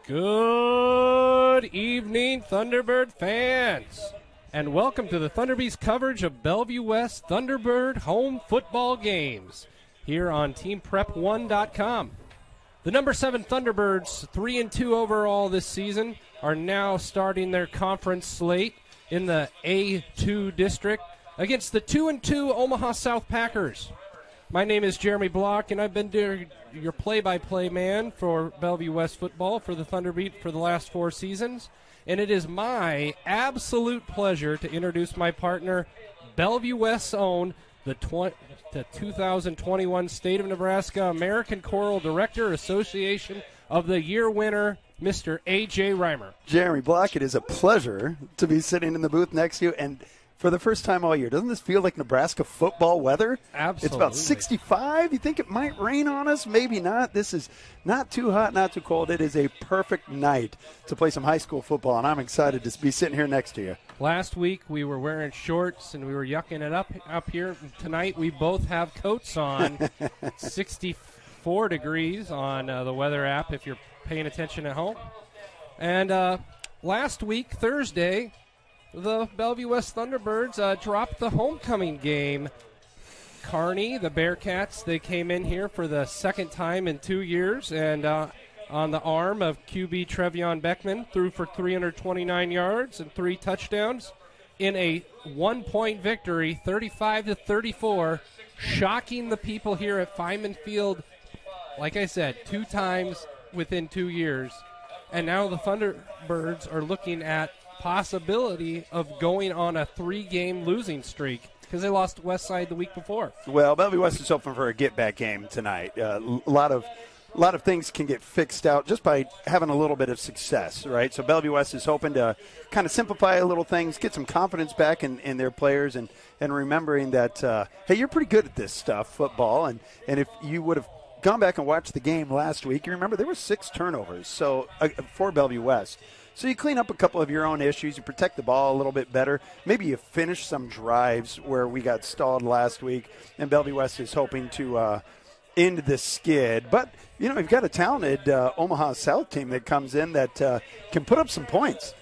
Good evening, Thunderbird fans, and welcome to the Thunderbeats coverage of Bellevue West Thunderbird home football games here on TeamPrep1.com. The number 7 Thunderbirds, 3-2 overall this season, are now starting their conference slate in the A2 district against the 2-2 Omaha South Packers. My name is Jeremy Block, and I've been your play-by-play man for Bellevue West football for the Thunderbeat for the last 4 seasons. And it is my absolute pleasure to introduce my partner, Bellevue West's own, the 2021 State of Nebraska American Choral Director Association of the Year winner, Mr. A.J. Reimer. Jeremy Block, it is a pleasure to be sitting in the booth next to you, and for the first time all year. Doesn't this feel like Nebraska football weather? Absolutely. It's about 65. You think it might rain on us? Maybe not. This is not too hot, not too cold. It is a perfect night to play some high school football, and I'm excited to be sitting here next to you. Last week we were wearing shorts and we were yucking it up here. Tonight we both have coats on. 64 degrees on the weather app if you're paying attention at home. And last week, Thursday, the Bellevue West Thunderbirds dropped the homecoming game. Kearney, the Bearcats, they came in here for the second time in 2 years, and on the arm of QB Trevion Beckman, threw for 329 yards and 3 touchdowns in a 1-point victory, 35-34, shocking the people here at Feynman Field, like I said, 2 times within 2 years. And now the Thunderbirds are looking at possibility of going on a 3-game losing streak because they lost to Westside the week before. Well, Bellevue West is hoping for a get-back game tonight. A lot of things can get fixed out just by having a little bit of success, right? So Bellevue West is hoping to kind of simplify a little things, get some confidence back in their players, and remembering that, hey, you're pretty good at this stuff, football, and if you would have gone back and watched the game last week, you remember there were 6 turnovers for Bellevue West. So you clean up a couple of your own issues. You protect the ball a little bit better. Maybe you finish some drives where we got stalled last week, and Bellevue West is hoping to end this skid. But, you know, you've got a talented Omaha South team that comes in that can put up some points.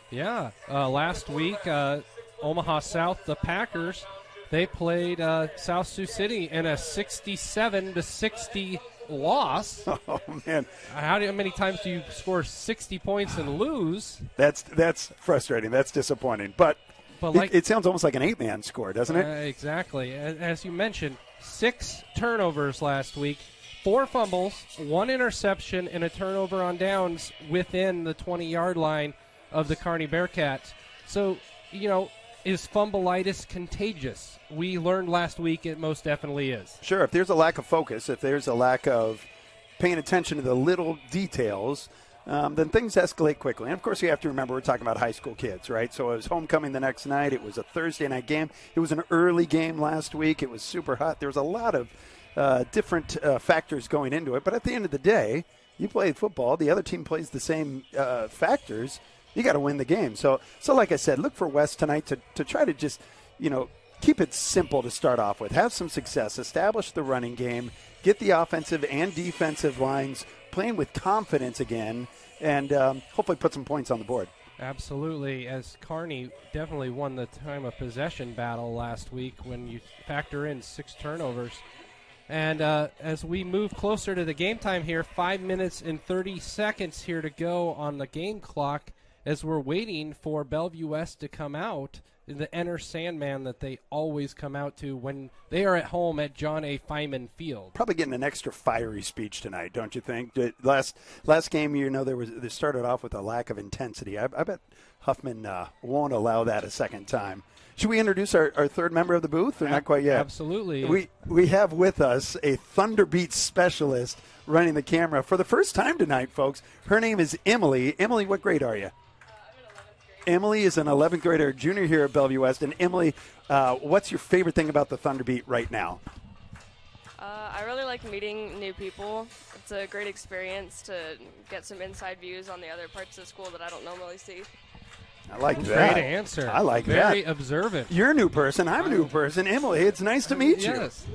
Yeah. Last week, Omaha South, the Packers, they played South Sioux City in a 67-60 loss. Oh, man. How many times do you score 60 points and lose? That's frustrating. That's disappointing. But it sounds almost like an 8-man score, doesn't it? Exactly. As you mentioned, 6 turnovers last week, 4 fumbles, 1 interception, and a turnover on downs within the 20-yard line of the Kearney Bearcats. So, you know, is fumbleitis contagious? We learned last week it most definitely is. Sure. If there's a lack of focus, if there's a lack of paying attention to the little details, then things escalate quickly. And, of course, you have to remember we're talking about high school kids, right? So it was homecoming the next night. It was a Thursday night game. It was an early game last week. It was super hot. There was a lot of different factors going into it. But at the end of the day, you play football. The other team plays the same factors. You got to win the game. So like I said, look for West tonight to try to just, you know, keep it simple to start off with. Have some success. Establish the running game. Get the offensive and defensive lines playing with confidence again, and hopefully put some points on the board. Absolutely, as Kearney definitely won the time of possession battle last week when you factor in 6 turnovers. And as we move closer to the game time here, 5 minutes and 30 seconds here to go on the game clock, as we're waiting for Bellevue West to come out in the Enter Sandman that they always come out to when they are at home at John A. Feynman Field. Probably getting an extra fiery speech tonight, don't you think? Last game, you know, they started off with a lack of intensity. I bet Huffman won't allow that a second time. Should we introduce our third member of the booth, or not quite yet? Absolutely. We have with us a Thunderbeat specialist running the camera for the first time tonight, folks. Her name is Emily. Emily, what grade are you? Emily is an 11th grader, junior here at Bellevue West. And Emily, what's your favorite thing about the Thunderbeat right now? I really like meeting new people. It's a great experience to get some inside views on the other parts of the school that I don't normally see. I like that. Great answer. I like Very that. observant. You're a new person. I'm a new person. Emily, it's nice to meet you. Yes.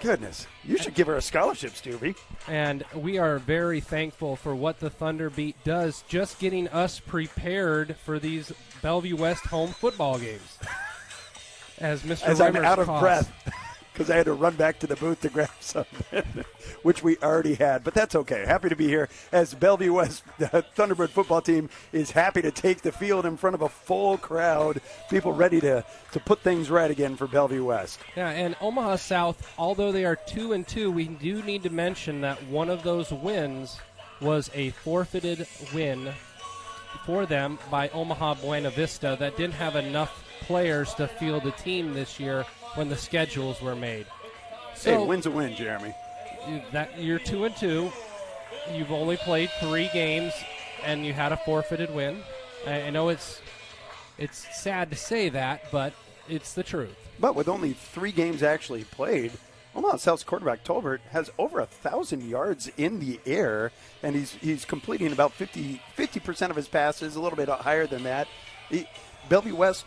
Goodness. You should give her a scholarship, Stubby. And we are very thankful for what the Thunderbeat does, just getting us prepared for these Bellevue West home football games. As I'm out of breath because I had to run back to the booth to grab something, which we already had. But that's okay. Happy to be here as Bellevue West, the Thunderbird football team, is happy to take the field in front of a full crowd, people ready to put things right again for Bellevue West. Yeah, and Omaha South, although they are 2-2, we do need to mention that one of those wins was a forfeited win for them by Omaha Buena Vista that didn't have enough players to field the team this year when the schedules were made. So hey, win's a win, Jeremy. You're 2-2. You've only played 3 games, and you had a forfeited win. I know it's sad to say that, but it's the truth. But with only 3 games actually played, Omaha South's quarterback Tolbert has over 1,000 yards in the air, and he's completing about 50% of his passes, a little bit higher than that. Bellevue West,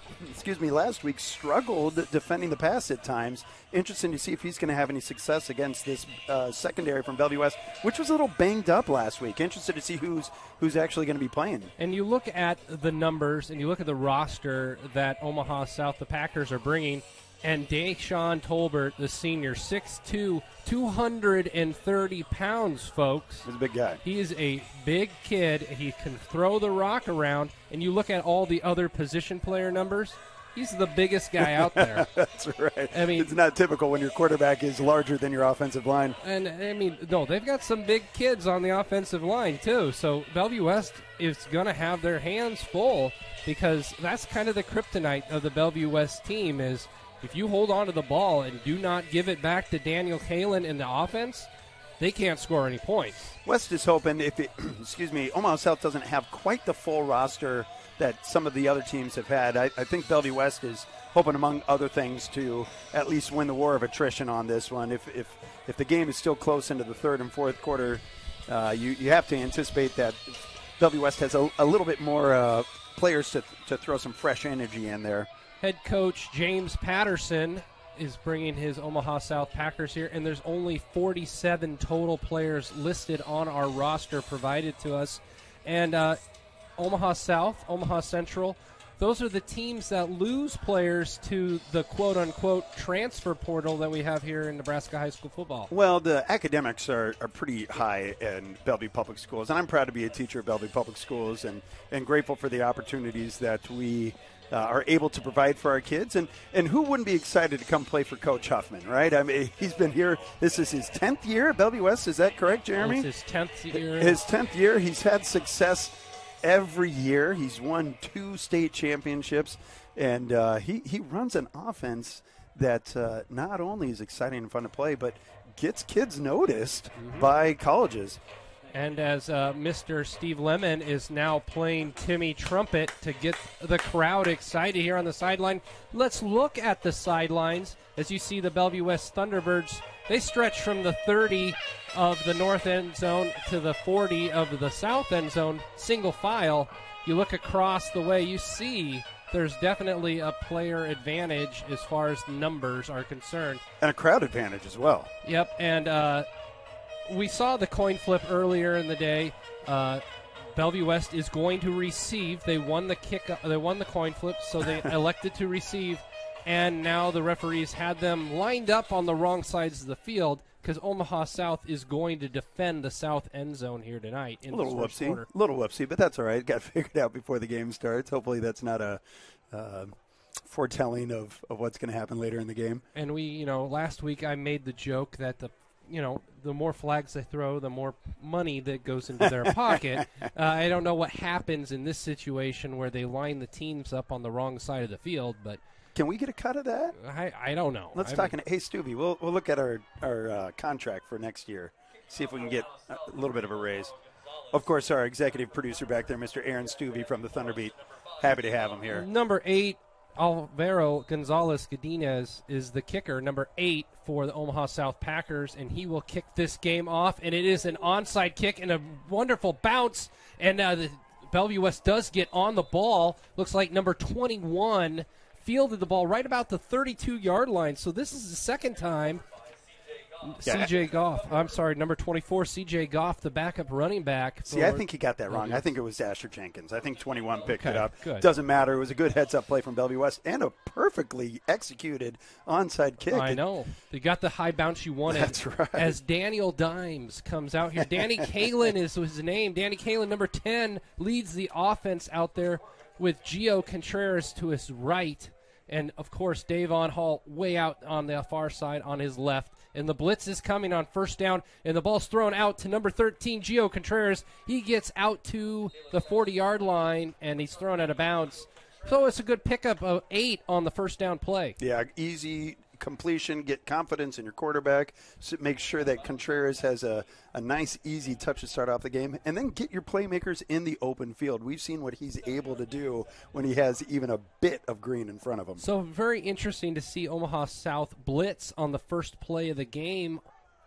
last week struggled defending the pass at times. Interesting to see if he's going to have any success against this secondary from Bellevue West, which was a little banged up last week. Interested to see who's actually going to be playing. And you look at the numbers and you look at the roster that Omaha South, the Packers, are bringing, and Deshaun Tolbert, the senior, 6'2", 230 pounds, folks. He's a big guy. He is a big kid. He can throw the rock around. And you look at all the other position player numbers, he's the biggest guy out there. That's right. I mean, it's not typical when your quarterback is larger than your offensive line. And, I mean, no, they've got some big kids on the offensive line, too. So Bellevue West is going to have their hands full because that's kind of the kryptonite of the Bellevue West team is if you hold on to the ball and do not give it back to Daniel Kalin in the offense, they can't score any points. West is hoping Omaha South doesn't have quite the full roster that some of the other teams have had. I think Bellevue West is hoping, among other things, to at least win the war of attrition on this one. If the game is still close into the third and fourth quarter, you have to anticipate that Bellevue West has a little bit more players to throw some fresh energy in there. Head coach James Patterson is bringing his Omaha South Packers here, and there's only 47 total players listed on our roster provided to us. And Omaha South, Omaha Central, those are the teams that lose players to the quote-unquote transfer portal that we have here in Nebraska high school football. Well, the academics are pretty high in Bellevue Public Schools, and I'm proud to be a teacher at Bellevue Public Schools and grateful for the opportunities that we are able to provide for our kids. And who wouldn't be excited to come play for Coach Huffman, right? I mean, he's been here. This is his 10th year at Bellevue West. Is that correct, Jeremy? It's his 10th year. His 10th year. He's had success every year. He's won 2 state championships, and he runs an offense that not only is exciting and fun to play, but gets kids noticed by colleges. And as Mr. Steve Lemon is now playing Timmy Trumpet to get the crowd excited here on the sideline, let's look at the sidelines. As you see the Bellevue West Thunderbirds, they stretch from the 30 of the north end zone to the 40 of the south end zone, single file. You look across the way, you see there's definitely a player advantage as far as numbers are concerned. And a crowd advantage as well. Yep, and we saw the coin flip earlier in the day. Bellevue West is going to receive. They won the They won the coin flip, so they elected to receive. And now the referees had them lined up on the wrong sides of the field because Omaha South is going to defend the south end zone here tonight. In a little the first whoopsie, quarter. little whoopsie, but that's all right. Got figured out before the game starts. Hopefully, that's not a foretelling of what's going to happen later in the game. And we, last week I made the joke that the more flags they throw, the more money that goes into their pocket. I don't know what happens in this situation where they line the teams up on the wrong side of the field, but can we get a cut of that? I don't know. Let's talk. Hey, Stubby, we'll look at our contract for next year, see if we can get a little bit of a raise. Of course, our executive producer back there, Mr. Aaron Stubby from the Thunderbeat. Happy to have him here. Number 8, Alvaro Gonzalez Godinez is the kicker, number 8 for the Omaha South Packers, and he will kick this game off. And it is an onside kick and a wonderful bounce. And the Bellevue West does get on the ball. Looks like number 21 fielded the ball right about the 32-yard line. So this is the second time C.J. Goff. I'm sorry, number 24, C.J. Goff, the backup running back. See, I think he got that wrong. I think it was Asher Jenkins. I think 21 picked it up. Good. Doesn't matter. It was a good heads-up play from Bellevue West and a perfectly executed onside kick. I know. They got the high bounce you wanted. That's right. As Daniel Dimes comes out here. Danny Kalin is his name. Danny Kalin, number 10, leads the offense out there with Gio Contreras to his right. And, of course, Davon Hall way out on the far side on his left. And the blitz is coming on first down, and the ball's thrown out to number 13, Gio Contreras. He gets out to the 40-yard line, and he's thrown out of bounds. So it's a good pickup of 8 on the first down play. Yeah, easy completion, get confidence in your quarterback, so make sure that Contreras has a nice, easy touch to start off the game, and then get your playmakers in the open field. We've seen what he's able to do when he has even a bit of green in front of him. So very interesting to see Omaha South blitz on the first play of the game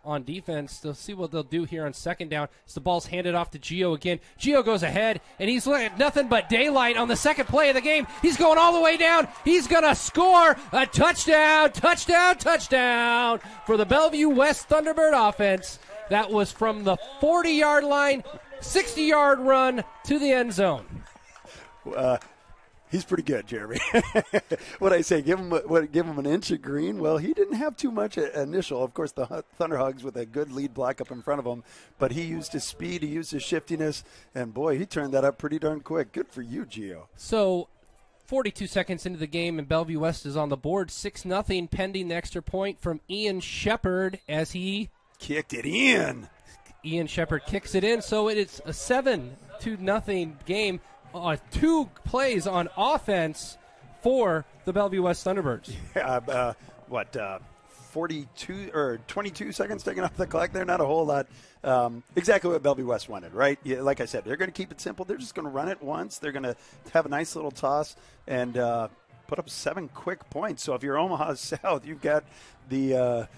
on defense. They'll see what they'll do here on second down. As the ball's handed off to Gio again. Gio goes ahead, and he's looking at nothing but daylight on the second play of the game. He's going all the way down. He's going to score a touchdown for the Bellevue West Thunderbird offense. That was from the 40-yard line, 60-yard run to the end zone. He's pretty good, Jeremy. What I say, give him an inch of green. Well, he didn't have too much initial. Of course, the Thunderhogs with a good lead block up in front of him, but he used his speed, he used his shiftiness, and boy, he turned that up pretty darn quick. Good for you, Gio. So 42 seconds into the game, and Bellevue West is on the board, 6-0, pending the extra point from Ian Shepard as he kicked it in. Ian Shepard kicks it in, so it is a 7-0 game. 2 plays on offense for the Bellevue West Thunderbirds. Yeah, 42 or 22 seconds taken off the clock there? Not a whole lot. Exactly what Bellevue West wanted, right? Yeah, like I said, they're going to keep it simple. They're just going to run it once. They're going to have a nice little toss and put up 7 quick points. So if you're Omaha South, you've got the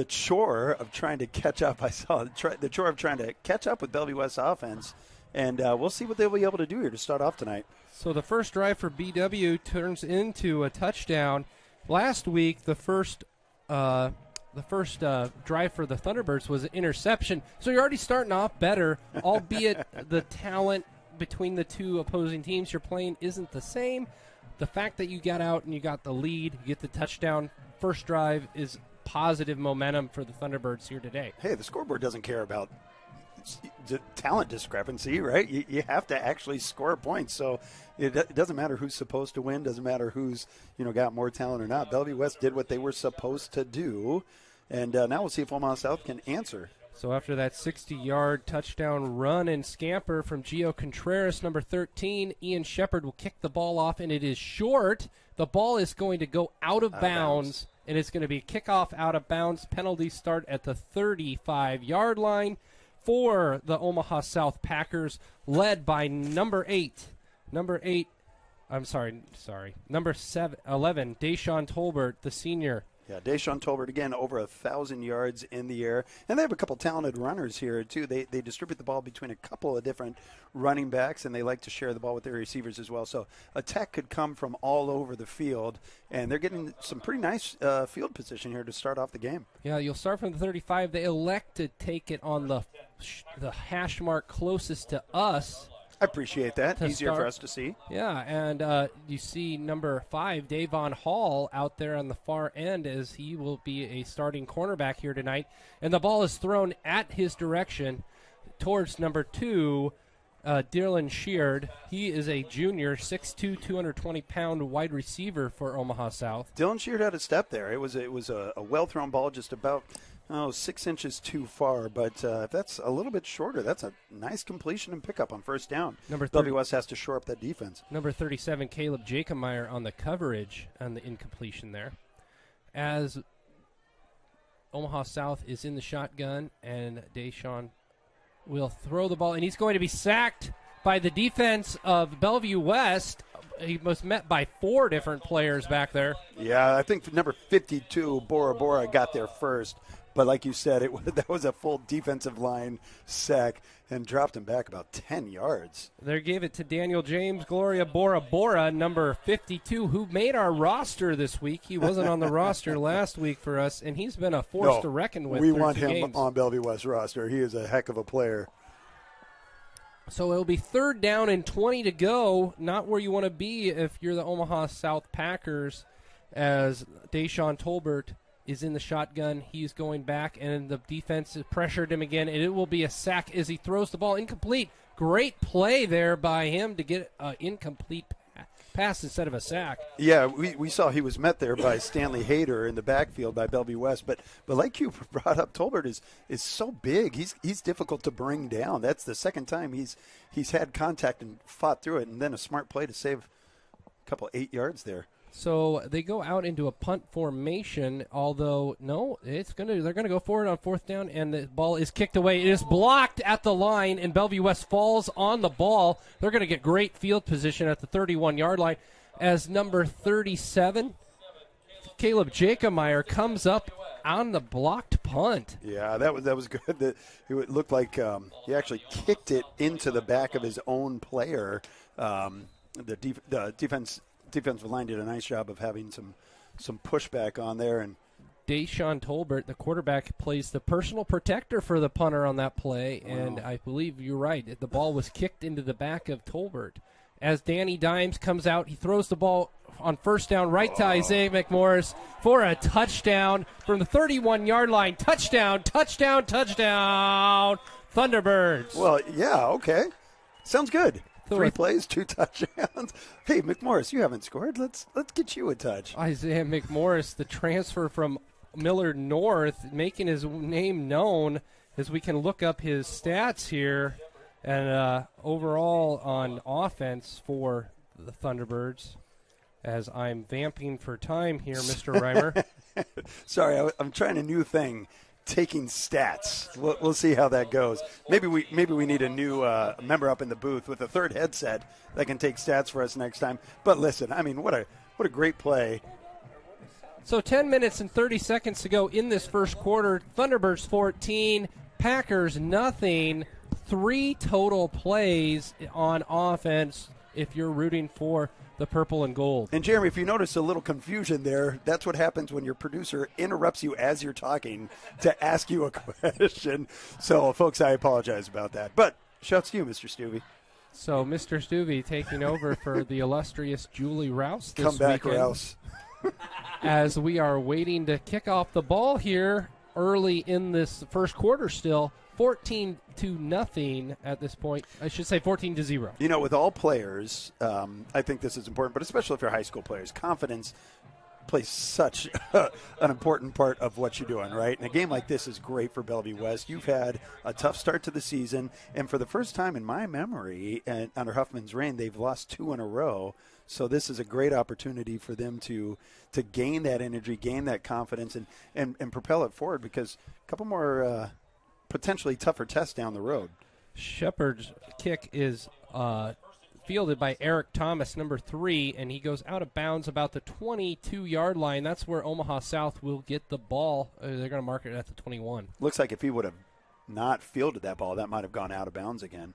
chore of trying to catch up. I saw the chore of trying to catch up with Bellevue West's offense. And we'll see what they'll be able to do here to start off tonight. So the first drive for BW turns into a touchdown. Last week, the first drive for the Thunderbirds was an interception. So you're already starting off better, albeit the talent between the two opposing teams you're playing isn't the same. The fact that you got out and you got the lead, you get the touchdown, first drive is positive momentum for the Thunderbirds here today. Hey, the scoreboard doesn't care about talent discrepancy, right? You have to actually score points. So it doesn't matter who's supposed to win. Doesn't matter who's got more talent or not. Bellevue West did what they were supposed to do, and now we'll see if Omaha South can answer. So after that 60-yard touchdown run and scamper from Gio Contreras, number 13, Ian Shepard will kick the ball off, and it is short. The ball is going to go out of bounds, and it's going to be a kickoff out of bounds. Penalties start at the 35-yard line for the Omaha South Packers, led by number 11, Deshaun Tolbert, the senior. Yeah, Deshaun Tolbert, again, over 1,000 yards in the air. And they have a couple talented runners here, too. They distribute the ball between a couple of different running backs, and they like to share the ball with their receivers as well. So attack could come from all over the field, and they're getting some pretty nice field position here to start off the game. Yeah, you'll start from the 35. They elect to take it on the hash mark closest to us. I appreciate that. Easier for us to see. Yeah, and you see number 5, Davon Hall, out there on the far end as he will be a starting cornerback here tonight. And the ball is thrown at his direction towards number 2, Dylan Sheard. He is a junior, 6'2", 220-pound wide receiver for Omaha South. Dylan Sheard had a step there. It was a well-thrown ball, just about 6 inches too far, but if that's a little bit shorter, that's a nice completion and pickup on first down. Bellevue West has to shore up that defense. Number 37, Caleb Jacobmeyer on the coverage on the incompletion there. As Omaha South is in the shotgun, and Deshaun will throw the ball, and he's going to be sacked by the defense of Bellevue West. He was met by 4 different players back there. Yeah, I think number 52, Bora Bora, got there first. But like you said, that was a full defensive line sack and dropped him back about 10 yards. They gave it to Daniel James Gloria Bora Bora, number 52, who made our roster this week. He wasn't on the roster last week for us, and he's been a force to reckon with. We want him games. on Bellevue West roster. He is a heck of a player. So it'll be 3rd down and 20 to go, not where you want to be if you're the Omaha South Packers, as Deshaun Tolbert is in the shotgun. He's going back, and the defense has pressured him again, and it will be a sack as he throws the ball incomplete. Great play there by him to get an incomplete pass instead of a sack. Yeah, we saw he was met there by Stanley Hayter in the backfield by Bellevue West. But like you brought up, Tolbert is so big. He's difficult to bring down. That's the second time he's had contact and fought through it, and then a smart play to save a couple 8 yards there. So they go out into a punt formation, although they're gonna go forward on 4th down, and the ball is kicked away. It is blocked at the line, and Bellevue West falls on the ball. They're gonna get great field position at the 31-yard line as number 37, Caleb Jacomeyer, comes up on the blocked punt. Yeah, that was good. It looked like he actually kicked it into the back of his own player. The defensive line did a nice job of having some pushback on there. And Deshaun Tolbert, the quarterback, plays the personal protector for the punter on that play, and I believe you're right. The ball was kicked into the back of Tolbert. As Danny Dimes comes out, he throws the ball on 1st down right to Isaiah McMorris for a touchdown from the 31-yard line. Touchdown, touchdown, touchdown, Thunderbirds. Well, yeah, okay. Sounds good. 3 plays, 2 touchdowns. Hey, McMorris, you haven't scored. Let's get you a touch. Isaiah McMorris, the transfer from Millard North, making his name known as we can look up his stats here. And overall on offense for the Thunderbirds, as I'm vamping for time here, Mr. Reimer. Sorry, I'm trying a new thing. Taking stats. We'll see how that goes. Maybe we need a new member up in the booth with a 3rd headset that can take stats for us next time. But listen, I mean, what a great play. So 10 minutes and 30 seconds to go in this first quarter. Thunderbirds 14, Packers nothing. 3 total plays on offense if you're rooting for the purple and gold. And Jeremy, if you notice a little confusion there, that's what happens when your producer interrupts you as you're talking to ask you a question. So, folks, I apologize about that. But shouts to you, Mr. Stuvie. So, Mr. Stuvie taking over for the illustrious Julie Rouse this Come back, weekend, Rouse. as we are waiting to kick off the ball here early in this first quarter still. 14-0 at this point. I should say 14-0. You know, with all players, I think this is important, but especially if you're high school players, confidence plays such an important part of what you're doing, right? And a game like this is great for Bellevue West. You've had a tough start to the season, and for the first time in my memory, and under Huffman's reign, they've lost 2 in a row. So this is a great opportunity for them to gain that energy, gain that confidence, and propel it forward, because a couple more potentially tougher tests down the road. Shepard's kick is fielded by Eric Thomas, number 3, and he goes out of bounds about the 22-yard line. That's where Omaha South will get the ball. They're going to mark it at the 21. Looks like if he would have not fielded that ball, that might have gone out of bounds again.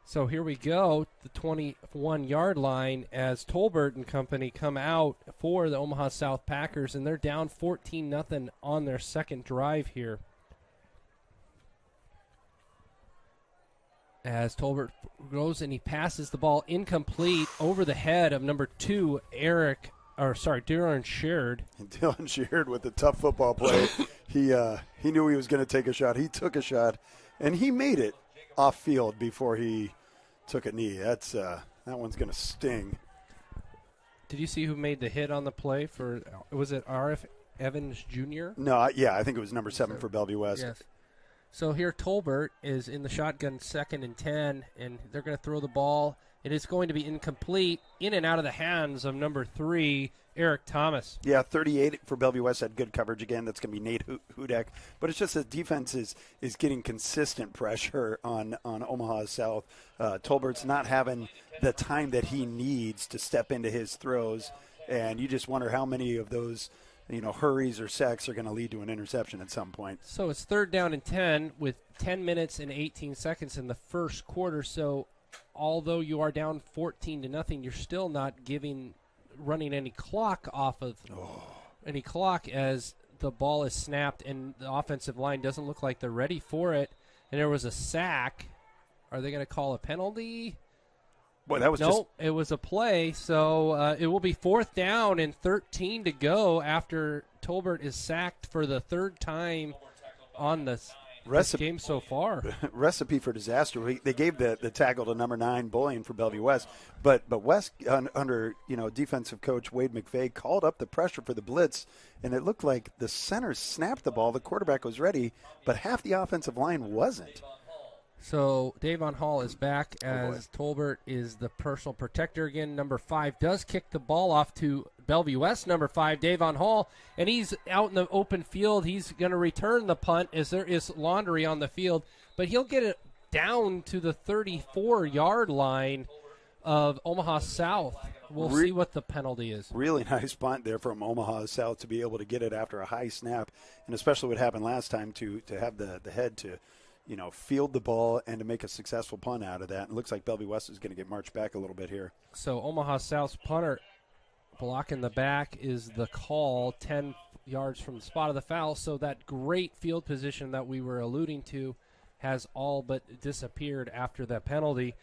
So here we go, the 21-yard line, as Tolbert and company come out for the Omaha South Packers, and they're down 14-0 on their second drive here. As Tolbert goes and he passes the ball incomplete over the head of number 2, Dylan Sheard. Dylan Sheard with a tough football play. He knew he was going to take a shot. He took a shot, and he made it off field before he took a knee. That one's going to sting. Did you see who made the hit on the play for? Was it R.F. Evans Jr.? No, yeah, I think it was number 7 for Bellevue West. Yes. So here Tolbert is in the shotgun, 2nd and 10, and they're going to throw the ball. It is going to be incomplete, in and out of the hands of number 3, Eric Thomas. Yeah, 38 for Bellevue West had good coverage again. That's going to be Nate Hudak. But it's just the defense is getting consistent pressure on Omaha South. Tolbert's not having the time that he needs to step into his throws, and you just wonder how many of those hurries or sacks are going to lead to an interception at some point. So it's 3rd down and 10 with 10 minutes and 18 seconds in the first quarter. So although you are down 14-0, you're still not running any clock off of any clock as the ball is snapped and the offensive line doesn't look like they're ready for it. And there was a sack. Are they going to call a penalty? Boy, that was it was a play. So it will be 4th down and 13 to go after Tolbert is sacked for the 3rd time on this game so far. Recipe for disaster. They gave the tackle to number 9, Bullion, for Bellevue West. But West, under defensive coach Wade McVay, called up the pressure for the blitz, and it looked like the center snapped the ball. The quarterback was ready, but half the offensive line wasn't. So Davon Hall is back as Tolbert is the personal protector again. Number 5 does kick the ball off to Bellevue West, number 5, Davon Hall, and he's out in the open field. He's going to return the punt as there is laundry on the field, but he'll get it down to the 34-yard line of Omaha South. We'll see what the penalty is. Really nice punt there from Omaha South to be able to get it after a high snap, and especially what happened last time to have the head to field the ball and to make a successful punt out of that. And it looks like Bellevue West is going to get marched back a little bit here. So Omaha South's punter blocking the back is the call, 10 yards from the spot of the foul. So that great field position that we were alluding to has all but disappeared after that penalty.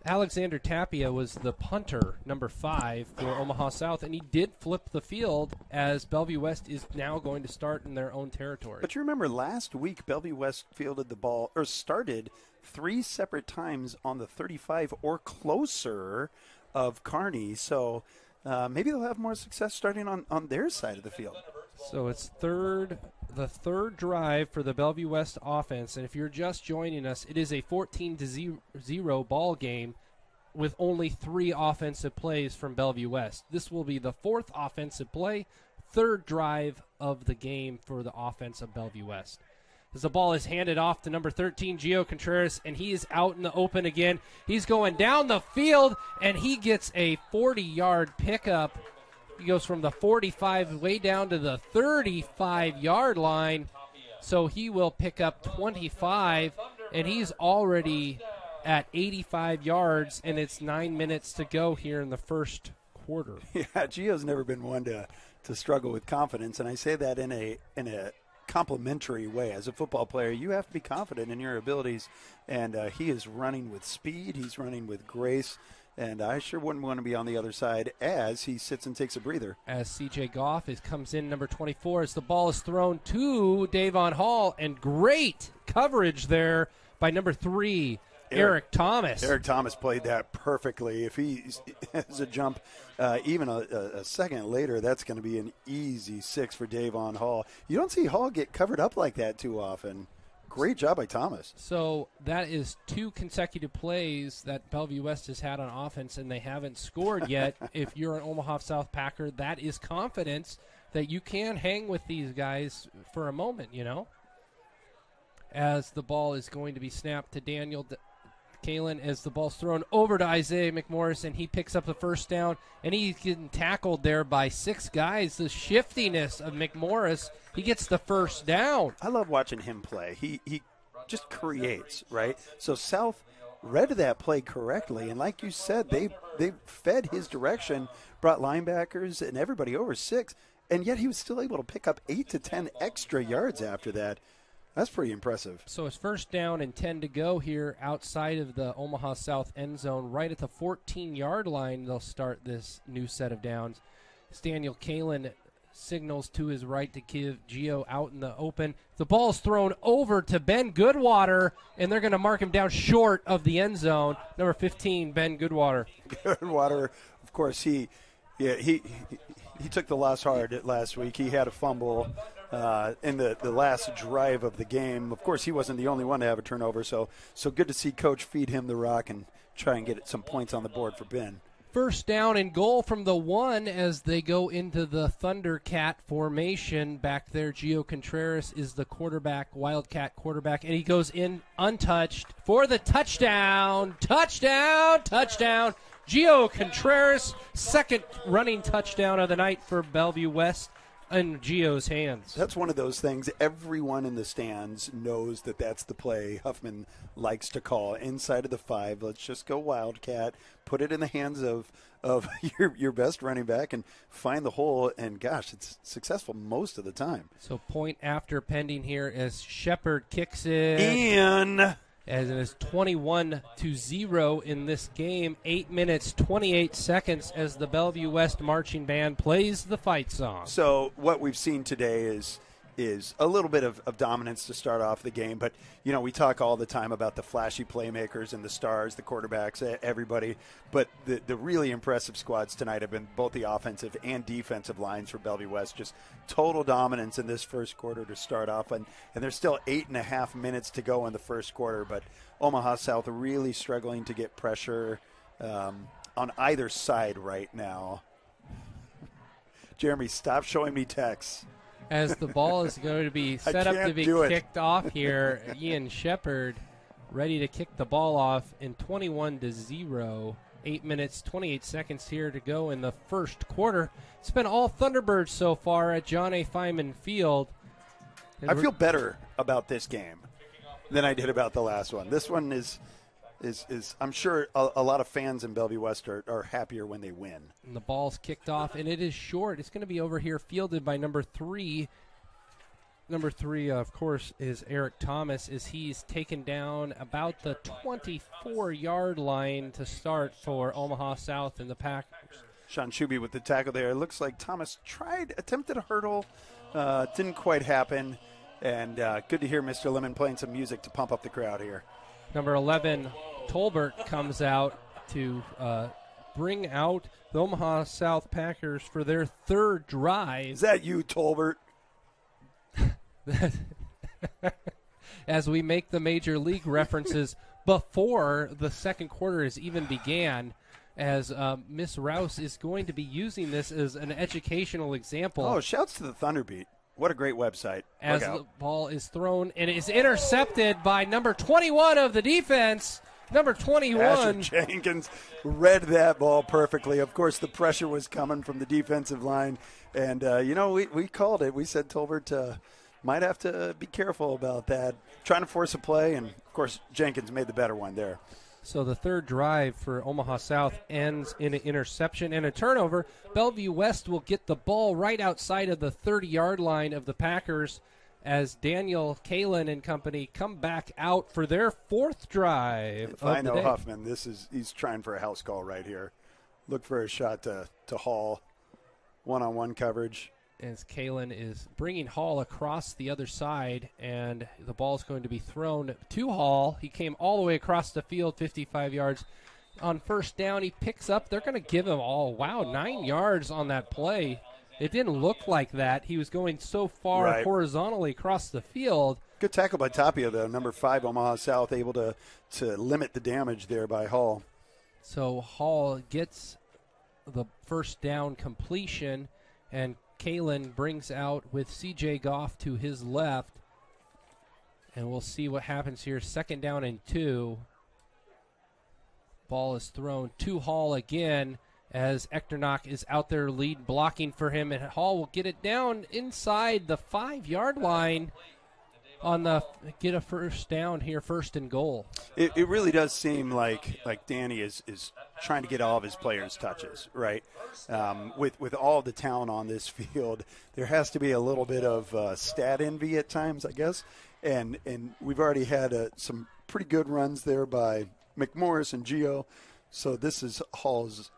Alexander Tapia was the punter, number 5, for Omaha South, and he did flip the field as Bellevue West is now going to start in their own territory. But you remember last week Bellevue West fielded the ball, or started 3 separate times on the 35 or closer of Kearney, so maybe they'll have more success starting on their side of the field. So it's the third drive for the Bellevue West offense, and if you're just joining us, it is a 14-0 ball game with only 3 offensive plays from Bellevue West. This will be the 4th offensive play, 3rd drive of the game for the offense of Bellevue West. As the ball is handed off to number 13, Gio Contreras, and he is out in the open again. He's going down the field, and he gets a 40-yard pickup. He goes from the 45 way down to the 35-yard line, so he will pick up 25, and he's already at 85 yards, and it's 9 minutes to go here in the first quarter. Yeah, Gio's never been one to struggle with confidence, and I say that in a complimentary way. As a football player, you have to be confident in your abilities, and he is running with speed. He's running with grace. And I sure wouldn't want to be on the other side as he sits and takes a breather. As C.J. Goff comes in, number 24, as the ball is thrown to Davon Hall. And great coverage there by number 3, Eric Thomas. Eric Thomas played that perfectly. If he has a jump even a second later, that's going to be an easy 6 for Davon Hall. You don't see Hall get covered up like that too often. Great job by Thomas. So that is 2 consecutive plays that Bellevue West has had on offense, and they haven't scored yet. If you're an Omaha South Packer, that is confidence that you can hang with these guys for a moment, As the ball is going to be snapped to Daniel Kalen, as the ball's thrown over to Isaiah McMorris, and he picks up the first down, and he's getting tackled there by 6 guys. The shiftiness of McMorris, he gets the first down. I love watching him play. He just creates, right? So South read that play correctly, and like you said, they fed his direction, brought linebackers and everybody over 6, and yet he was still able to pick up 8 to 10 extra yards after that. That's pretty impressive. So it's 1st down and 10 to go here outside of the Omaha South end zone. Right at the 14-yard line, they'll start this new set of downs. Daniel Kalen signals to his right to give Gio out in the open. The ball is thrown over to Ben Goodwater, and they're going to mark him down short of the end zone. Number 15, Ben Goodwater. Goodwater, of course, he took the loss hard last week. He had a fumble in the last drive of the game. Of course, he wasn't the only one to have a turnover, so good to see Coach feed him the rock and try and get some points on the board for Ben. 1st down and goal from the 1 as they go into the Thundercat formation. Back there, Gio Contreras is the quarterback, Wildcat quarterback, and he goes in untouched for the touchdown. Touchdown! Gio Contreras, 2nd running touchdown of the night for Bellevue West. in Gio's hands. That's one of those things. Everyone in the stands knows that that's the play Huffman likes to call. Inside of the 5, let's just go Wildcat, put it in the hands of your best running back and find the hole. And, gosh, it's successful most of the time. So point after pending here as Shepard kicks it. In. As it is 21-0 in this game. 8 minutes, 28 seconds as the Bellevue West Marching Band plays the fight song. So what we've seen today is a little bit of dominance to start off the game. But, you know, we talk all the time about the flashy playmakers and the stars, the quarterbacks, everybody. But the really impressive squads tonight have been both the offensive and defensive lines for Bellevue West. Just total dominance in this first quarter to start off. And there's still 8.5 minutes to go in the first quarter. But Omaha South really struggling to get pressure on either side right now. Jeremy, stop showing me texts. As the ball is going to be set up to be kicked off here, Ian Shepard ready to kick the ball off in 21-0. 8 minutes, 28 seconds here to go in the first quarter. It's been all Thunderbirds so far at John A. Feynman Field. I feel better about this game than I did about the last one. This one is I'm sure a lot of fans in Bellevue West are happier when they win. And the ball's kicked off, and it is short. It's going to be over here fielded by number 3. Number 3, of course, is Eric Thomas, as he's taken down about the 24-yard line to start for Omaha South and the Packers. Sean Shuby with the tackle there. It looks like Thomas attempted a hurdle, didn't quite happen. And good to hear Mr. Lemon playing some music to pump up the crowd here. Number 11, Tolbert, comes out to bring out the Omaha South Packers for their third drive. Is that you, Tolbert? As we make the Major League references before the second quarter has even began, as Miss Rouse is going to be using this as an educational example. Oh, shouts to the Thunderbeat. What a great website. As the ball is thrown and is intercepted by number 21 of the defense. Number 21. Asher Jenkins read that ball perfectly. Of course, the pressure was coming from the defensive line. And, we called it. We said Tolbert might have to be careful about that. Trying to force a play, and, of course, Jenkins made the better one there. So the third drive for Omaha South ends in an interception and a turnover. Bellevue West will get the ball right outside of the 30-yard line of the Packers as Daniel Kalin and company come back out for their fourth drive if I know Huffman, he's trying for a house call right here. Look for a shot to Hall. One-on-one coverage. As Kalin is bringing Hall across the other side, and the ball is going to be thrown to Hall. He came all the way across the field, 55 yards. On first down, he picks up. They're going to give him 9 yards on that play. It didn't look like that. He was going so far horizontally across the field. Good tackle by Tapia, though. Number 5, Omaha South, able to limit the damage there by Hall. So Hall gets the first down completion, and Kalin brings out with C.J. Goff to his left. And we'll see what happens here. 2nd down and 2. Ball is thrown to Hall again as Echternach is out there lead blocking for him. And Hall will get it down inside the 5-yard line get a first down here, 1st and goal. It really does seem like Danny is trying to get all of his players touches, right? With all the talent on this field, there has to be a little bit of stat envy at times, I guess. And we've already had some pretty good runs there by McMorris and Gio. So this is Hall's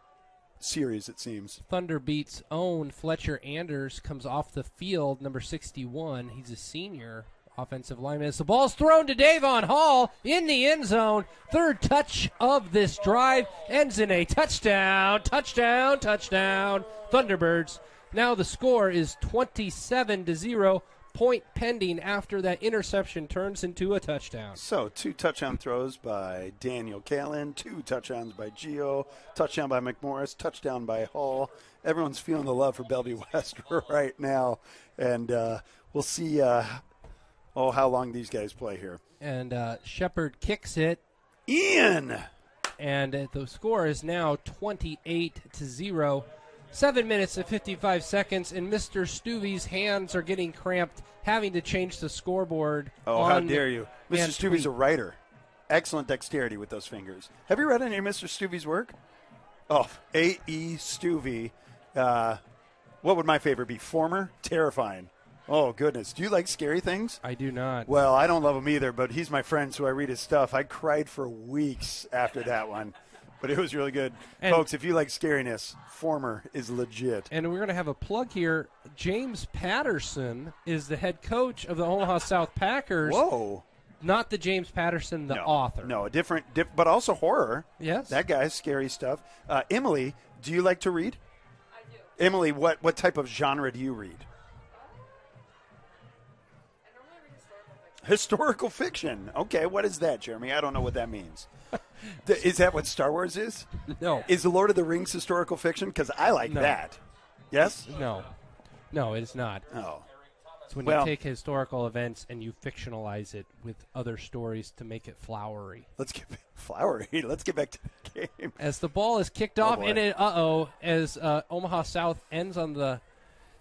series, it seems. Thunderbeat's own Fletcher Anders comes off the field, number 61. He's a senior offensive lineman. As the ball's thrown to Davon Hall in the end zone. 3rd touch of this drive ends in a touchdown. Thunderbirds. Now the score is 27-0. Point pending after that interception turns into a touchdown. So 2 touchdown throws by Daniel Kalin, 2 touchdowns by Gio, touchdown by McMorris, touchdown by Hall. Everyone's feeling the love for Bellevue West right now. And we'll see how long these guys play here. And Shepard kicks it. Ian! And the score is now 28-0. 7 minutes and 55 seconds, and Mr. Stuvey's hands are getting cramped, having to change the scoreboard. Oh, how dare you. Mr. Stuvey's a tweet. writer. Excellent dexterity with those fingers. Have you read any of Mr. Stuvey's work? Oh, A.E. Stuvey. What would my favorite be? Former? Terrifying. Oh, goodness. Do you like scary things? I do not. Well, I don't love him either, but he's my friend, so I read his stuff. I cried for weeks after that one, but it was really good. And folks, if you like scariness, Former is legit. And we're going to have a plug here. James Patterson is the head coach of the Omaha South Packers. Whoa. Not the James Patterson, the author. No, different, but also horror. Yes. That guy's scary stuff. Emily, do you like to read? I do. Emily, what type of genre do you read? I normally read Historical fiction. Okay, what is that, Jeremy? I don't know what that means. Is that what Star Wars is? No. Is the Lord of the Rings historical fiction? Because I like that. Yes? No. No, it is not. Oh. It's when Well- you take historical events and you fictionalize it with other stories to make it flowery. Let's get flowery. Let's get back to the game. As the ball is kicked off, boy. and as Omaha South ends on the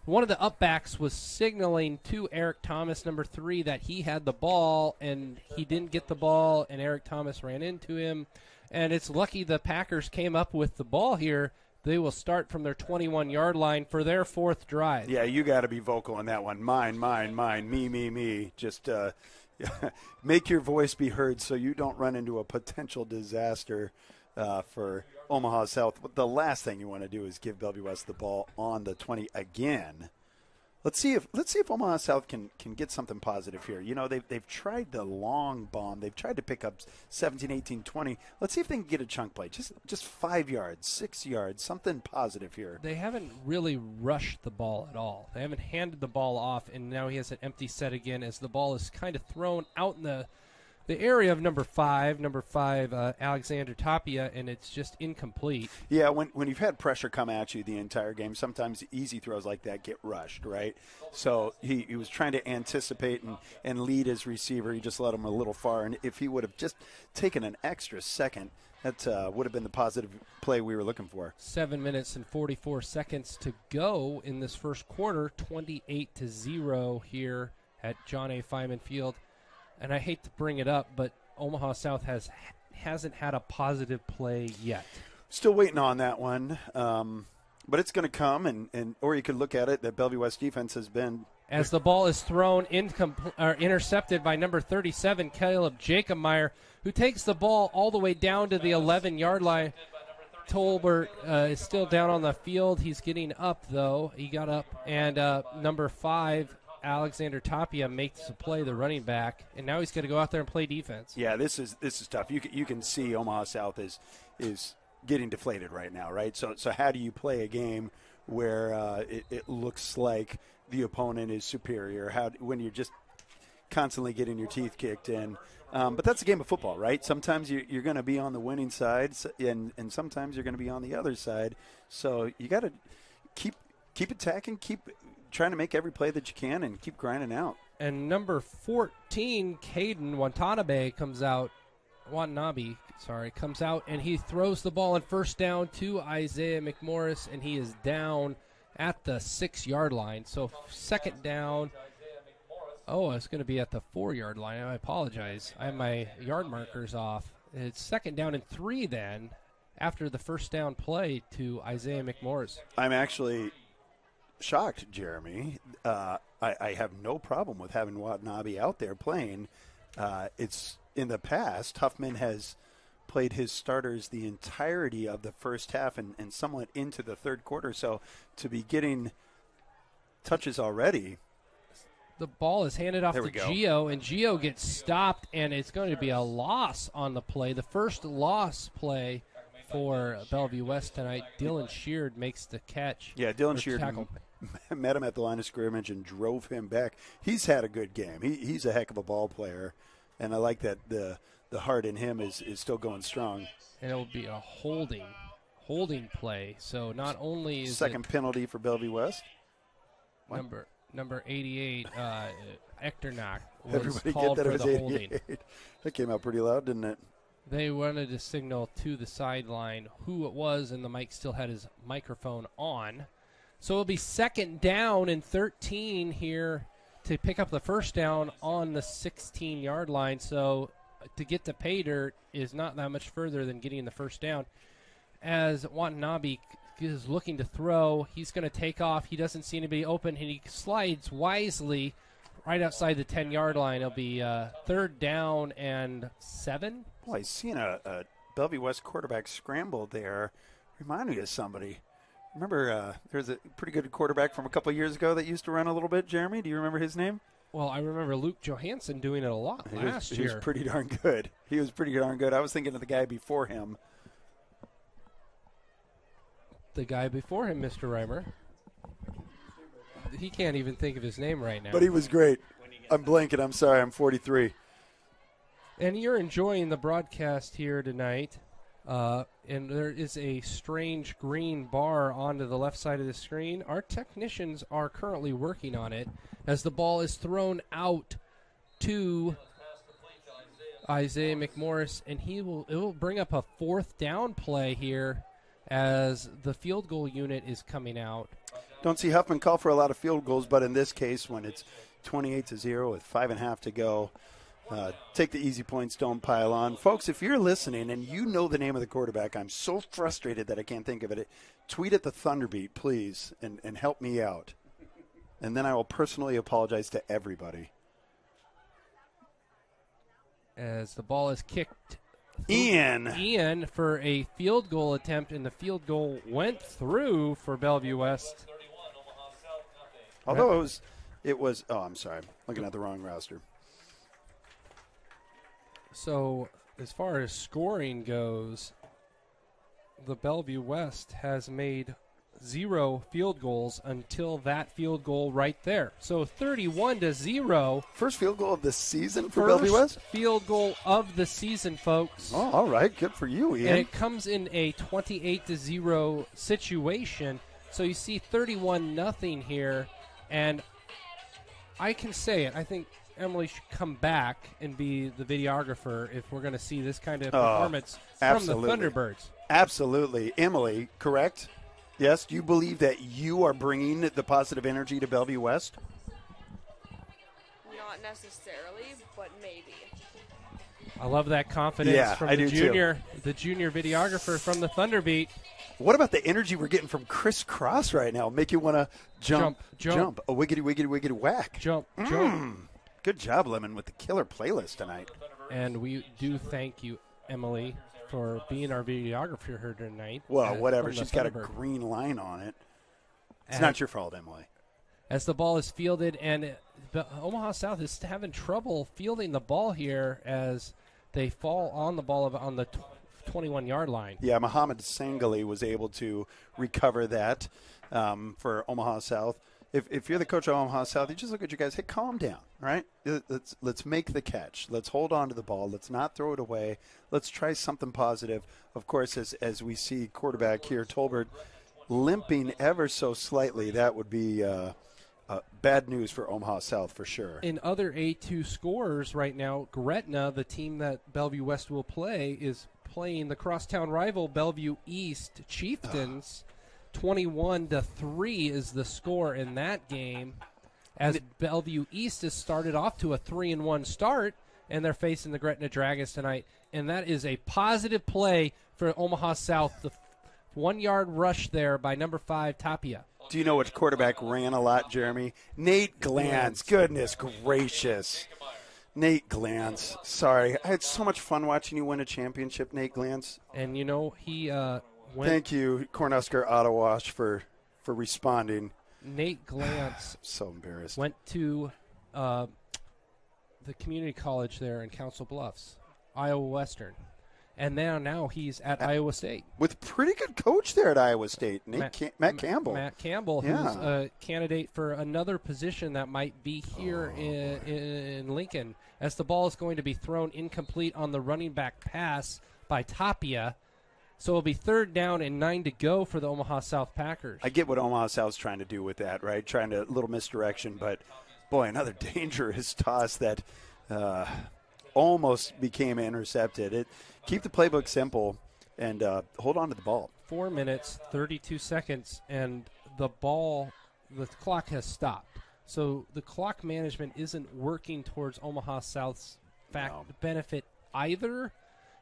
one of the upbacks was signaling to Eric Thomas, number 3, that he had the ball, and he didn't get the ball, and Eric Thomas ran into him. And it's lucky the Packers came up with the ball here. They will start from their 21-yard line for their 4th drive. Yeah, you got to be vocal on that one. Mine, me. Just make your voice be heard so you don't run into a potential disaster for Omaha South. The last thing you want to do is give Bellevue West the ball on the 20 again. Let's see if Omaha South can get something positive here. You know, they've tried the long bomb. They've tried to pick up 17, 18, 20. Let's see if they can get a chunk play. Just 5 yards, 6 yards, something positive here. They haven't really rushed the ball at all. They haven't handed the ball off, and now he has an empty set again as the ball is kind of thrown out in the area of number 5, Alexander Tapia, and it's just incomplete. Yeah, when you've had pressure come at you the entire game, sometimes easy throws like that get rushed, right? So he was trying to anticipate and lead his receiver. He just let him a little far, and if he would have just taken an extra second, that would have been the positive play we were looking for. 7 minutes and 44 seconds to go in this first quarter, 28-0 here at John A. Feynman Field. And I hate to bring it up, but Omaha South hasn't had a positive play yet. Still waiting on that one, but it's going to come, and or you could look at it that Bellevue West defense has been. As the ball is thrown, intercepted by number 37, Caleb Jacobmeyer, who takes the ball all the way down to the 11-yard line. Tolbert is still down on the field. He's getting up, though. He got up. And number 5, Alexander Tapia, makes the play, the running back, and now he's got to go out there and play defense. Yeah, this is tough. You can see Omaha South is getting deflated right now, right? So how do you play a game where it looks like the opponent is superior? When you're just constantly getting your teeth kicked in? But that's a game of football, right? Sometimes you're going to be on the winning side, and sometimes you're going to be on the other side. So you got to keep attacking, keep trying to make every play that you can, and keep grinding out. And number 14, Caden Watanabe comes out, and he throws the ball on first down to Isaiah McMorris, and he is down at the 6-yard line. So second down. Oh, it's going to be at the 4-yard line. I apologize. I have my yard markers off. It's second down and 3 then after the first down play to Isaiah McMorris. I'm actually shocked, Jeremy. I have no problem with having Watanabe out there playing. It's in the past, Huffman has played his starters the entirety of the first half and somewhat into the third quarter. So to be getting touches already. The ball is handed off to Gio, and Gio gets stopped, and it's going to be a loss on the play. The first loss play for Bellevue West tonight. Dylan Sheard makes the catch. Yeah, Dylan Sheard met him at the line of scrimmage and drove him back. He's had a good game. He's a heck of a ball player, and I like that the heart in him is still going strong. And it will be a holding play. So not only is second penalty for Bellevue West. Number 88, Echternach, was Everybody called get that for it was the 88. holding. That came out pretty loud, didn't it? They wanted to signal to the sideline who it was, and the mic still had his microphone on. So it'll be 2nd down and 13 here to pick up the first down on the 16-yard line. So to get to pay dirt is not that much further than getting the first down. As Watanabe is looking to throw, he's going to take off. He doesn't see anybody open, and he slides wisely right outside the 10-yard line. It'll be 3rd down and 7. Boy, I seen a Bellevue West quarterback scramble there. Reminded me of somebody. Remember, there's a pretty good quarterback from a couple of years ago that used to run a little bit. Jeremy, do you remember his name? Well, I remember Luke Johansson doing it a lot last year. He was pretty darn good. He was pretty darn good. I was thinking of the guy before him. The guy before him, Mr. Reimer. He can't even think of his name right now. But he was great. I'm blanking. I'm sorry. I'm 43. And you're enjoying the broadcast here tonight. And there is a strange green bar onto the left side of the screen. Our technicians are currently working on it as the ball is thrown out to Isaiah McMorris, and it will bring up a 4th down play here as the field goal unit is coming out. Don't see Huffman call for a lot of field goals, but in this case, when it's 28-0 with 5.5 to go, take the easy points, don't pile on. Folks, if you're listening and you know the name of the quarterback, I'm so frustrated that I can't think of it. Tweet at the Thunderbeat, please, and help me out. And then I will personally apologize to everybody. As the ball is kicked. Ian for a field goal attempt, and the field goal went through for Bellevue West. Although it was I'm sorry, looking at the wrong roster. So as far as scoring goes, the Bellevue West has made 0 field goals until that field goal right there. So 31-0. First field goal of the season for Bellevue West? First field goal of the season, folks. Oh, all right. Good for you, Ian. And it comes in a 28-0 situation. So you see 31-0 here. And I can say it. I think Emily should come back and be the videographer if we're going to see this kind of performance from the Thunderbirds. Absolutely. Emily, correct? Yes, do you believe that you are bringing the positive energy to Bellevue West? Not necessarily, but maybe. I love that confidence from the junior videographer from the Thunderbeat. What about the energy we're getting from Chris Cross right now? Make you want to jump. A wiggity, wiggity, wiggity, whack. Jump. Good job, Lemon, with the killer playlist tonight. And we do thank you, Emily, for being our videographer here tonight. Well, whatever. She's got a green line on it. It's not your fault, Emily. As the ball is fielded, and Omaha South is having trouble fielding the ball here as they fall on the ball on the 21-yard line. Yeah, Muhammad Sangali was able to recover that for Omaha South. If you're the coach of Omaha South, you just look at you guys. Hey, calm down, right? Let's make the catch. Let's hold on to the ball. Let's not throw it away. Let's try something positive. Of course, as we see quarterback here, Tolbert, limping ever so slightly, that would be bad news for Omaha South for sure. In other A2 scores right now, Gretna, the team that Bellevue West will play, is playing the crosstown rival Bellevue East Chieftains. 21-3 is the score in that game, as Bellevue East has started off to a 3-1 start, and they're facing the Gretna Dragons tonight. And that is a positive play for Omaha South. The 1-yard rush there by number 5, Tapia. Do you know which quarterback ran a lot, Jeremy? Nate Glantz. Goodness gracious. Nate Glantz. Sorry. I had so much fun watching you win a championship, Nate Glantz. And, you know, he thank you, Cornhusker Autowash, for responding. Nate Glantz so embarrassed. Went to the community college there in Council Bluffs, Iowa Western. And now he's at Iowa State. With pretty good coach there at Iowa State, Matt Campbell. Matt Campbell, who's a candidate for another position that might be here in Lincoln, as the ball is going to be thrown incomplete on the running back pass by Tapia. So it'll be 3rd down and 9 to go for the Omaha South Packers. I get what Omaha South's trying to do with that, right? Trying to, a little misdirection, but boy, another dangerous toss that almost became intercepted. Keep the playbook simple and hold on to the ball. 4 minutes, 32 seconds, and the clock has stopped. So the clock management isn't working towards Omaha South's benefit either,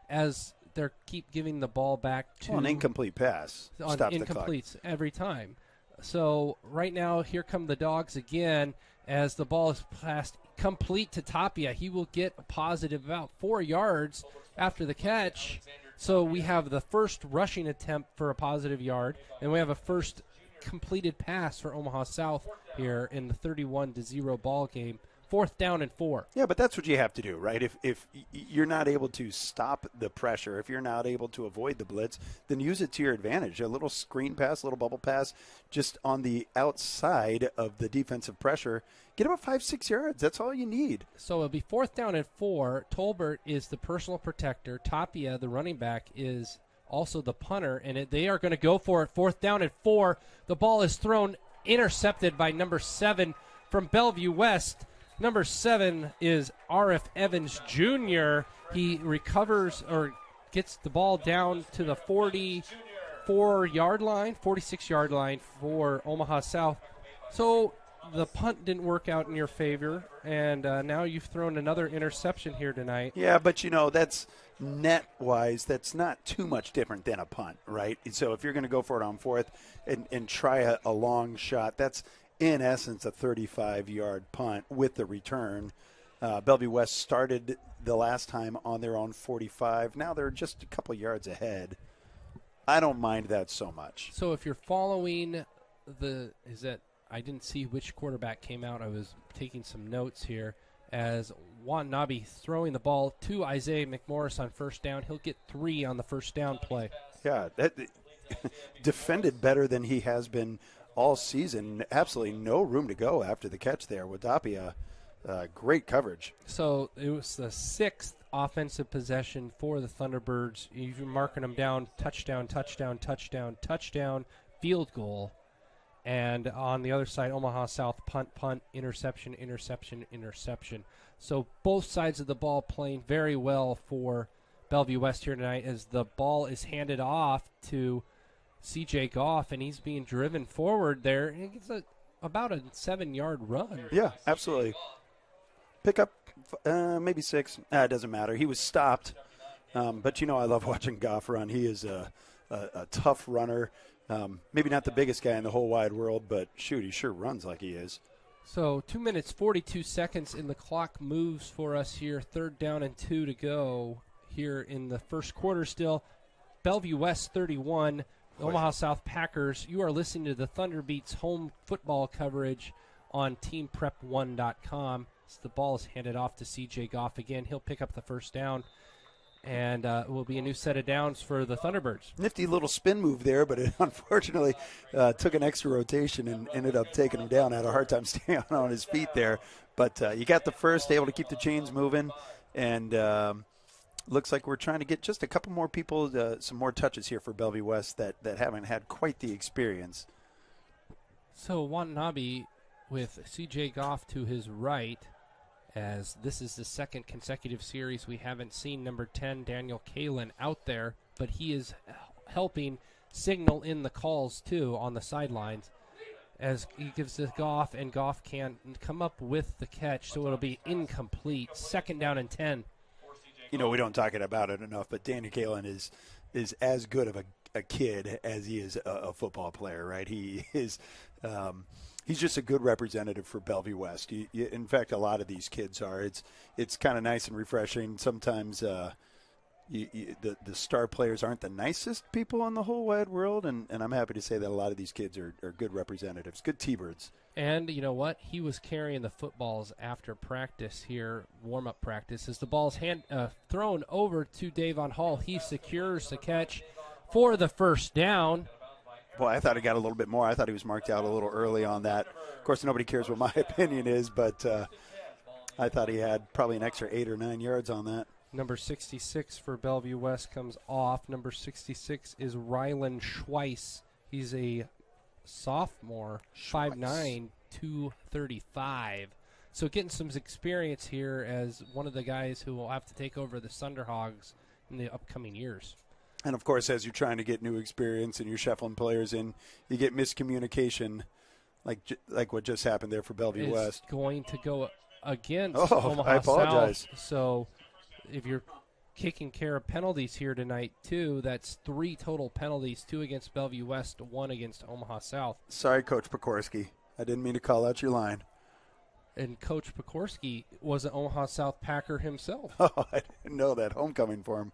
as they keep giving the ball back to an incomplete pass. On Stops incompletes the clock every time. So right now, here come the Dogs again as the ball is passed complete to Tapia. He will get a positive about 4 yards after the catch. So we have the first rushing attempt for a positive yard, and we have a first completed pass for Omaha South here in the 31-0 ball game. 4th down and 4. Yeah, but that's what you have to do, right? If you're not able to stop the pressure, if you're not able to avoid the blitz, then use it to your advantage. A little screen pass, a little bubble pass, just on the outside of the defensive pressure. Get about 5-6 yards. That's all you need. So it'll be 4th down and 4. Tolbert is the personal protector. Tapia, the running back, is also the punter, and they are going to go for it. 4th down and 4. The ball is thrown, intercepted by number 7 from Bellevue West. Number 7 is R.F. Evans Jr. He recovers or gets the ball down to the 46-yard line for Omaha South. So the punt didn't work out in your favor, and now you've thrown another interception here tonight. Yeah, but, that's net-wise, that's not too much different than a punt, right? So if you're going to go for it on 4th and try a long shot, that's in essence a 35-yard punt with the return. Bellevue West started the last time on their own 45. Now they're just a couple yards ahead. I don't mind that so much. So if you're following I didn't see which quarterback came out. I was taking some notes here as Watanabe throwing the ball to Isaiah McMorris on 1st down. He'll get 3 on the 1st down play. Yeah, that defended better than he has been all season. Absolutely no room to go after the catch there with Tapia. Great coverage. So it was the 6th offensive possession for the Thunderbirds. You're marking them down, touchdown, touchdown, touchdown, touchdown, field goal. And on the other side, Omaha South, punt, interception, interception, interception. So both sides of the ball playing very well for Bellevue West here tonight as the ball is handed off to C.J. Goff, and he's being driven forward there. It's about a 7-yard run. Yeah, absolutely. Pick up maybe 6. It doesn't matter. He was stopped. But, I love watching Goff run. He is a tough runner. Maybe not the biggest guy in the whole wide world, but, shoot, he sure runs like he is. So 2 minutes, 42 seconds, and the clock moves for us here. 3rd down and 2 to go here in the first quarter still. Bellevue West 31, Omaha South Packers. You are listening to the Thunderbeats home football coverage on teamprep1.com. So the ball is handed off to C.J. Goff again. He'll pick up the 1st down, and it will be a new set of downs for the Thunderbirds. Nifty little spin move there, but it unfortunately took an extra rotation and ended up taking him down. Had a hard time staying on his feet there. But you got the first, able to keep the chains moving, and looks like we're trying to get just a couple more people, some more touches here for Bellevue West that haven't had quite the experience. So Watanabe with C.J. Goff to his right, as this is the 2nd consecutive series we haven't seen number 10, Daniel Kalin, out there, but he is helping signal in the calls, too, on the sidelines, as he gives this Goff, and Goff can't come up with the catch, so it'll be incomplete. 2nd down and 10. We don't talk about it enough, but Daniel Kalin is as good of a kid as he is a football player, right? He is he's just a good representative for Bellevue West. In fact, a lot of these kids are. It's kind of nice and refreshing. Sometimes the star players aren't the nicest people in the whole wide world, and I'm happy to say that a lot of these kids are good representatives, good T-birds. And you know what? He was carrying the footballs after practice here, warm-up practice, as the ball's thrown over to Davon Hall. He secures the catch for the 1st down. Boy, I thought he got a little bit more. I thought he was marked out a little early on that. Of course, nobody cares what my opinion is, but I thought he had probably an extra 8 or 9 yards on that. Number 66 for Bellevue West comes off. Number 66 is Rylan Schweiss. He's a sophomore, 5'9", 235. So getting some experience here as one of the guys who will have to take over the Thunderhogs in the upcoming years. And, of course, as you're trying to get new experience and you're shuffling players in, you get miscommunication like what just happened there for Bellevue West. Going to go against Omaha I apologize. South. So if you're taking care of penalties here tonight, too, that's 3 total penalties, 2 against Bellevue West, 1 against Omaha South. Sorry, Coach Pekorski. I didn't mean to call out your line. And Coach Pekorski was an Omaha South Packer himself. Oh, I didn't know that. Homecoming for him.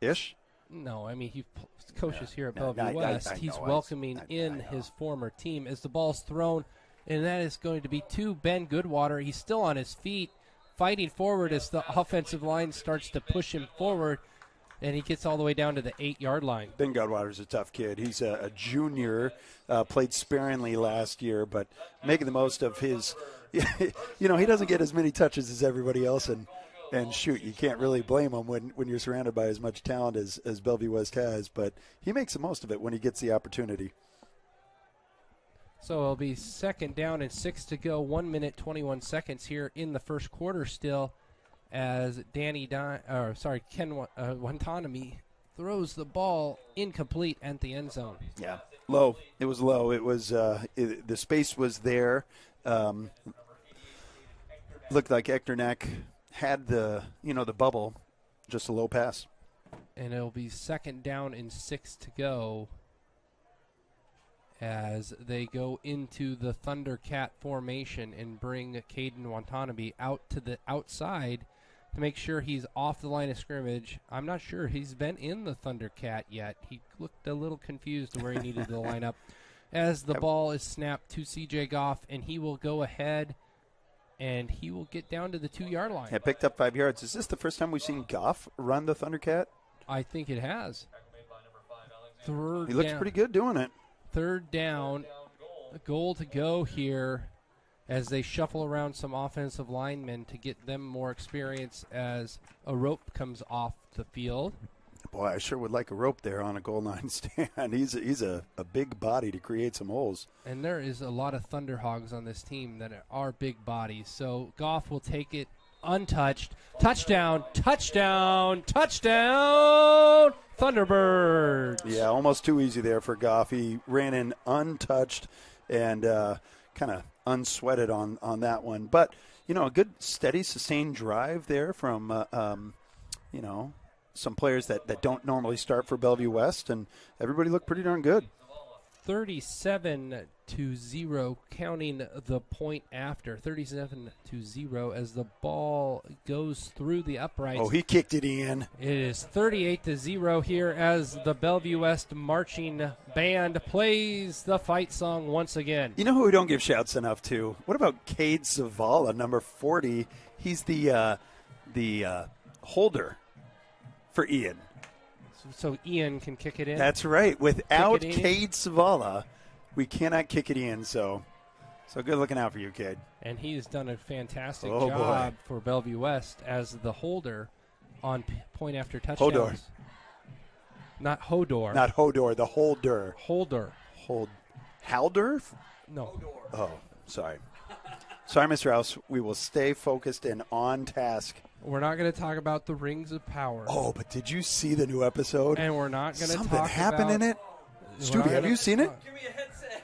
Ish? No, I mean, he coaches here at Bellevue West. He's welcoming in his former team as the ball's thrown, and that is going to be to Ben Goodwater. He's still on his feet, fighting forward as the offensive line starts to push him forward, and he gets all the way down to the 8-yard line. Ben Goodwater's a tough kid. He's a junior, played sparingly last year, but making the most of his he doesn't get as many touches as everybody else, and shoot, you can't really blame him when you're surrounded by as much talent as Bellevue West has, but he makes the most of it when he gets the opportunity. So it'll be 2nd down and 6 to go, 1 minute, 21 seconds here in the first quarter still, as Ken Wantanami throws the ball incomplete at the end zone. Yeah, low. It was low. It was the space was there. Looked like Echternack had the bubble, just a low pass. And it'll be 2nd down and 6 to go as they go into the Thundercat formation and bring Caden Watanabe out to the outside to make sure he's off the line of scrimmage. I'm not sure he's been in the Thundercat yet. He looked a little confused where he needed to line up. As the ball is snapped to C.J. Goff, and he will go ahead and he will get down to the 2-yard line. Yeah, picked up 5 yards. Is this the first time we've seen Goff run the Thundercat? I think it has. He looks pretty good doing it. 3rd down, a goal to go here as they shuffle around some offensive linemen to get them more experience as a rope comes off the field. Boy, I sure would like a rope there on a goal line stand. He's a big body to create some holes. And there is a lot of Thunderhogs on this team that are big bodies. So Goff will take it untouched. Touchdown, touchdown, touchdown, Thunderbirds. Yeah, almost too easy there for Goff. He ran in untouched and kind of unsweated on that one. But, a good, steady, sustained drive there from, some players that don't normally start for Bellevue West, and everybody looked pretty darn good. 37-0, counting the point after. 37-0 as the ball goes through the uprights. Oh, he kicked it in. It is 38-0 here as the Bellevue West marching band plays the fight song once again. You know who we don't give shouts enough to? What about Cade Zavala, number 40? He's the holder for Ian. So Ian can kick it in? That's right. Without Cade Zavala, we cannot kick it in. So good looking out for you, Cade. And he's done a fantastic job for Bellevue West as the holder on point after touchdowns. Hodor. Not Hodor. Not Hodor, the holder. Holder. Halder? No. Oh, sorry. Sorry, Mr. House. We will stay focused and on task. We're not going to talk about the Rings of Power. Oh, but did you see the new episode? And we're not going to talk about... Something happened in it? Stubby, have you seen it? Give me a headset.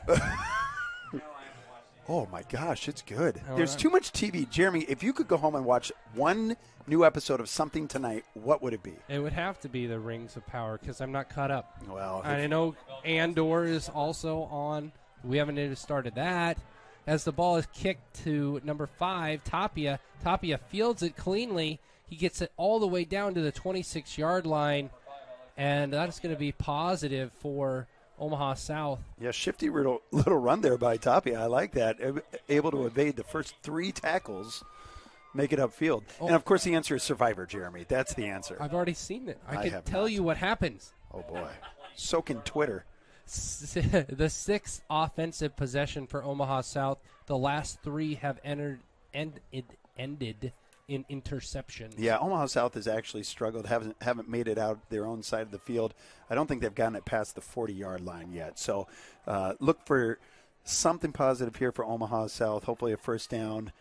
Oh, my gosh, it's good. There's too much TV. Jeremy, if you could go home and watch one new episode of something tonight, what would it be? It would have to be the Rings of Power because I'm not caught up. Well, I know Andor is also on. We haven't even started that. As the ball is kicked to number 5, Tapia. Tapia fields it cleanly. He gets it all the way down to the 26-yard line, and that's going to be positive for Omaha South. Yeah, shifty little run there by Tapia. I like that. Able to evade the first 3 tackles, make it upfield. Oh. And, of course, the answer is Survivor, Jeremy. That's the answer. I've already seen it. I can have tell not. you what happens. Oh, boy. So can Twitter. The 6th offensive possession for Omaha South. The last 3 have ended in interceptions. Yeah, Omaha South has actually struggled, haven't made it out their own side of the field. I don't think they've gotten it past the 40-yard line yet. So look for something positive here for Omaha South, hopefully a first down.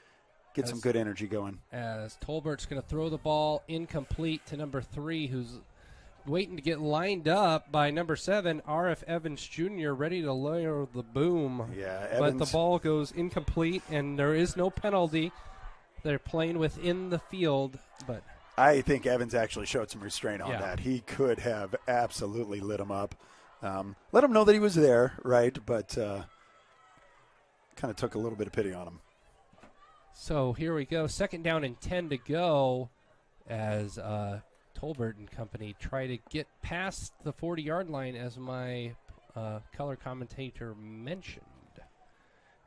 Get some good energy going. As Tolbert's going to throw the ball incomplete to number 3, who's waiting to get lined up by number 7, R.F. Evans Jr., ready to lower the boom. Yeah, But the ball goes incomplete, and there is no penalty. They're playing within the field, but I think Evans actually showed some restraint on Yeah. that. He could have absolutely lit him up. Let him know that he was there, right? But kind of took a little bit of pity on him. so here we go. 2nd down and 10 to go as Tolbert and company try to get past the 40-yard line, as my color commentator mentioned.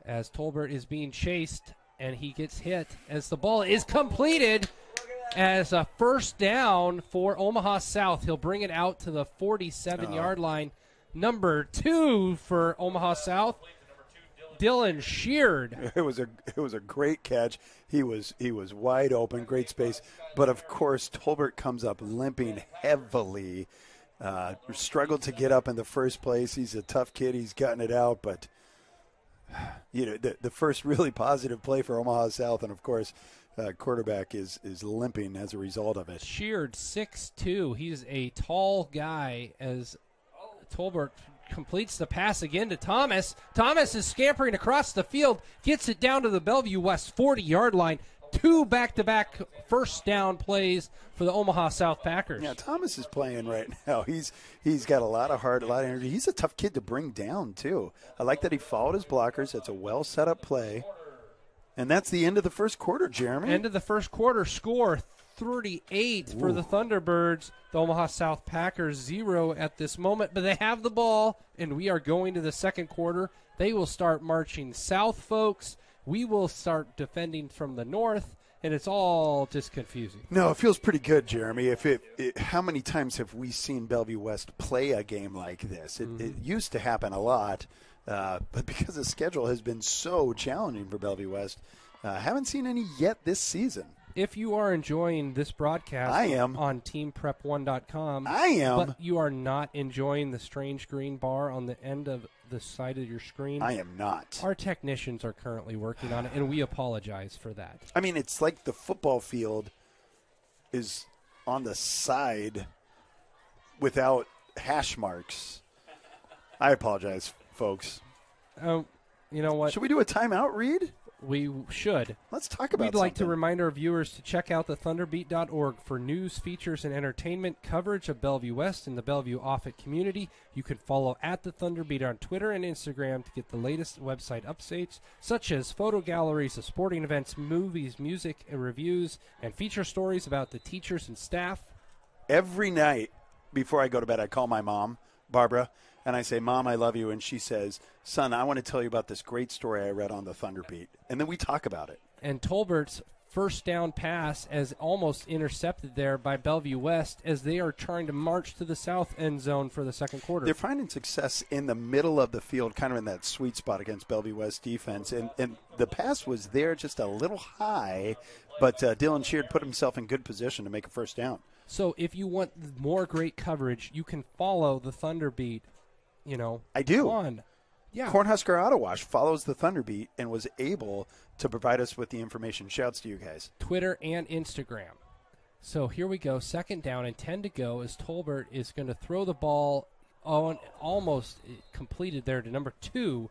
As Tolbert is being chased, and he gets hit as the ball is completed as a 1st down for Omaha South. He'll bring it out to the 47-yard line. Number 2 for Omaha South, Dylan Sheard. It was a great catch. He was wide open, great space. But of course, Tolbert comes up limping heavily. Struggled to get up in the first place. He's a tough kid. He's gotten it out, but the first really positive play for Omaha South, and of course, quarterback is limping as a result of it. Sheard 6'2". He's a tall guy as Tolbert completes the pass again to Thomas. Thomas is scampering across the field, gets it down to the Bellevue West 40-yard line. 2 back-to-back 1st down plays for the Omaha South Packers. Yeah, Thomas is playing right now. He's got a lot of heart, a lot of energy. He's a tough kid to bring down, too. I like that he followed his blockers. That's a well-set-up play. And that's the end of the first quarter, Jeremy. End of the first quarter, score 38 for the Thunderbirds. The Omaha South Packers 0 at this moment, but they have the ball, and we are going to the second quarter. They will start marching south, folks. We will start defending from the north, and it's all just confusing. No, it feels pretty good, Jeremy. How many times have we seen Bellevue West play a game like this? It used to happen a lot. But because the schedule has been so challenging for Bellevue West, haven't seen any yet this season. If you are enjoying this broadcast I am. on teamprep1.com, I am. but you are not enjoying the strange green bar on the end of the side of your screen, I am not. our technicians are currently working on it, and we apologize for that. I mean, it's like the football field is on the side without hash marks. I apologize, folks. Oh, you know what? Should we do a timeout, Reed? We should. Let's talk about We'd like to something. remind our viewers to check out the thunderbeat.org for news, features, and entertainment coverage of Bellevue West and the Bellevue Offutt community. You can follow at the Thunderbeat on Twitter and Instagram to get the latest website updates, such as photo galleries of sporting events, movies, music, and reviews, and feature stories about the teachers and staff. Every night before I go to bed, I call my mom, Barbara, and I say, Mom, I love you. And she says, son, I want to tell you about this great story I read on the Thunderbeat. And then we talk about it. And Tolbert's 1st down pass as almost intercepted there by Bellevue West as they are trying to march to the south end zone for the second quarter. They're finding success in the middle of the field, kind of in that sweet spot against Bellevue West defense. And the pass was there just a little high, but Dylan Sheard put himself in good position to make a 1st down. So if you want more great coverage, you can follow the Thunderbeat. I do. Yeah. Cornhusker Auto Wash follows the Thunderbeat and was able to provide us with the information. Shouts to you guys. Twitter and Instagram. So here we go. 2nd down and 10 to go as Tolbert is going to throw the ball on almost completed there to number 2,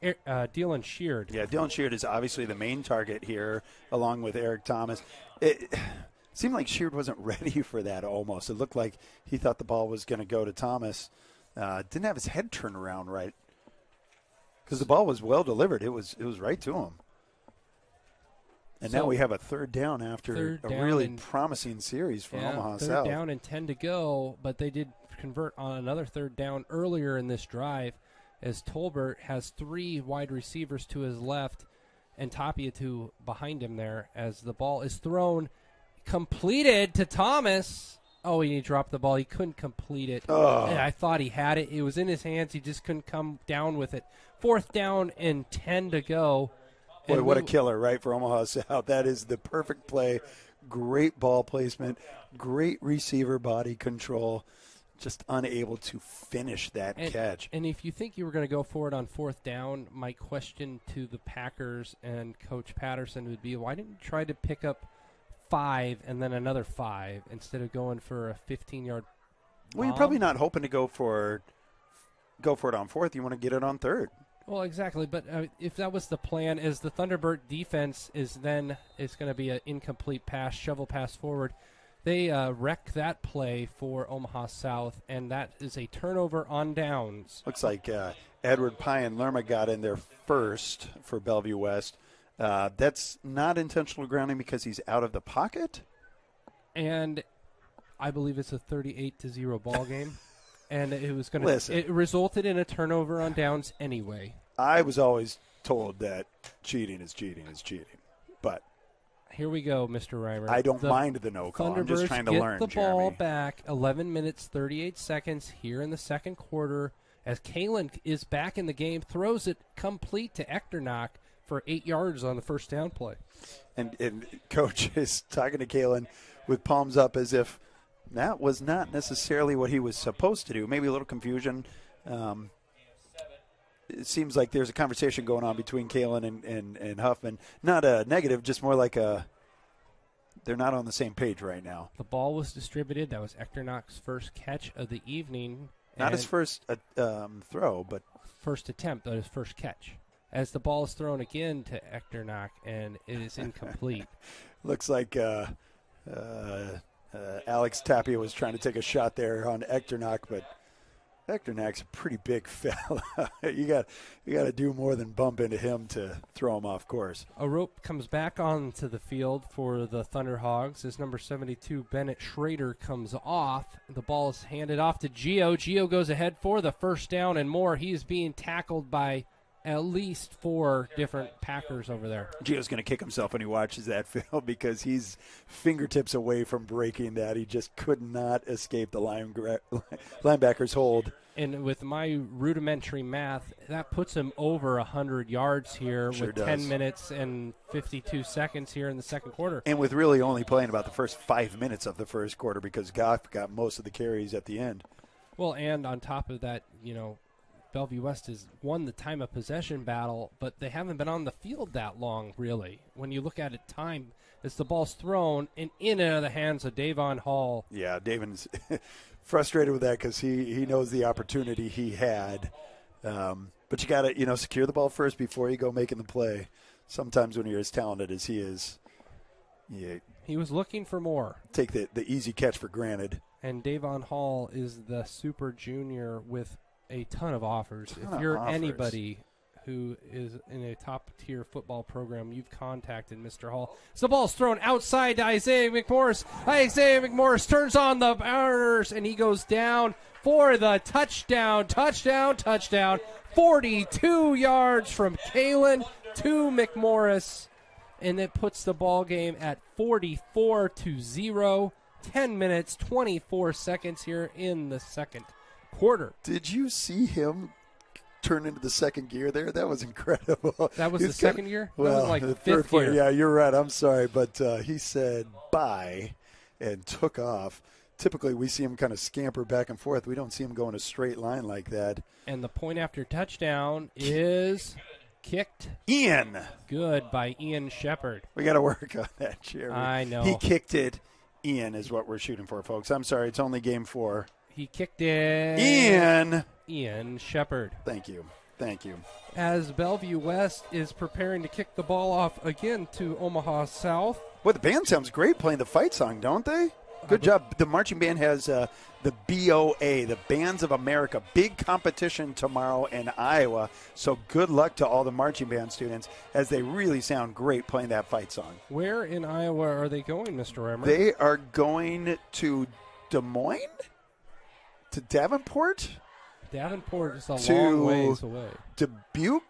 Dylan Sheard. Yeah, Dylan Sheard is obviously the main target here, along with Eric Thomas. It seemed like Sheard wasn't ready for that almost. It looked like he thought the ball was going to go to Thomas. Didn't have his head turned around right because the ball was well delivered. It was right to him. And now we have a 3rd down after a really promising series from Omaha South. 3rd down and 10 to go, but they did convert on another 3rd down earlier in this drive as Tolbert has 3 wide receivers to his left and Tapia behind him there as the ball is thrown, completed to Thomas. Oh, he dropped the ball. He couldn't complete it. Oh. And I thought he had it. It was in his hands. He just couldn't come down with it. 4th down and 10 to go. Boy, what a killer, right, for Omaha South. That is the perfect play. Great ball placement. Great receiver body control. just unable to finish that catch. And if you think you were going to go for it on fourth down, my question to the Packers and Coach Patterson would be, why didn't you try to pick up 5 and then another 5 instead of going for a 15-yard bomb? Well, you're probably not hoping to go for it on fourth. You want to get it on third. Well, exactly. But if that was the plan, is the Thunderbird defense is going to be an incomplete pass, shovel pass forward. They wreck that play for Omaha South, and that is a turnover on downs. Looks like Edward Pye and Lerma got in there first for Bellevue West. That's not intentional grounding because he's out of the pocket. And I believe it's a 38-0 ball game. And it was going Listen. It resulted in a turnover on downs anyway. I was always told that cheating is cheating. But here we go, Mr. Reimer. I don't mind the no call. I'm just trying to learn, get the ball Jeremy. back 11 minutes, 38 seconds here in the second quarter as Kalen is back in the game, throws it complete to Echternach for 8 yards on the first down play. And Coach is talking to Kalen with palms up as if that was not necessarily what he was supposed to do. Maybe a little confusion. It seems like there's a conversation going on between Kalen and Huffman. Not a negative, just more like they're not on the same page right now. The ball was distributed. That was Echternach's first catch of the evening. Not his first throw, but first attempt at his first catch. As the ball is thrown again to Echternach, and it is incomplete. Looks like Alex Tapia was trying to take a shot there on Echternach, but Echternach's a pretty big fella. you got to do more than bump into him to throw him off course. A rope comes back onto the field for the Thunderhogs as number 72, Bennett Schrader, comes off. The ball is handed off to Gio. Gio goes ahead for the first down and more. He is being tackled by at least 4 different Packers over there. Gio's going to kick himself when he watches that film because he's fingertips away from breaking that. He just could not escape the linebacker's hold. And with my rudimentary math, that puts him over 100 yards here with 10 minutes and 52 seconds here in the second quarter. And with really only playing about the first 5 minutes of the first quarter because Goff got most of the carries at the end. Well, and on top of that, Bellevue West has won the time of possession battle, but they haven't been on the field that long, really. When you look at it, time as the ball's thrown and in and out of the hands of Davon Hall. Yeah, Davon's frustrated with that because he knows the opportunity he had. But you got to, secure the ball first before you go making the play. Sometimes when you're as talented as he is, he was looking for more. Take the easy catch for granted. And Davon Hall is the super junior with a ton of offers. If you're anybody who is in a top-tier football program, you've contacted Mr. Hall. So the ball's thrown outside to Isaiah McMorris. Isaiah McMorris turns on the burners, and he goes down for the touchdown. 42 yards from Kalen to McMorris, and it puts the ball game at 44-0. 10 minutes, 24 seconds here in the second quarter. Did you see him turn into the second gear there? That was incredible. That was the second gear? Well, that was like the fifth third gear. Yeah, you're right. I'm sorry. But he said bye and took off. Typically, we see him kind of scamper back and forth. We don't see him go in a straight line like that. And the point after touchdown is kicked. Ian. Good by Ian Shepard. We got to work on that, Jeremy. I know. He kicked it. Ian is what we're shooting for, folks. I'm sorry. It's only game 4. He kicked it. Ian Shepard. Thank you. As Bellevue West is preparing to kick the ball off again to Omaha South. Well, the band sounds great playing the fight song, don't they? Good job. The marching band has the BOA, the Bands of America, big competition tomorrow in Iowa. So good luck to all the marching band students as they really sound great playing that fight song. Where in Iowa are they going, Mr. Emmer? They are going to Des Moines? To Davenport? Davenport is a long ways away. Dubuque?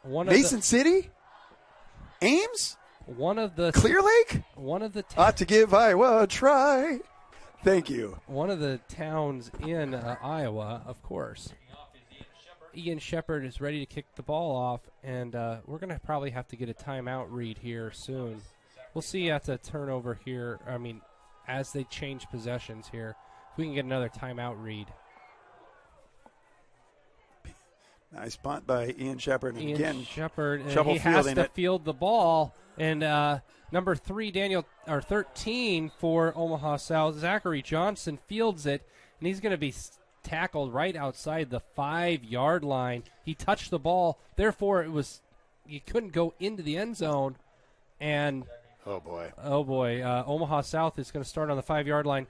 Mason City? Ames? Clear Lake? Ought to give Iowa a try. Thank you. One of the towns in Iowa, of course. Ian Shepard is ready to kick the ball off, and we're going to probably have to get a timeout read here soon. We'll see at the turnover here, as they change possessions here. if we can get another timeout, Reed. Nice punt by Ian Shepard. And again, Shepard, trouble he has fielding to it. field the ball. And number 13 for Omaha South, Zachary Johnson fields it, and he's going to be tackled right outside the 5-yard line. He touched the ball, therefore you couldn't go into the end zone. And oh boy, Omaha South is going to start on the 5-yard line.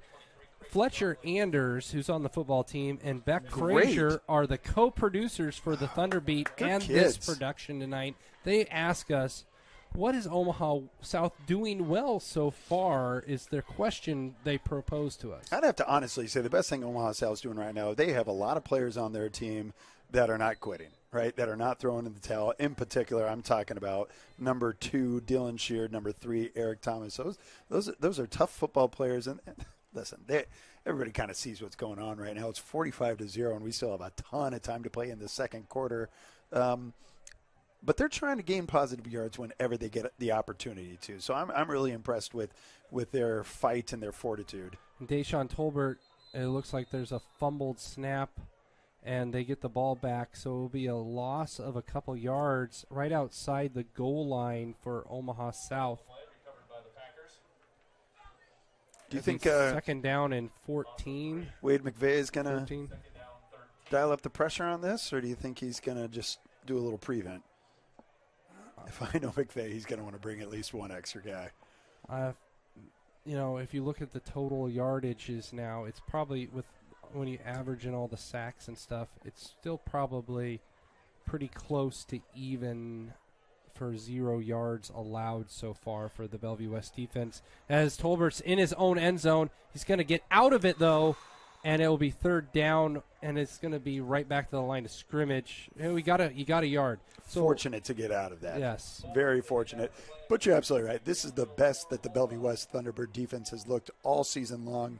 Fletcher Anders, who's on the football team, and Beck Frazier are the co-producers for the Thunderbeat and kids. This production tonight. They ask us, what is Omaha South doing well so far is their question they propose to us. I'd have to honestly say the best thing Omaha South's doing right now, they have a lot of players on their team that are not quitting, right, that are not throwing in the towel. In particular, I'm talking about number 2, Dylan Sheard, number 3, Eric Thomas. Those are tough football players. And listen, everybody kind of sees what's going on right now. It's 45-0, and we still have a ton of time to play in the second quarter. But they're trying to gain positive yards whenever they get the opportunity to. So I'm really impressed with their fight and their fortitude. Deshaun Tolbert, it looks like there's a fumbled snap, and they get the ball back. So it will be a loss of a couple yards right outside the goal line for Omaha South. Do you think second down and 14? Wade McVay is going to dial up the pressure on this, or do you think he's going to just do a little prevent? If I know McVay, he's going to want to bring at least one extra guy. If you look at the total yardages now, it's probably when you average in all the sacks and stuff, it's still probably pretty close to even for 0 yards allowed so far for the Bellevue West defense. As Tolbert's in his own end zone, he's going to get out of it though, and it will be third down, and it's going to be right back to the line of scrimmage. And you got a yard. So, fortunate to get out of that. Yes. Very fortunate. But you're absolutely right. This is the best that the Bellevue West Thunderbird defense has looked all season long.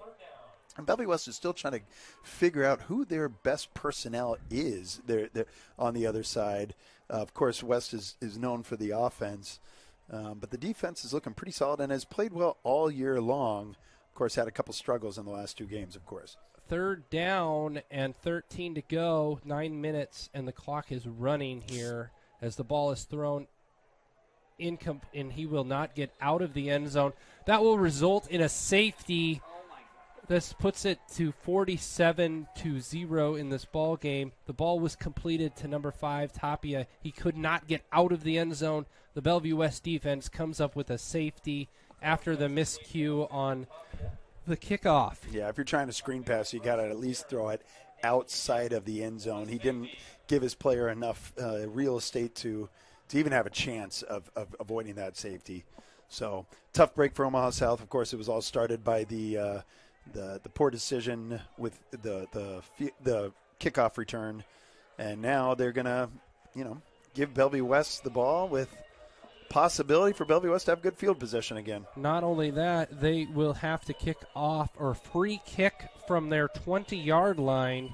And Bellevue West is still trying to figure out who their best personnel is. They're on the other side. Of course, West is known for the offense. But the defense is looking pretty solid and has played well all year long. Of course, had a couple struggles in the last 2 games, of course. Third down and 13 to go, 9 minutes, and the clock is running here as the ball is thrown and he will not get out of the end zone. That will result in a safety. This puts it to 47-0 in this ball game. The ball was completed to number 5, Tapia. He could not get out of the end zone. The Bellevue West defense comes up with a safety after the miscue on the kickoff. Yeah, if you're trying to screen pass, you got to at least throw it outside of the end zone. He didn't give his player enough real estate to even have a chance of avoiding that safety. So tough break for Omaha South. Of course, it was all started by the poor decision with the kickoff return, and now they're gonna give Bellevue West the ball with possibility for Bellevue West to have good field position again. Not only that, they will have to kick off or free kick from their 20-yard line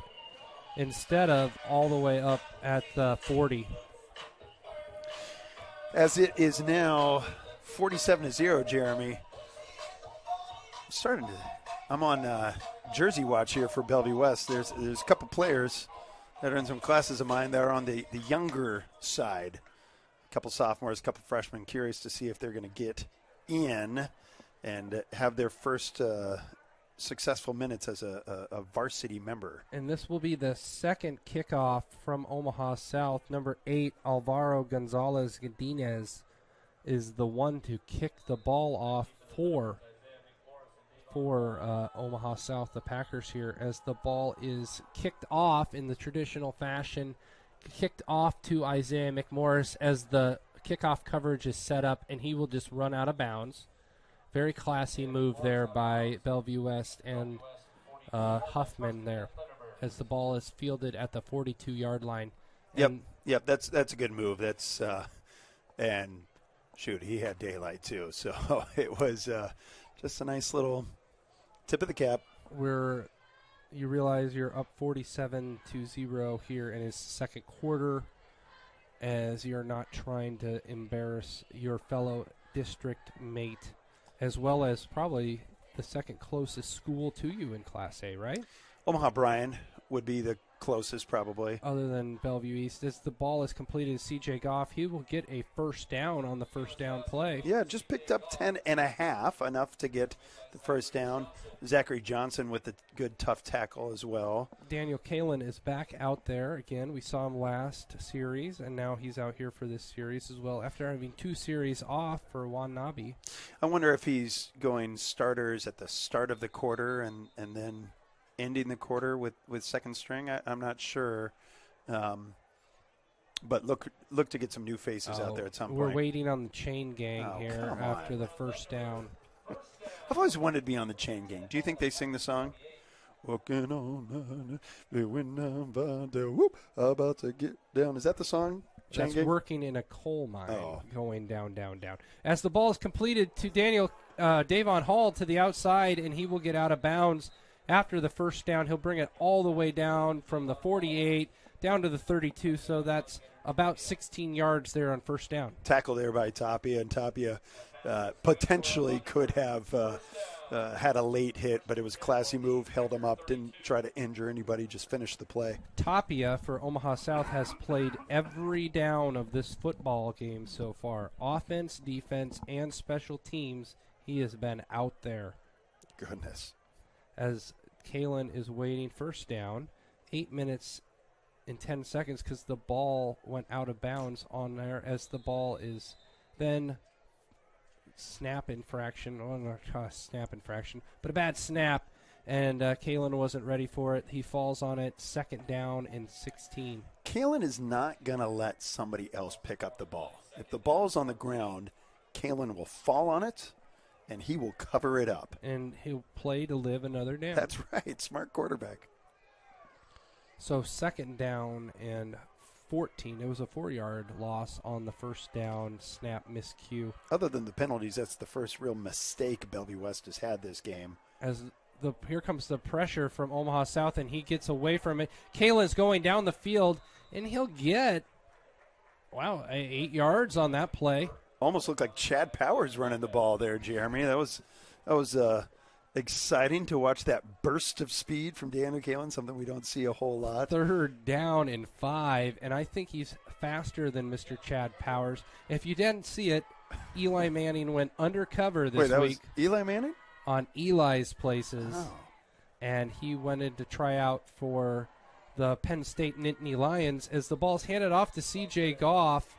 instead of all the way up at the 40. As it is now 47-0, Jeremy. I'm on jersey watch here for Bellevue West. There's a couple players that are in some classes of mine that are on the younger side. A couple sophomores, a couple freshmen. Curious to see if they're going to get in and have their first successful minutes as a varsity member. And this will be the second kickoff from Omaha South. Number 8, Alvaro Gonzalez Godinez, is the one to kick the ball off for Omaha South, the Packers here, as the ball is kicked off in the traditional fashion, kicked off to Isaiah McMorris as the kickoff coverage is set up, and he will just run out of bounds. Very classy move there by Bellevue West and Huffman there as the ball is fielded at the 42-yard line. Yep, that's a good move. That's and shoot, he had daylight too, so it was just a nice little tip of the cap. You realize you're up 47-0 here in his second quarter, as you're not trying to embarrass your fellow district mate, as well as probably the second closest school to you in Class A, right? Omaha Bryan would be the closest probably. Other than Bellevue East. As the ball is completed, C.J. Goff, he will get a first down on the first down play. Yeah, just picked up 10.5, enough to get the first down. Zachary Johnson with the good tough tackle as well. Daniel Kalin is back out there again. We saw him last series, and now he's out here for this series as well after having 2 series off for Juan Nabi. I wonder if he's going starters at the start of the quarter and then ending the quarter with second string. I'm not sure. But look to get some new faces out there at some point. We're waiting on the chain gang here come after on. the first down. I've always wanted to be on the chain gang. Do you think they sing the song? Walking on, they went down by the whoop, about to get down. Is that the song? Chain That's gang? working in a coal mine, Oh. going down, down, down. As the ball is completed to Davon Hall to the outside, and he will get out of bounds after the first down. He'll bring it all the way down from the 48 down to the 32, so that's about 16 yards there on first down. Tackle there by Tapia, and Tapia potentially could have had a late hit, but it was a classy move, held him up, didn't try to injure anybody, just finished the play. Tapia for Omaha South has played every down of this football game so far. Offense, defense, and special teams, he has been out there. Goodness. As Kalin is waiting first down, 8 minutes and 10 seconds because the ball went out of bounds on there as the ball is then snap infraction, but a bad snap, and Kalin wasn't ready for it. He falls on it, second down and 16. Kalin is not going to let somebody else pick up the ball. If the ball's on the ground, Kalin will fall on it, and he will cover it up. And he'll play to live another down. That's right. Smart quarterback. So second down and 14. It was a 4-yard loss on the first down snap miscue. Other than the penalties, that's the first real mistake Bellevue West has had this game. As here comes the pressure from Omaha South, and he gets away from it. Kalen's going down the field, and he'll get, 8 yards on that play. Almost looked like Chad Powers running the ball there, Jeremy. That was exciting to watch that burst of speed from Daniel Kalin, something we don't see a whole lot. Third down and 5, and I think he's faster than Mr. Chad Powers. If you didn't see it, Eli Manning went undercover this Wait, that week. was Eli Manning? On Eli's places, Oh. and he wanted to try out for the Penn State Nittany Lions as the ball's handed off to C.J. Goff,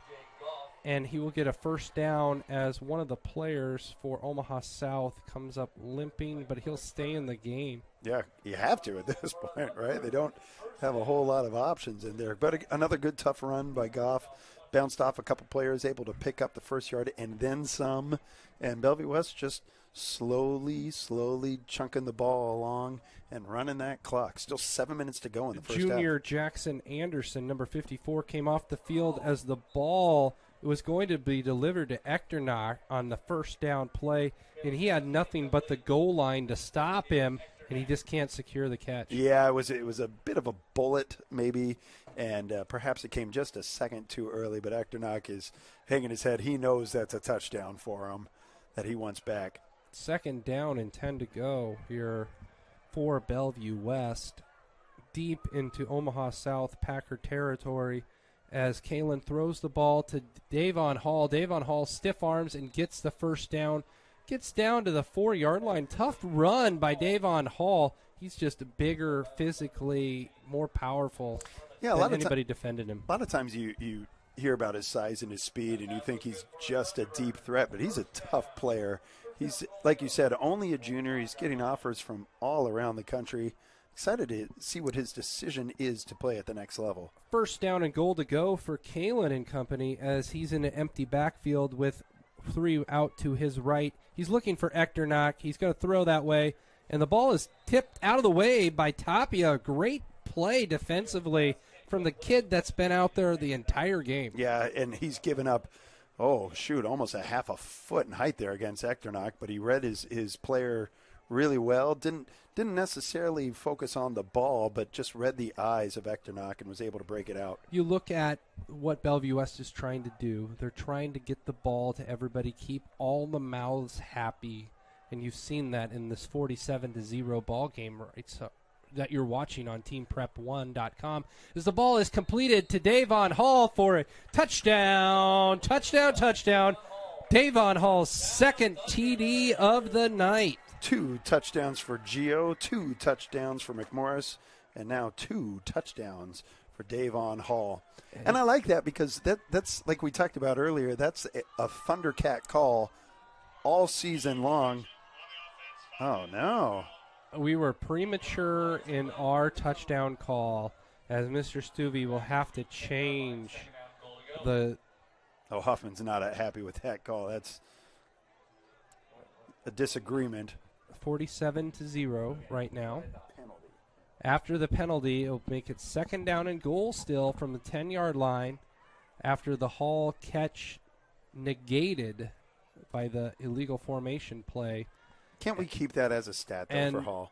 and he will get a first down as one of the players for Omaha South comes up limping, but he'll stay in the game. Yeah, you have to at this point, right? They don't have a whole lot of options in there. But another good, tough run by Goff. Bounced off a couple players, able to pick up the first yard and then some. And Bellevue West just slowly chunking the ball along and running that clock. Still 7 minutes to go in the first half. Junior Jackson Anderson, number 54, came off the field as the ball was going to be delivered to Echternach on the first down play, and he had nothing but the goal line to stop him, and he just can't secure the catch. Yeah, it was a bit of a bullet maybe, and perhaps it came just a second too early, but Echternach is hanging his head. He knows that's a touchdown for him that he wants back. Second down and 10 to go here for Bellevue West, deep into Omaha South Packer territory, as Kalin throws the ball to Davon Hall. Davon Hall stiff arms and gets the first down. Gets down to the 4-yard line. Tough run by Davon Hall. He's just bigger, physically more powerful than anybody defended him. A lot of times you hear about his size and his speed, and you think he's just a deep threat, but he's a tough player. He's, like you said, only a junior. He's getting offers from all around the country. Excited to see what his decision is to play at the next level. First down and goal to go for Kalin and company as he's in an empty backfield with 3 out to his right. He's looking for Echternach. He's going to throw that way, and the ball is tipped out of the way by Tapia. Great play defensively from the kid that's been out there the entire game. Yeah, and he's given up, almost a half a foot in height there against Echternach, but he read his player really well. Didn't necessarily focus on the ball, but just read the eyes of Echternach and was able to break it out. You look at what Bellevue West is trying to do. They're trying to get the ball to everybody, keep all the mouths happy, and you've seen that in this 47-0 ball game, right? So that you're watching on TeamPrep1.com. As the ball is completed to Davon Hall for a touchdown. Davon Hall's second TD of the night. 2 touchdowns for Gio, 2 touchdowns for McMorris, and now 2 touchdowns for Davon Hall. And I like that because that's like we talked about earlier, that's a Thundercat call all season long. Oh, no. We were premature in our touchdown call, as Mr. Stuvey will have to change the... Oh, Huffman's not happy with that call. That's a disagreement. 47-0 right now. After the penalty, it'll make it second down and goal still from the 10-yard line after the Hall catch negated by the illegal formation play. Can't we keep that as a stat, though, for Hall?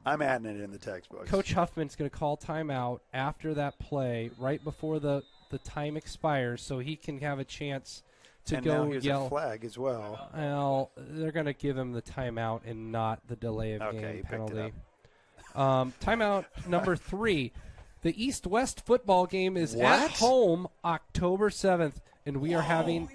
I'm adding it in the textbooks. Coach Huffman's going to call timeout after that play, right before the time expires, so he can have a chance to go now here's yell. A flag as well. Well, they're going to give him the timeout and not the delay of game penalty. Timeout number 3. The East-West football game is at home October 7th, and we are having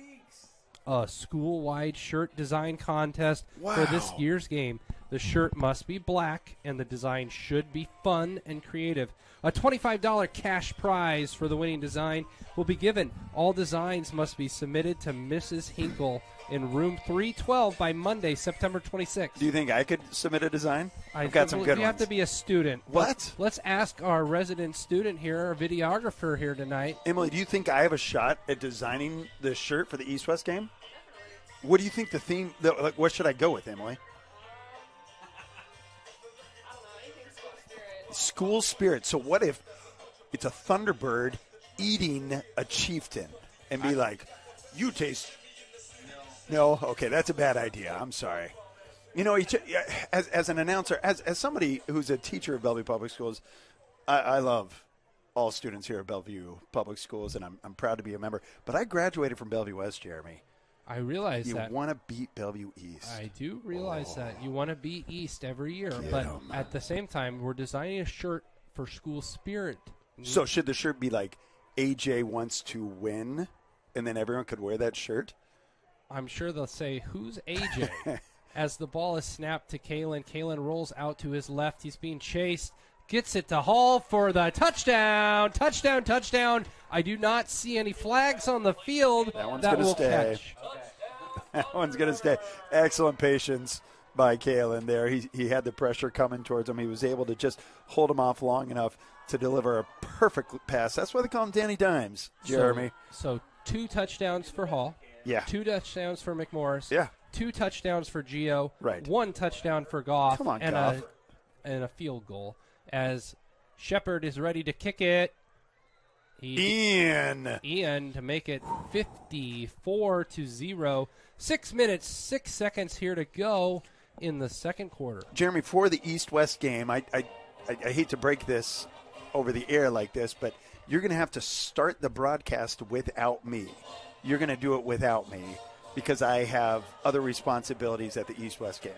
a school-wide shirt design contest for this year's game. The shirt must be black, and the design should be fun and creative. A $25 cash prize for the winning design will be given. All designs must be submitted to Mrs. Hinkle in room 312 by Monday, September 26th. Do you think I could submit a design? I've got some good ones. You have to be a student. What? Let's ask our resident student here, our videographer here tonight. Emily, do you think I have a shot at designing the shirt for the East-West game? What do you think the theme, what should I go with, Emily? School spirit. So what if it's a Thunderbird eating a chieftain and be like, you taste... No? Okay, that's a bad idea. I'm sorry. You know, as an announcer, as somebody who's a teacher of Bellevue Public Schools, I love all students here at Bellevue Public Schools, and I'm proud to be a member. But I graduated from Bellevue West, Jeremy. I realize that. You want to beat Bellevue East. I do realize that. You want to beat East every year. But at the same time, we're designing a shirt for school spirit. So should the shirt be like, AJ wants to win, and then everyone could wear that shirt? I'm sure they'll say, who's AJ? As the ball is snapped to Kalen. Kalen rolls out to his left. He's being chased. Gets it to Hall for the touchdown. Touchdown. I do not see any flags on the field. That one's going to stay. Catch. That one's going to stay. Excellent patience by Kalen there. He had the pressure coming towards him. He was able to just hold him off long enough to deliver a perfect pass. That's why they call him Danny Dimes, Jeremy. So 2 touchdowns for Hall. Yeah. 2 touchdowns for McMorris. Yeah. 2 touchdowns for Gio. Right. 1 touchdown for Goff. Come on, and Goff. And a field goal. As Shepard is ready to kick it. Ian to make it 54-0. 6 minutes, 6 seconds here to go in the second quarter. Jeremy, for the East-West game, I hate to break this over the air like this, but you're going to have to start the broadcast without me. You're going to do it without me because I have other responsibilities at the East-West game.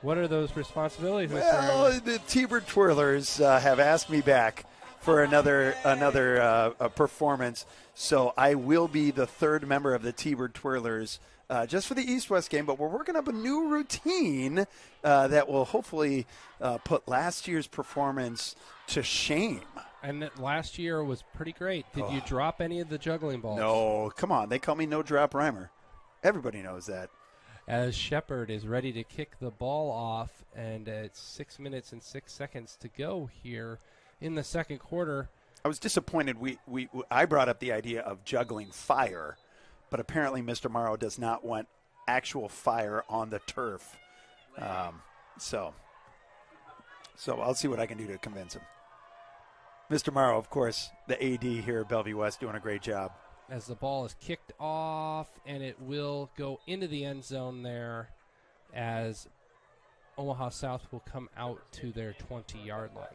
What are those responsibilities, Mr. Well, the T-Bird Twirlers have asked me back for another performance, so I will be the third member of the T-Bird Twirlers just for the East-West game, but we're working up a new routine that will hopefully put last year's performance to shame. And that last year was pretty great. Did you drop any of the juggling balls? No, come on. They call me No Drop Rhymer. Everybody knows that. As Shepard is ready to kick the ball off, and it's 6 minutes and 6 seconds to go here in the second quarter. I was disappointed. I brought up the idea of juggling fire, but apparently Mr. Morrow does not want actual fire on the turf. So I'll see what I can do to convince him. Mr. Morrow, of course, the AD here at Bellevue West, doing a great job. As the ball is kicked off, and it will go into the end zone there as Omaha South will come out to their 20-yard line.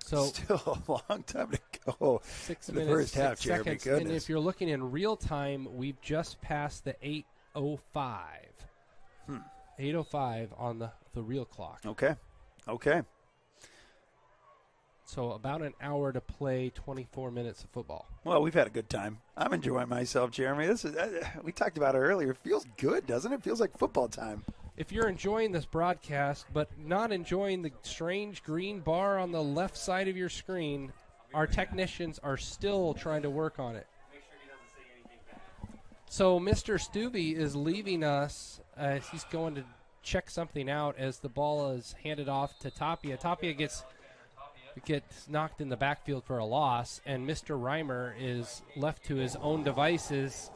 So still a long time to go. 6 in minutes, the first half, 6 Jeremy. seconds. Goodness. And if you're looking in real time, we've just passed the 8:05. 8:05 on the real clock. Okay. So about an hour to play 24 minutes of football. Well, we've had a good time. I'm enjoying myself, Jeremy. This is we talked about it earlier. It feels good, doesn't it? It feels like football time. If you're enjoying this broadcast but not enjoying the strange green bar on the left side of your screen, our technicians are still trying to work on it. So Mr. Stubbe is leaving us as he's going to check something out as the ball is handed off to Tapia. Tapia gets knocked in the backfield for a loss, and Mr. Reimer is left to his own devices.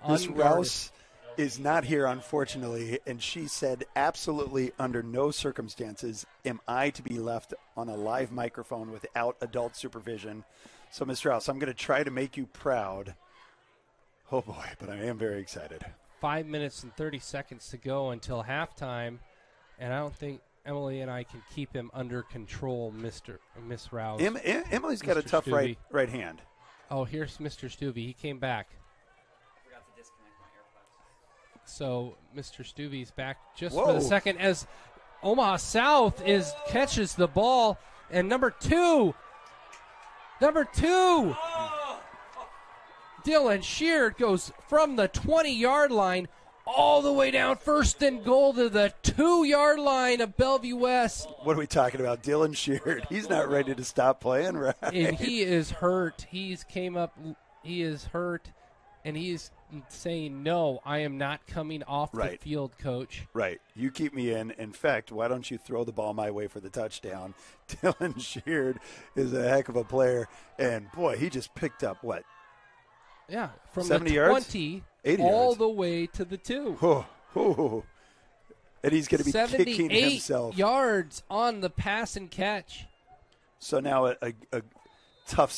Miss Rouse is not here, unfortunately, and she said absolutely under no circumstances am I to be left on a live microphone without adult supervision. So, Miss Rouse, I'm going to try to make you proud. Oh, boy, but I am very excited. 5 minutes and 30 seconds to go until halftime, and I don't think Emily and I can keep him under control, Miss Rouse. Emily's got a tough Stubbe. right hand. Oh, here's Mr. Stubbe. He came back. I forgot to disconnect my AirPods. So Mr. Stubbe's back just Whoa. for the second as Omaha South catches the ball, and number two, Dylan Sheard goes from the 20-yard line all the way down 1st and goal to the 2-yard line of Bellevue West. What are we talking about? Dylan Sheard. He's not ready to stop playing, right? And he is hurt. He is hurt, and he's saying, no, I am not coming off the field, coach. Right. You keep me in. In fact, why don't you throw the ball my way for the touchdown? Dylan Sheard is a heck of a player. And, boy, he just picked up, what? Yeah, from 70 the yards? 20 80 all yards. the way to the 2. And he's going to be kicking 78 himself. yards on the pass and catch. So now a tough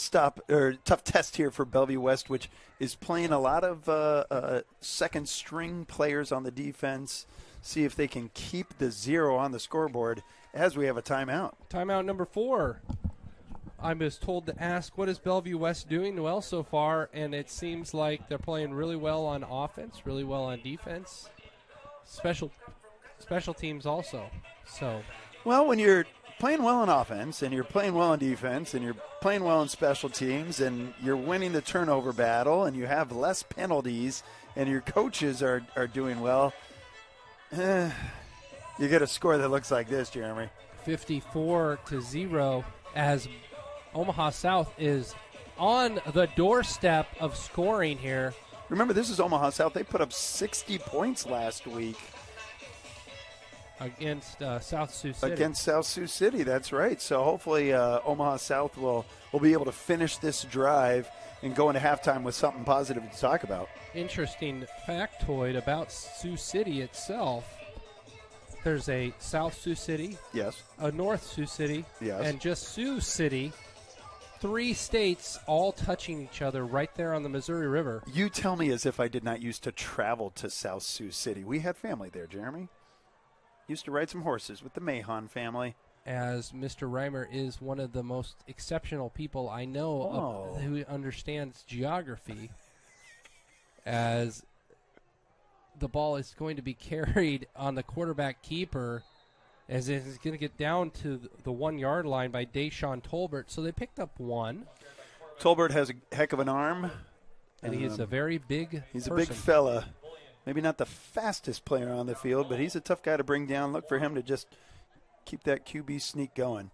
test here for Bellevue West, which is playing a lot of second string players on the defense. See if they can keep the 0 on the scoreboard as we have a timeout. Timeout number 4. I was told to ask, what is Bellevue West doing well so far? And it seems like they're playing really well on offense, really well on defense, special teams also. So, well, when you're playing well on offense and you're playing well on defense and you're playing well in special teams and you're winning the turnover battle and you have less penalties and your coaches are doing well, you get a score that looks like this, Jeremy. 54-0 as Omaha South is on the doorstep of scoring here. Remember, this is Omaha South. They put up 60 points last week. Against South Sioux City. Against South Sioux City, that's right. So hopefully Omaha South will be able to finish this drive and go into halftime with something positive to talk about. Interesting factoid about Sioux City itself. There's a South Sioux City, yes, a North Sioux City, yes, and just Sioux City. 3 states all touching each other right there on the Missouri River. You tell me as if I did not used to travel to South Sioux City. We had family there, Jeremy. Used to ride some horses with the Mahon family. As Mr. Reimer is one of the most exceptional people I know who understands geography, as the ball is going to be carried on the quarterback keeper, as it's going to get down to the 1-yard line by Deshaun Tolbert. So they picked up 1. Tolbert has a heck of an arm. And he is a very big He's person. a big fella. Maybe not the fastest player on the field, but he's a tough guy to bring down. Look for him to just keep that QB sneak going.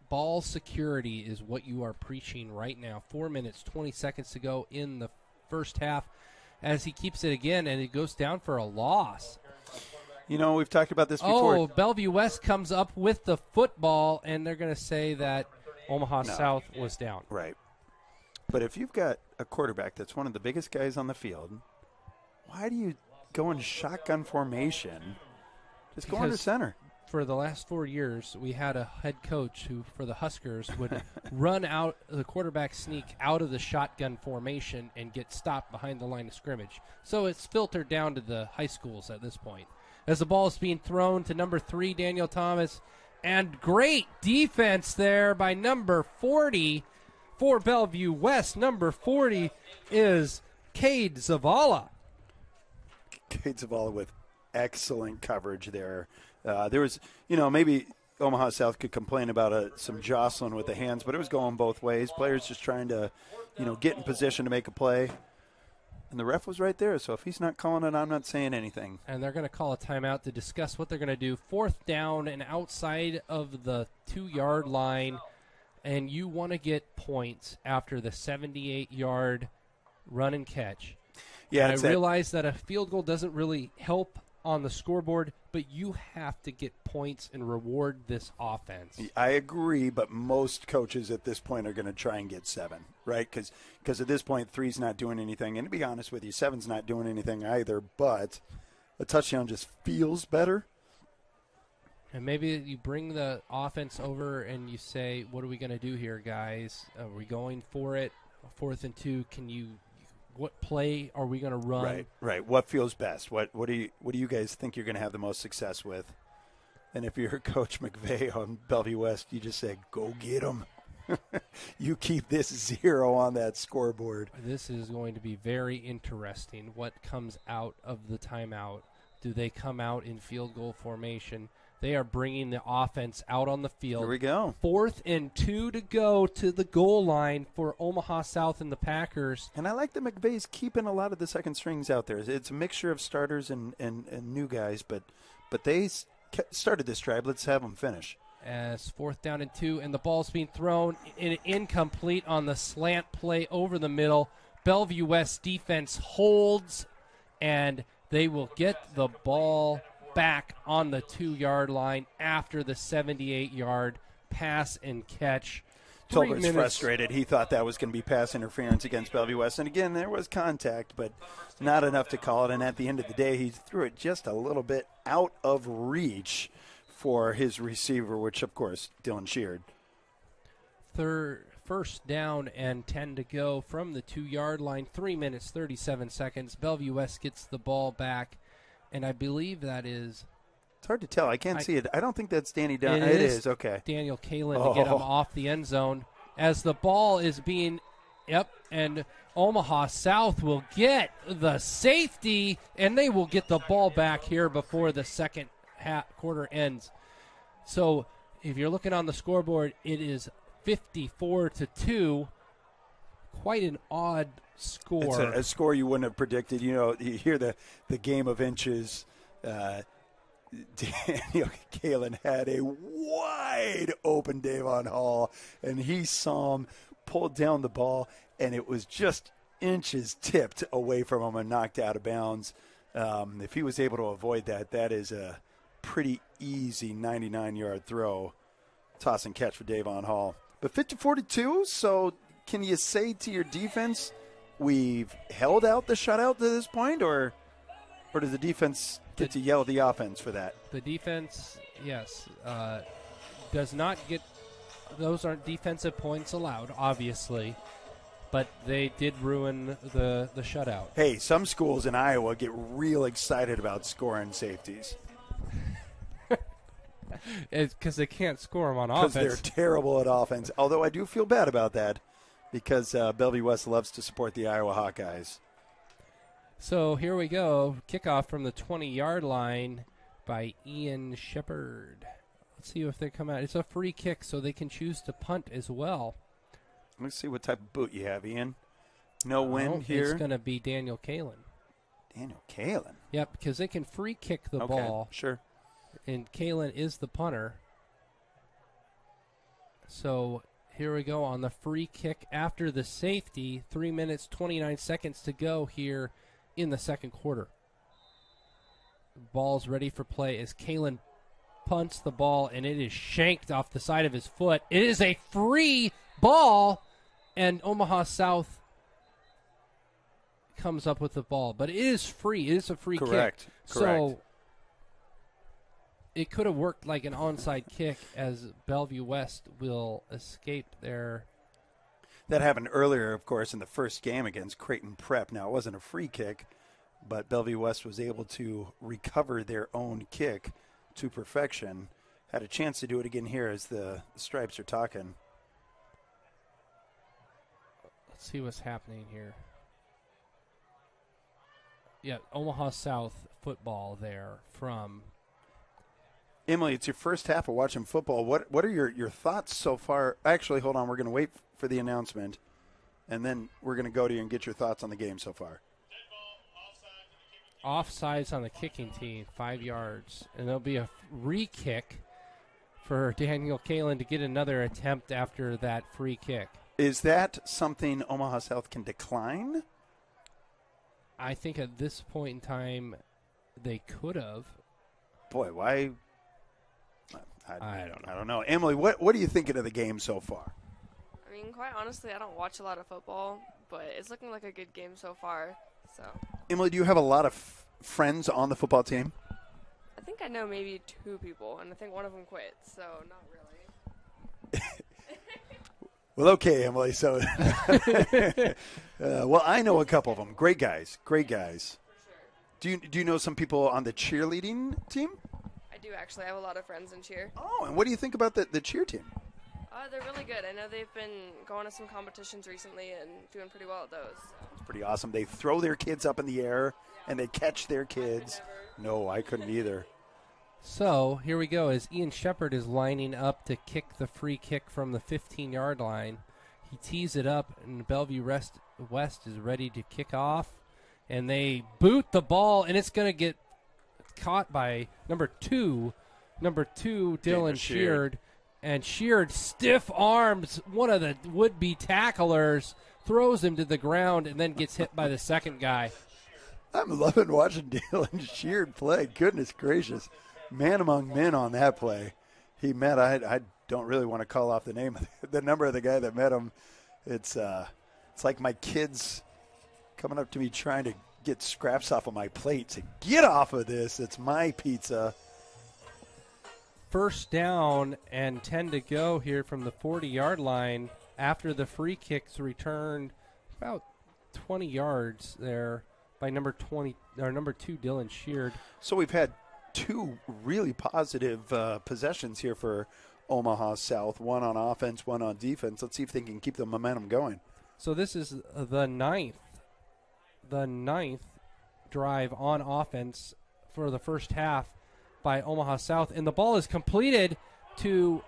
Ball security is what you are preaching right now. 4 minutes, 20 seconds to go in the first half as he keeps it again, and it goes down for a loss. You know, we've talked about this before. Oh, Bellevue West comes up with the football, and they're going to say that Omaha South was down. Right. But if you've got a quarterback that's one of the biggest guys on the field, why do you go in shotgun formation? Just go under center. For the last 4 years, we had a head coach who, for the Huskers, would run out the quarterback sneak out of the shotgun formation and get stopped behind the line of scrimmage. So it's filtered down to the high schools at this point. As the ball is being thrown to number 3, Daniel Thomas, and great defense there by number 40 for Bellevue West. Number 40 is Cade Zavala. Gates of all with excellent coverage there. There was, maybe Omaha South could complain about some jostling with the hands, but it was going both ways. Players just trying to, get in position to make a play. And the ref was right there, so if he's not calling it, I'm not saying anything. And they're going to call a timeout to discuss what they're going to do. 4th down and outside of the 2-yard line, and you want to get points after the 78-yard run and catch. Yeah, and I realize that a field goal doesn't really help on the scoreboard, but you have to get points and reward this offense. I agree, but most coaches at this point are going to try and get 7, right? Because at this point, 3's not doing anything. And to be honest with you, 7's not doing anything either, but a touchdown just feels better. And maybe you bring the offense over and you say, what are we going to do here, guys? Are we going for it? 4th and 2, what play are we going to run? Right. What feels best? What do you guys think you're going to have the most success with? And if you're Coach McVay on Bellevue West, you just say, go get them. You keep this 0 on that scoreboard. This is going to be very interesting. What comes out of the timeout? Do they come out in field goal formation? They are bringing the offense out on the field. Here we go. 4th and 2 to go to the goal line for Omaha South and the Packers. And I like that McVay's keeping a lot of the second strings out there. It's a mixture of starters and new guys, but they started this drive. Let's have them finish. As 4th down and 2, and the ball's being thrown incomplete on the slant play over the middle. Bellevue West defense holds, and they will get the ball back on the 2-yard line after the 78-yard pass and catch. Tolbert's frustrated. He thought that was going to be pass interference against Bellevue West. And again, there was contact, but not enough to call it. And at the end of the day, he threw it just a little bit out of reach for his receiver, which, of course, Dylan sheared. 1st down and 10 to go from the 2-yard line. 3 minutes, 37 seconds. Bellevue West gets the ball back. And I believe that is... It's hard to tell. I can't see it. I don't think that's Danny Dunn. It is. Okay. Daniel Kalin to get him off the end zone. As the ball is being... and Omaha South will get the safety, and they will get the ball back here before the second quarter ends. So if you're looking on the scoreboard, it is 54-2. Quite an odd score. It's a score you wouldn't have predicted. You hear the game of inches. Daniel Kalin had a wide open Davon Hall, and he saw him pull down the ball, and it was just inches tipped away from him and knocked out of bounds. If he was able to avoid that, that is a pretty easy 99-yard throw, toss and catch for Davon Hall. But 50-42, so can you say to your defense, we've held out the shutout to this point, or does the defense get to yell at the offense for that? The defense, yes, does not get – those aren't defensive points allowed, obviously, but they did ruin the shutout. Hey, some schools in Iowa get real excited about scoring safeties. It's because they can't score them on offense. Because they're terrible at offense, although I do feel bad about that because Bellevue West loves to support the Iowa Hawkeyes. So here we go. Kickoff from the 20-yard line by Ian Shepard. Let's see if they come out. It's a free kick, so they can choose to punt as well. Let's see what type of boot you have, Ian. No wind here. It's going to be Daniel Kalin. Daniel Kalin? Yep, because they can free kick the ball. Sure. And Kalin is the punter. So here we go on the free kick after the safety. 3 minutes, 29 seconds to go here in the second quarter. Ball's ready for play as Kalin punts the ball, and it is shanked off the side of his foot. It is a free ball, and Omaha South comes up with the ball. But it is free. It is a free kick. Correct. So it could have worked like an onside kick as Bellevue West will escape there. That happened earlier, of course, in the first game against Creighton Prep. Now, it wasn't a free kick, but Bellevue West was able to recover their own kick to perfection. Had a chance to do it again here as the Stripes are talking. Let's see what's happening here. Yeah, Omaha South football there from. Emily, it's your first half of watching football. What are your thoughts so far? Actually, hold on. We're going to wait for the announcement, and then we're going to go to you and get your thoughts on the game so far. Offsides on the kicking team, 5 yards. And there'll be a re-kick for Daniel Kalin to get another attempt after that free kick. Is that something Omaha South can decline? I think at this point in time, they could have. Boy, why? I don't know. I don't know. Emily, what are you thinking of the game so far? I mean, quite honestly, I don't watch a lot of football, but it's looking like a good game so far. So Emily, do you have a lot of friends on the football team? I think I know maybe 2 people, and I think one of them quit, so not really. Well, okay, Emily. So, well, I know a couple of them. Great guys. Great guys. For sure. Do you know some people on the cheerleading team? I do actually. I have a lot of friends in cheer. Oh, and what do you think about the cheer team? They're really good. I know they've been going to some competitions recently and doing pretty well at those. So. It's pretty awesome. They throw their kids up in the air, and they catch their kids. No, I couldn't either. So here we go as Ian Shepard is lining up to kick the free kick from the 15-yard line. He tees it up, and Bellevue West is ready to kick off. And they boot the ball, and it's going to get caught by number two, Dylan Sheard. And Sheard stiff arms one of the would-be tacklers, throws him to the ground, and then gets hit by the second guy. I'm loving watching Dylan Sheard play. Goodness gracious. Man among men on that play. He met, I don't really want to call off the number of the guy that met him. It's like my kids coming up to me trying to get scraps off of my plate. To get off of this, it's my pizza. First down and 10 to go here from the 40-yard line after the free kicks returned about 20 yards there by number 2 Dylan Sheard. So we've had 2 really positive possessions here for Omaha South, one on offense, one on defense. Let's see if they can keep the momentum going. So this is the ninth drive on offense for the first half by Omaha South, and the ball is completed to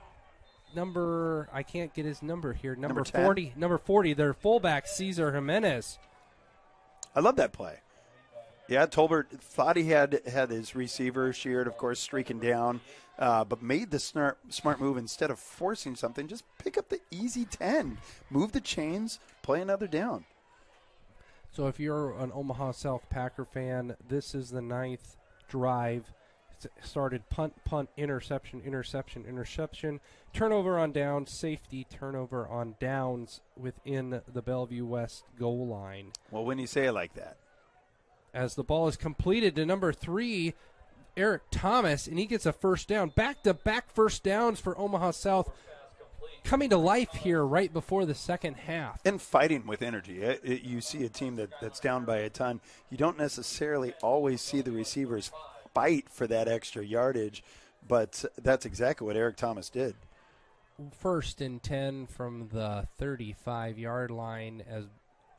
I can't get his number here, number 40, their fullback, Cesar Jimenez. I love that play. Yeah, Tolbert thought he had his receiver, Sheard, of course, streaking down, but made the smart move instead of forcing something. Just pick up the easy 10, move the chains, play another down. So if you're an Omaha South Packer fan, this is the 9th drive. Started punt, interception, turnover on downs, safety, turnover on downs within the Bellevue West goal line. Well, when you say it like that. As the ball is completed to number 3, Eric Thomas, and he gets a first down. Back-to-back first downs for Omaha South, coming to life here right before the second half. And fighting with energy. You see a team that's down by a ton. You don't necessarily always see the receivers fight for that extra yardage, but that's exactly what Eric Thomas did. First and 10 from the 35-yard line as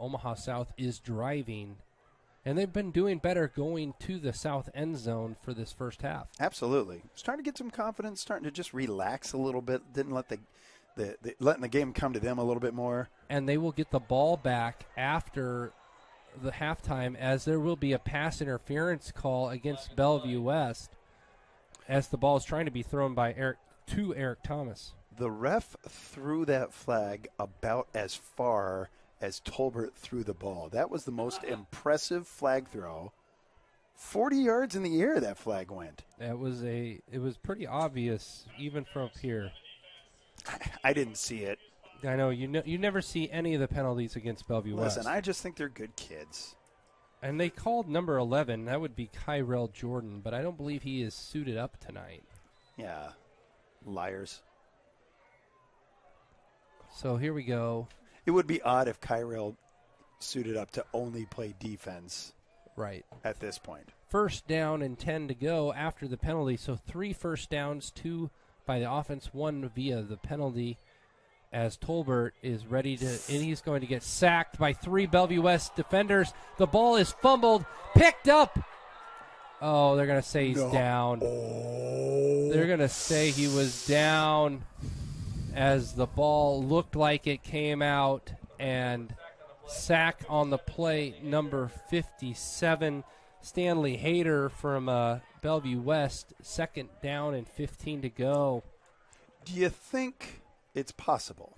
Omaha South is driving. And they've been doing better going to the south end zone for this first half. Absolutely. Starting to get some confidence, starting to just relax a little bit. Didn't let letting the game come to them a little bit more. And they will get the ball back after the halftime, as there will be a pass interference call against Bellevue West as the ball is trying to be thrown by Eric Thomas. The ref threw that flag about as far as Tolbert threw the ball. That was the most impressive flag throw. 40 yards in the air that flag went. It was pretty obvious even from up here. I didn't see it. I know you never see any of the penalties against Bellevue West. Listen, I just think they're good kids. And they called number 11. That would be Kyrell Jordan, but I don't believe he is suited up tonight. Yeah, liars. So here we go. It would be odd if Kyrell suited up to only play defense. Right. At this point. First down and 10 to go after the penalty. So 3 first downs, 2 by the offense, 1 via the penalty. as Tolbert is ready to, and he's going to get sacked by 3 Bellevue West defenders. The ball is fumbled, picked up. Oh, they're going to say he's down. They're going to say he was down as the ball looked like it came out, and sack on the play, number 57, Stanley Hayter from Bellevue West, 2nd down and 15 to go. Do you think it's possible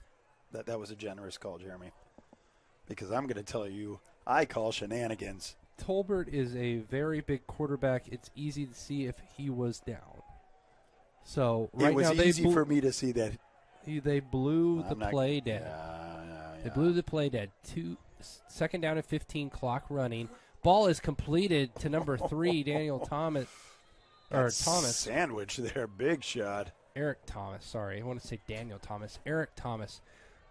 that that was a generous call, Jeremy? Because I'm going to tell you, I call shenanigans. Tolbert is a very big quarterback. It's easy to see if he was down. So right it was now easy for me to see that. They blew the play dead. Yeah. They blew the play dead. 2nd down and 15, clock running. Ball is completed to number 3, Daniel Thomas. Thomas. Sandwich there, big shot. Eric Thomas, sorry. I want to say Daniel Thomas. Eric Thomas.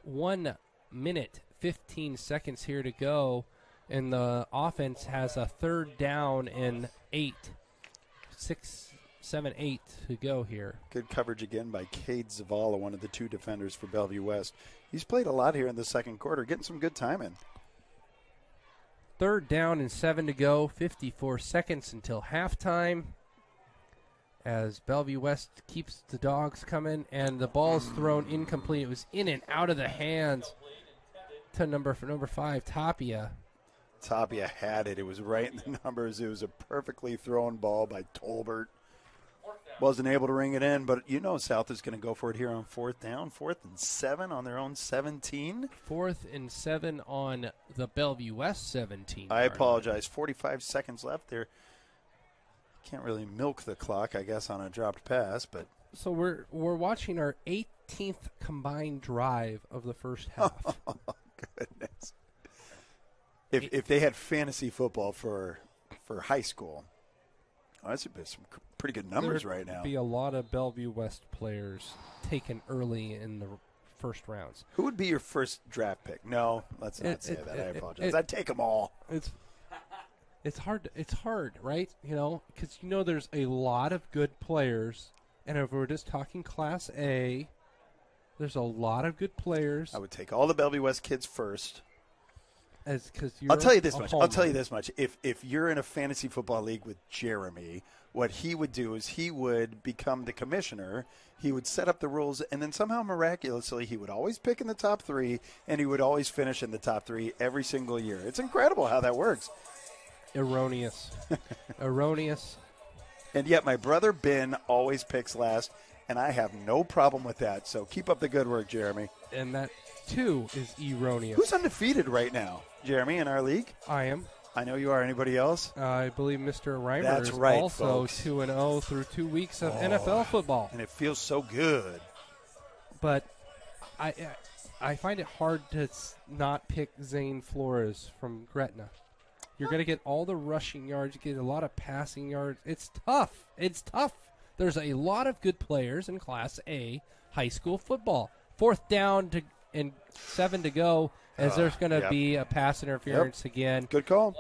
1 minute, 15 seconds here to go, and the offense has a 3rd down and 8. 6, 7, 8 to go here. Good coverage again by Cade Zavala, one of the 2 defenders for Bellevue West. He's played a lot here in the second quarter, getting some good timing. 3rd down and 7 to go, 54 seconds until halftime. As Bellevue West keeps the dogs coming, and the ball is thrown incomplete. It was in and out of the hands to number 5, Tapia. Tapia had it. It was right in the numbers. It was a perfectly thrown ball by Tolbert. Wasn't able to ring it in, but you know South is going to go for it here on 4th down. 4th and 7 on their own 17. 4th and 7 on the Bellevue West 17. I apologize. 45 seconds left there. Can't really milk the clock, I guess, on a dropped pass, but so we're watching our 18th combined drive of the first half. Oh, goodness. If they had fantasy football for high school, that's some pretty good numbers right now. There'd be a lot of Bellevue West players taken early in the first rounds. Who would be your first draft pick? No, let's not say that. I apologize. I'd take them all. It's hard. It's hard, right? Because there's a lot of good players, and if we're just talking Class A, there's a lot of good players. I would take all the Bellevue West kids first. I'll tell you this much. If you're in a fantasy football league with Jeremy, what he would do is he would become the commissioner. He would set up the rules, and then somehow miraculously he would always pick in the top 3, and he would always finish in the top 3 every single year. It's incredible how that works. Erroneous. And yet my brother Ben always picks last, and I have no problem with that. So keep up the good work, Jeremy. And that, too, is erroneous. Who's undefeated right now, Jeremy, in our league? I am. I know you are. Anybody else? I believe Mr. Reimer That's is right, also folks. 2-0 through 2 weeks of NFL football. And it feels so good. But I find it hard to not pick Zane Flores from Gretna. You're going to get all the rushing yards. You get a lot of passing yards. It's tough. There's a lot of good players in Class A high school football. 4th down and 7 to go, as there's going to be a pass interference again. Good call.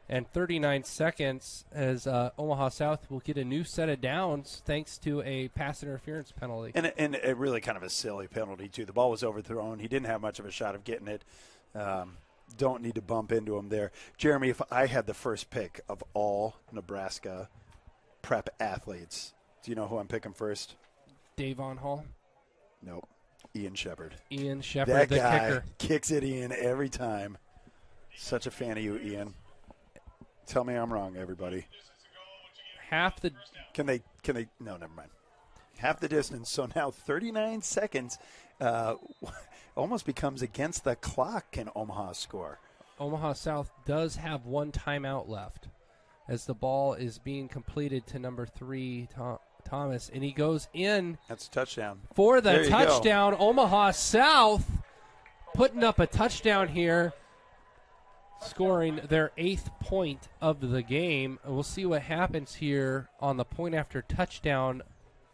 And 39 seconds as Omaha South will get a new set of downs thanks to a pass interference penalty. And a really kind of a silly penalty, too. The ball was overthrown. He didn't have much of a shot of getting it. Don't need to bump into him there. Jeremy, if I had the first pick of all Nebraska prep athletes, do you know who I'm picking first? Davon Hall? Nope. Ian Shepard. Ian Shepard, that the guy kicker. Kicks it in every time. Such a fan of you, Ian. Tell me I'm wrong, everybody. Can they no, never mind. Half the distance. So now 39 seconds almost becomes against the clock. Can Omaha score? Omaha South does have 1 timeout left as the ball is being completed to number 3, Thomas, and he goes in. That's a touchdown. For the touchdown. Omaha South putting up a touchdown here, scoring their 8th point of the game. We'll see what happens here on the point after touchdown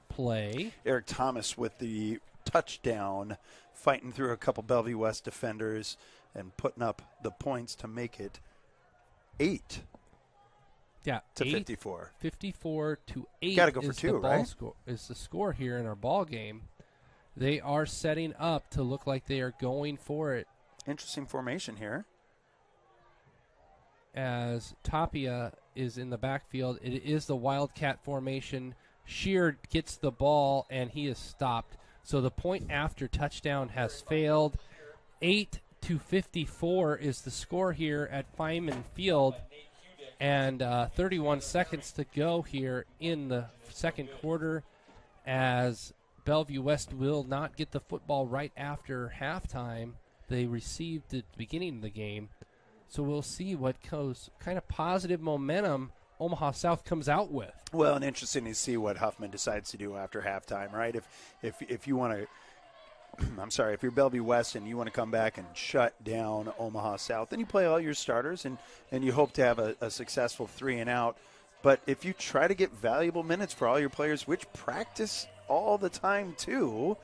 play. Eric Thomas with the touchdown, fighting through a couple Bellevue West defenders and putting up the points to make it 8 to 54. 54 to 8. Got to go for 2, right? Is the score here in our ball game. They are setting up to look like they are going for it Interesting formation here. as Tapia is in the backfield. It is the Wildcat formation. Sheard gets the ball, and he is stopped. So the point after touchdown has failed. 8-54 is the score here at Feynman Field, and 31 seconds to go here in the second quarter as Bellevue West will not get the football right after halftime. They received at the beginning of the game. So we'll see what kind of positive momentum Omaha South comes out with. Well, and interesting to see what Huffman decides to do after halftime, right? If you want to, I'm sorry, if you're Bellevue West and you want to come back and shut down Omaha South, then you play all your starters and you hope to have a successful 3-and-out. But if you try to get valuable minutes for all your players, which practice all the time too,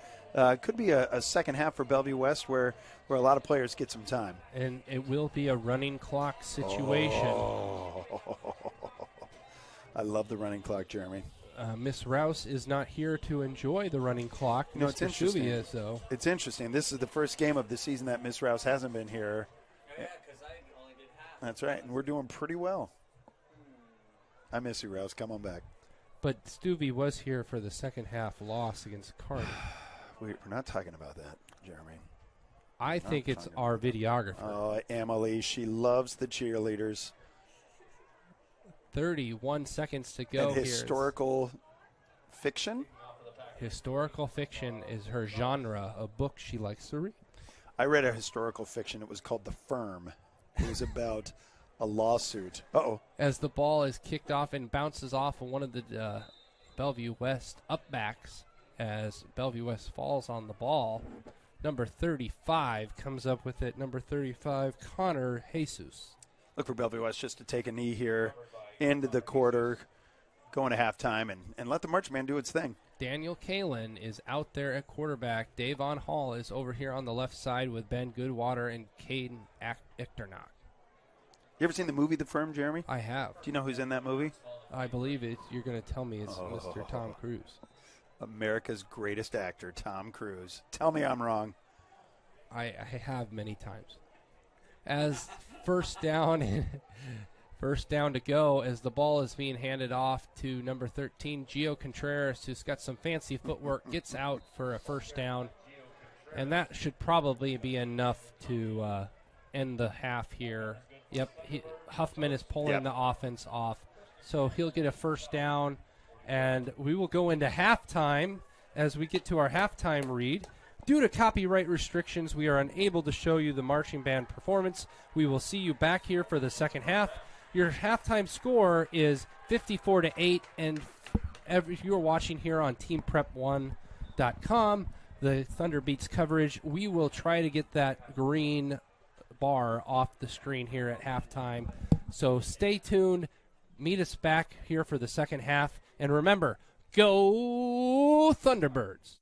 could be a second half for Bellevue West where a lot of players get some time. And it will be a running clock situation. Oh. I love the running clock, Jeremy. Miss Rouse is not here to enjoy the running clock. No, it's interesting. Shuby is, though. It's interesting. This is the first game of the season that Miss Rouse hasn't been here. Yeah, because I only did half. That's right, and we're doing pretty well. I miss you, Rouse. Come on back. But Stuvie was here for the second half loss against Carter. We're not talking about that, Jeremy. I think it's our videographer. Oh, Emily, she loves the cheerleaders. 31 seconds to go And here. historical fiction? Historical fiction is her genre, a book she likes to read. I read a historical fiction. It was called The Firm. It was about a lawsuit. Uh-oh. As the ball is kicked off and bounces off of one of the Bellevue West upbacks as Bellevue West falls on the ball. Number 35 comes up with it. Number 35, Connor Jesus. Look for Bellevue West just to take a knee here into the quarter, going to halftime, and let the marching band do its thing. Daniel Kalin is out there at quarterback. Davon Hall is over here on the left side with Ben Goodwater and Caden Ichternock. You ever seen the movie The Firm, Jeremy? I have. Do you know who's in that movie? I believe it. You're going to tell me it's Mr. Tom Cruise. America's greatest actor, Tom Cruise. Tell me I'm wrong. I have many times. As first down to go as the ball is being handed off to number 13, Gio Contreras, who's got some fancy footwork, gets out for a first down. And that should probably be enough to end the half here. Yep, Huffman is pulling the offense off. So he'll get a first down, and we will go into halftime as we get to our halftime read. Due to copyright restrictions, we are unable to show you the marching band performance. We will see you back here for the second half. Your halftime score is 54-8, and if you are watching here on TeamPrep1.com, the Thunder Beats coverage, we will try to get that green bar off the screen here at halftime. So stay tuned. Meet us back here for the second half. And remember, go Thunderbirds.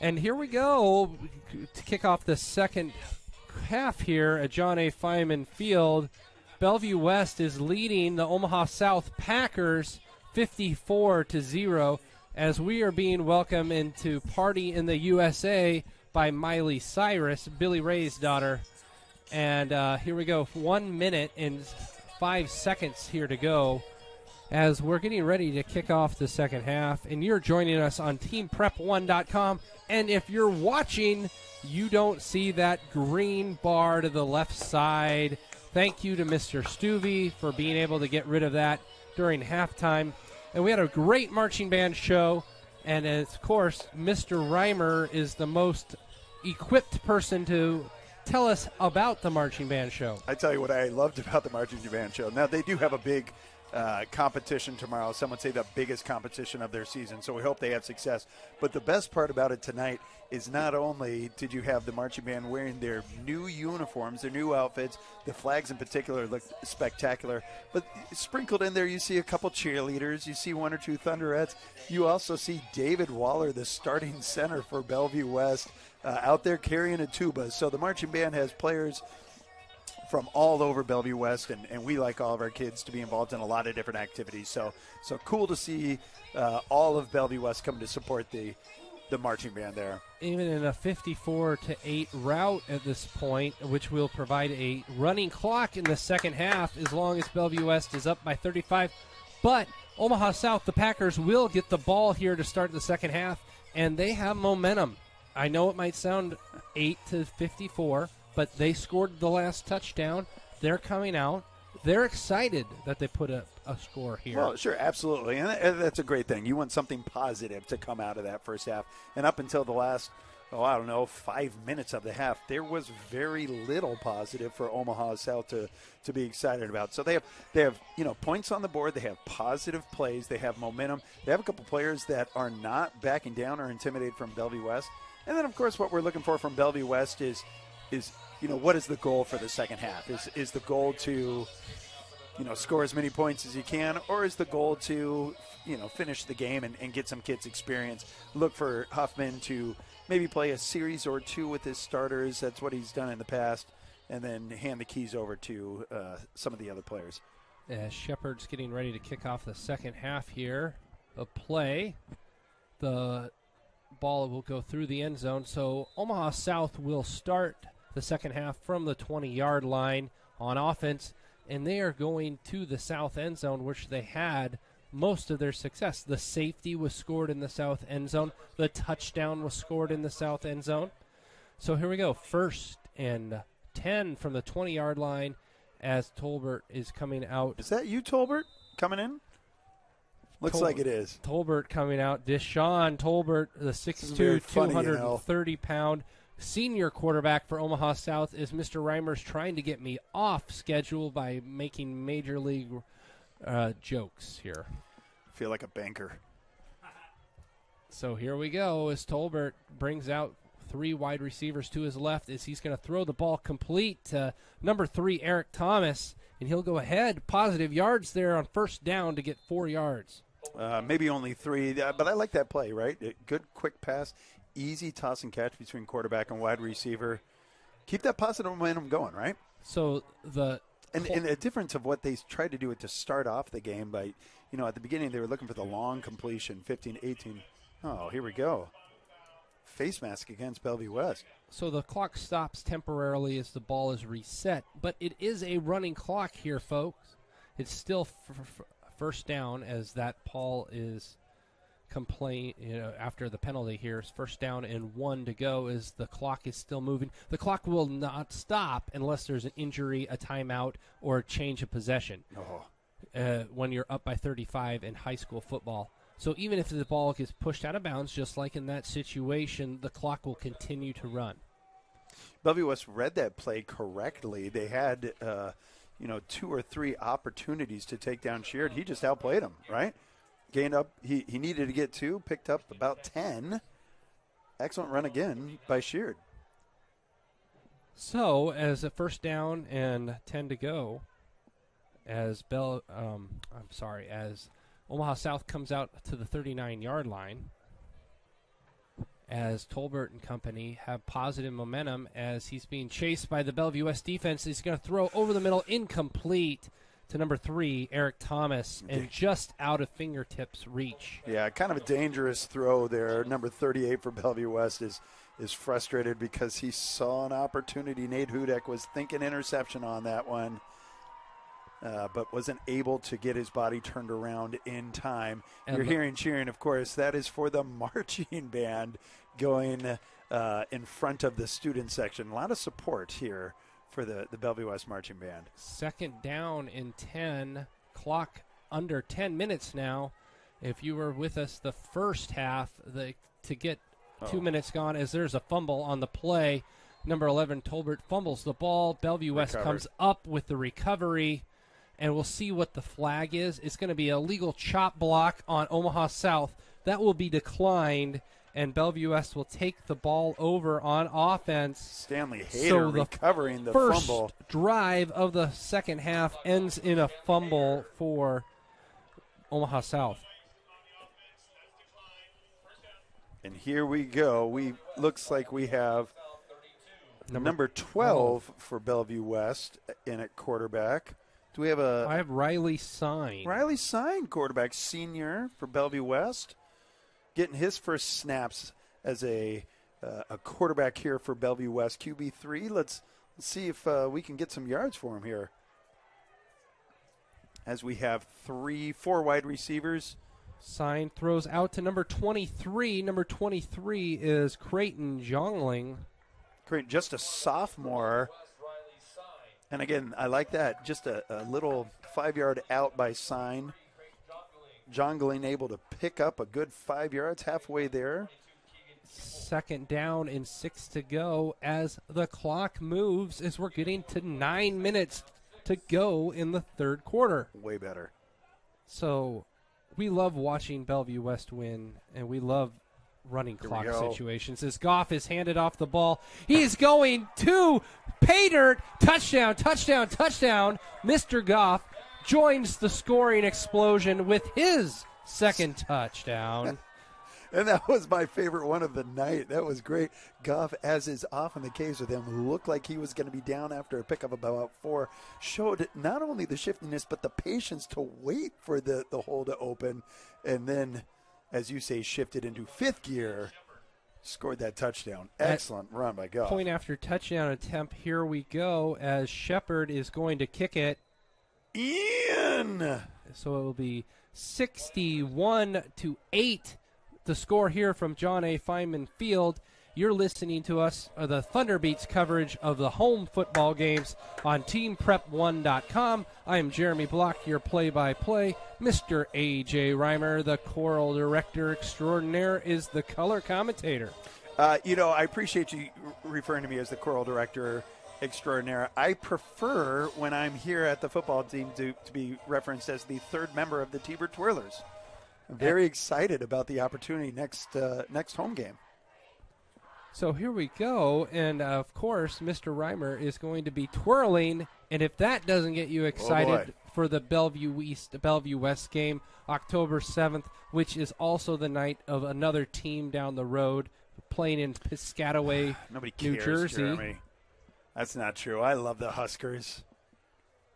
And here we go to kick off the second half here at John A. Feynman Field. Bellevue West is leading the Omaha South Packers 54-0 as we are being welcomed into Party in the USA by Miley Cyrus, Billy Ray's daughter. And here we go, 1 minute and 5 seconds here to go as we're getting ready to kick off the second half. And you're joining us on TeamPrep1.com. And if you're watching, you don't see that green bar to the left side. Thank you to Mr. Stuvey for being able to get rid of that during halftime. And we had a great marching band show. And, of course, Mr. Reimer is the most equipped person to tell us about the marching band show. I tell you what I loved about the marching band show. Now, they do have a big competition tomorrow. Some would say the biggest competition of their season, so we hope they have success. But the best part about it tonight is not only did you have the marching band wearing their new uniforms, their new outfits, the flags in particular looked spectacular, but sprinkled in there you see a couple cheerleaders, you see one or two Thunderettes, you also see David Waller, the starting center for Bellevue West, out there carrying a tuba. So the marching band has players from all over Bellevue West, and we like all of our kids to be involved in a lot of different activities. So cool to see all of Bellevue West come to support the marching band there. Even in a 54-8 route at this point, which will provide a running clock in the second half as long as Bellevue West is up by 35. But Omaha South, the Packers, will get the ball here to start the second half, and they have momentum. I know it might sound 8-54, but they scored the last touchdown. They're coming out. They're excited that they put a score here. Well, sure, absolutely. And that's a great thing. You want something positive to come out of that first half. And up until the last, 5 minutes of the half, there was very little positive for Omaha South to be excited about. So they have points on the board. They have positive plays. They have momentum. They have a couple players that are not backing down or intimidated from Bellevue West. And then, of course, what we're looking for from Bellevue West is what is the goal for the second half? Is the goal to, score as many points as you can, or is the goal to, finish the game and get some kids experience? Look for Huffman to maybe play a series or two with his starters. That's what he's done in the past. And then hand the keys over to some of the other players. Shepard's getting ready to kick off the second half here of play. The ball will go through the end zone. So Omaha South will start the second half from the 20-yard line on offense, and they are going to the south end zone, which they had most of their success. The safety was scored in the south end zone. The touchdown was scored in the south end zone. So here we go. 1st and 10 from the 20-yard line as Tolbert is coming out. Is that you, Tolbert, coming in? Looks like it is. Tolbert coming out. Deshaun Tolbert, the 6'2", 230-pound senior quarterback for Omaha South, is Mr. Reimer's trying to get me off schedule by making major league jokes here. I feel like a banker. So here we go as Tolbert brings out 3 wide receivers to his left as he's going to throw the ball complete to number 3, Eric Thomas, and he'll go ahead. Positive yards there on 1st down to get 4 yards. Maybe only 3, but I like that play, right? Good quick pass. Easy toss and catch between quarterback and wide receiver. Keep that positive momentum going, right? So and the difference of what they tried to do it to start off the game by, at the beginning they were looking for the long completion, 15-18. Oh, here we go. Face mask against Bellevue West. So the clock stops temporarily as the ball is reset, but it is a running clock here, folks. It's still first down as that Paul is after the penalty here. It's 1st down and 1 to go as the clock is still moving. The clock will not stop unless there's an injury, a timeout, or a change of possession when you're up by 35 in high school football. So even if the ball gets pushed out of bounds, just like in that situation, the clock will continue to run. Bellevue West read that play correctly. They had, 2 or 3 opportunities to take down Sheard. He just outplayed him, right? Gained up. He needed to get 2, picked up about 10. Excellent run again by Sheard. So as a 1st down and 10 to go, as Omaha South comes out to the 39-yard line, as Tolbert and company have positive momentum as he's being chased by the Bellevue West defense. He's going to throw over the middle, incomplete to number 3, Eric Thomas, and just out of fingertips reach. Yeah, kind of a dangerous throw there. Number 38 for Bellevue West is frustrated because he saw an opportunity. Nate Hudek was thinking interception on that one, but wasn't able to get his body turned around in time. And you're hearing cheering, of course. That is for the marching band going in front of the student section. A lot of support here for the Bellevue West Marching Band. Second down in 10, clock under 10 minutes now. If you were with us the first half, to get 2 minutes gone as there's a fumble on the play. Number 11, Tolbert fumbles the ball. Bellevue West comes up with the recovery, and we'll see what the flag is. It's going to be a legal chop block on Omaha South. That will be declined, and Bellevue West will take the ball over on offense. Stanley Hayter recovering the fumble. First drive of the second half ends in a fumble for Omaha South. And here we go. Looks like we have number 12 for Bellevue West in at quarterback. Do we have I have Riley Sign. Riley Sign, quarterback, senior for Bellevue West, getting his first snaps as a quarterback here for Bellevue West. QB3. Let's see if we can get some yards for him here. As we have 4 wide receivers. Sign throws out to number 23. Number 23 is Creighton Jongling. Creighton, just a sophomore. And again, I like that. Just a little 5-yard out by Sign. Jongling able to pick up a good 5 yards, halfway there. Second down and 6 to go as the clock moves as we're getting to 9 minutes to go in the third quarter. Way better. So we love watching Bellevue West win, and we love running clock situations. As Goff is handed off the ball, he is going to pay dirt. Touchdown, touchdown, touchdown. Mr. Goff joins the scoring explosion with his second touchdown. And that was my favorite one of the night. That was great. Goff, as is often the case with him, looked like he was going to be down after a pickup of about 4. Showed not only the shiftiness, but the patience to wait for the hole to open. And then, as you say, shifted into 5th gear. Scored that touchdown. Excellent run by Goff. Point after touchdown attempt. Here we go as Shepard is going to kick it. Ian! So it will be 61-8. The score here from John A. Feynman Field. You're listening to us, the Thunderbeats coverage of the home football games on TeamPrep1.com. I am Jeremy Block, your play-by-play. Mr. A.J. Reimer, the choral director extraordinaire, is the color commentator. I appreciate you referring to me as the choral director extraordinaire. I prefer when I'm here at the football team to be referenced as the 3rd member of the T-Bird Twirlers. I'm very excited about the opportunity next home game. So here we go, and of course, Mr. Reimer is going to be twirling, and if that doesn't get you excited for the Bellevue West game, October 7th, which is also the night of another team down the road playing in Piscataway, Nobody cares, New Jersey. Jeremy. That's not true. I love the Huskers.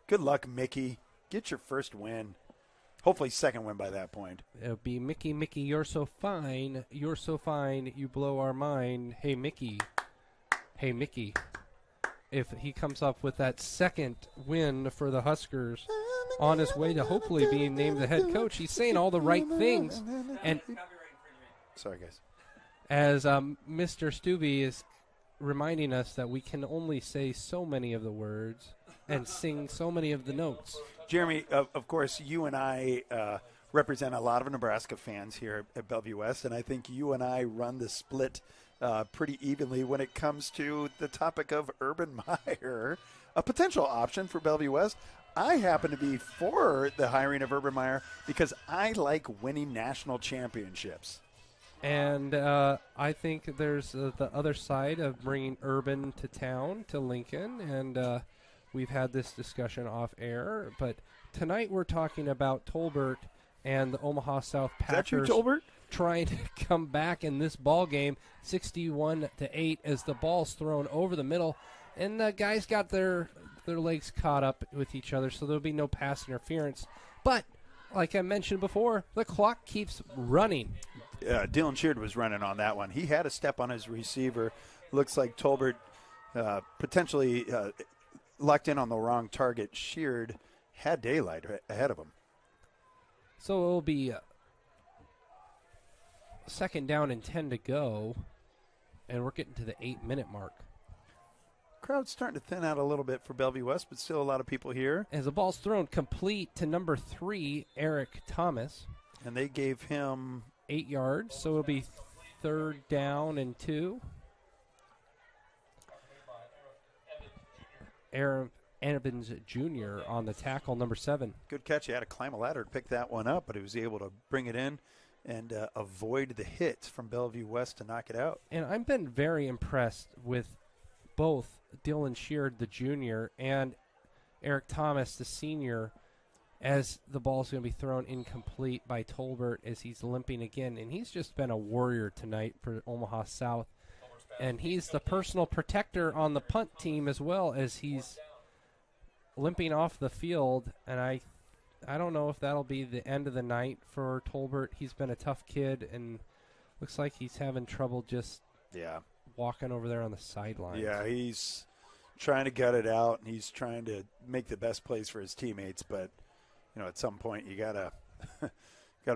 Good luck, Mickey. Get your first win. Hopefully second win by that point. It'll be Mickey, you're so fine. You're so fine, you blow our mind. Hey, Mickey. If he comes up with that second win for the Huskers on his way to hopefully being named the head coach, he's saying all the right things. And sorry, guys. As Mr. Stubbe is reminding us that we can only say so many of the words and sing so many of the notes. Jeremy, of course, you and I represent a lot of Nebraska fans here at Bellevue West, and I think you and I run the split pretty evenly when it comes to the topic of Urban Meyer, a potential option for Bellevue West. I happen to be for the hiring of Urban Meyer because I like winning national championships. And I think there's the other side of bringing Urban to town, to Lincoln, and we've had this discussion off air, but tonight we're talking about Tolbert and the Omaha South Packers. Is that you, Tolbert? trying to come back in this ball game, 61-8, as the ball's thrown over the middle, and the guys got their legs caught up with each other, so there'll be no pass interference. But like I mentioned before, the clock keeps running. Dylan Sheard was running on that one. He had a step on his receiver. Looks like Tolbert potentially locked in on the wrong target. Sheard had daylight ahead of him. So it'll be second down and 10 to go, and we're getting to the 8-minute mark. Crowd's starting to thin out a little bit for Bellevue West, but still a lot of people here. As the ball's thrown complete to number 3, Eric Thomas. And they gave him 8 yards, so it'll be third down and 2. Aaron Evans Jr. on the tackle, number 7. Good catch. He had to climb a ladder to pick that one up, but he was able to bring it in and avoid the hit from Bellevue West to knock it out. And I've been very impressed with both Dylan Sheard, the junior, and Eric Thomas, the senior, as the ball's going to be thrown incomplete by Tolbert as he's limping again. And he's just been a warrior tonight for Omaha South. And he's the personal protector on the punt team as well, as he's limping off the field. And I don't know if that'll be the end of the night for Tolbert. He's been a tough kid, and looks like he's having trouble just walking over there on the sideline. Yeah, he's trying to gut it out, and he's trying to make the best plays for his teammates. But, at some point you gotta